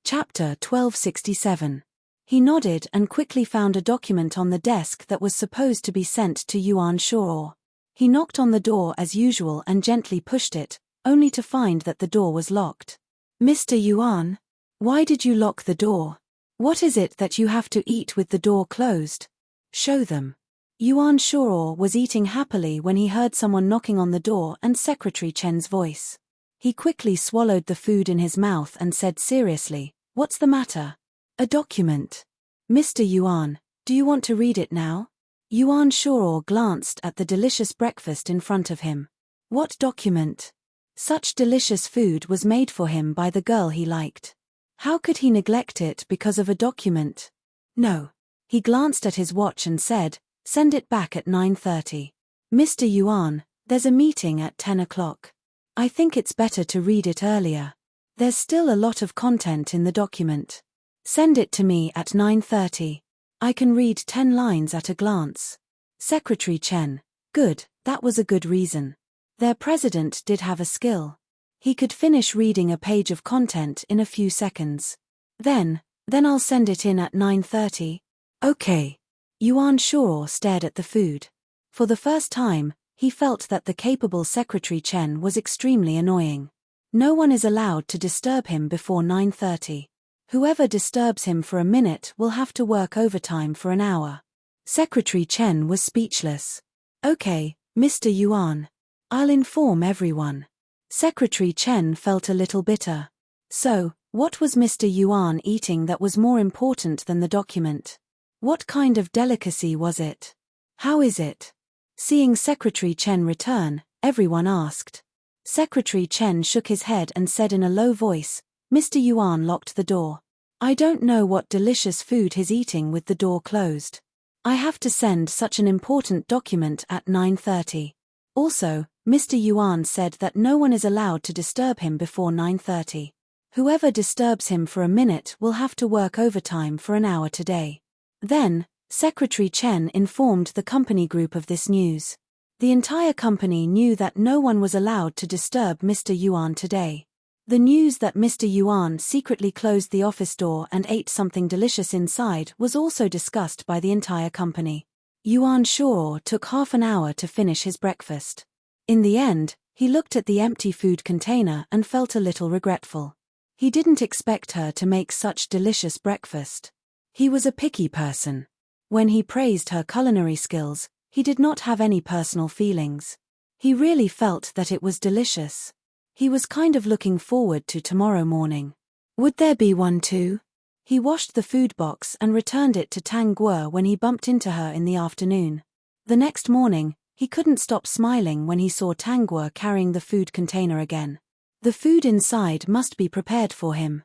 Chapter 1267. He nodded and quickly found a document on the desk that was supposed to be sent to Yuan Shuo. He knocked on the door as usual and gently pushed it, only to find that the door was locked. Mr. Yuan, why did you lock the door? What is it that you have to eat with the door closed? Show them. Yuan Shuo was eating happily when he heard someone knocking on the door and Secretary Chen's voice. He quickly swallowed the food in his mouth and said seriously, "What's the matter?" "A document. Mr. Yuan, do you want to read it now?" Yuan Shuo glanced at the delicious breakfast in front of him. What document? Such delicious food was made for him by the girl he liked. How could he neglect it because of a document? No. He glanced at his watch and said, "Send it back at 9:30. Mr. Yuan, there's a meeting at 10 o'clock. I think it's better to read it earlier. There's still a lot of content in the document. Send it to me at 9:30. I can read 10 lines at a glance." Secretary Chen, good, that was a good reason. Their president did have a skill. He could finish reading a page of content in a few seconds. Then I'll send it in at 9:30. Okay. Yuan Shuo stared at the food. For the first time, he felt that the capable Secretary Chen was extremely annoying. No one is allowed to disturb him before 9:30. Whoever disturbs him for a minute will have to work overtime for an hour. Secretary Chen was speechless. Okay, Mr. Yuan. I'll inform everyone. Secretary Chen felt a little bitter. So, what was Mr. Yuan eating that was more important than the document? What kind of delicacy was it? How is it? Seeing Secretary Chen return, everyone asked. Secretary Chen shook his head and said in a low voice, Mr. Yuan locked the door. I don't know what delicious food he's eating with the door closed. I have to send such an important document at 9:30. Also, Mr. Yuan said that no one is allowed to disturb him before 9:30. Whoever disturbs him for a minute will have to work overtime for an hour today. Then, Secretary Chen informed the company group of this news. The entire company knew that no one was allowed to disturb Mr. Yuan today. The news that Mr. Yuan secretly closed the office door and ate something delicious inside was also discussed by the entire company. Yuan Shuo took half an hour to finish his breakfast. In the end, he looked at the empty food container and felt a little regretful. He didn't expect her to make such delicious breakfast. He was a picky person. When he praised her culinary skills, he did not have any personal feelings. He really felt that it was delicious. He was kind of looking forward to tomorrow morning. Would there be one too? He washed the food box and returned it to Tang Guo when he bumped into her in the afternoon. The next morning, he couldn't stop smiling when he saw Tang Guo carrying the food container again. The food inside must be prepared for him.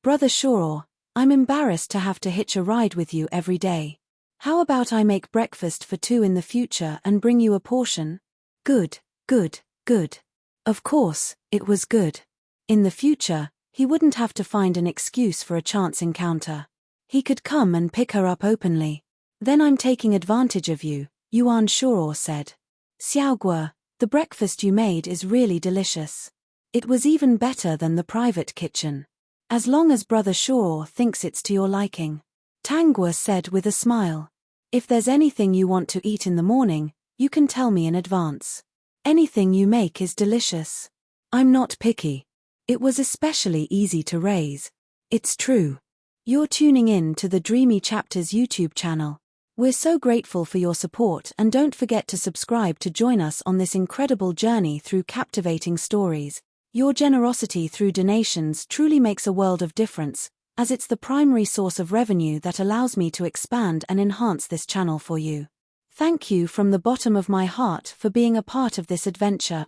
Brother Shuo, I'm embarrassed to have to hitch a ride with you every day. How about I make breakfast for 2 in the future and bring you a portion? Good, good, good. Of course, it was good. In the future, he wouldn't have to find an excuse for a chance encounter. He could come and pick her up openly. Then I'm taking advantage of you, Yuan Shuo said. Xiaoguo, the breakfast you made is really delicious. It was even better than the private kitchen. As long as Brother Shuo thinks it's to your liking. Tang Guo said with a smile. If there's anything you want to eat in the morning, you can tell me in advance. Anything you make is delicious. I'm not picky. It was especially easy to raise. It's true. You're tuning in to the Dreamy Chapters YouTube channel. We're so grateful for your support and don't forget to subscribe to join us on this incredible journey through captivating stories. Your generosity through donations truly makes a world of difference, as it's the primary source of revenue that allows me to expand and enhance this channel for you. Thank you from the bottom of my heart for being a part of this adventure.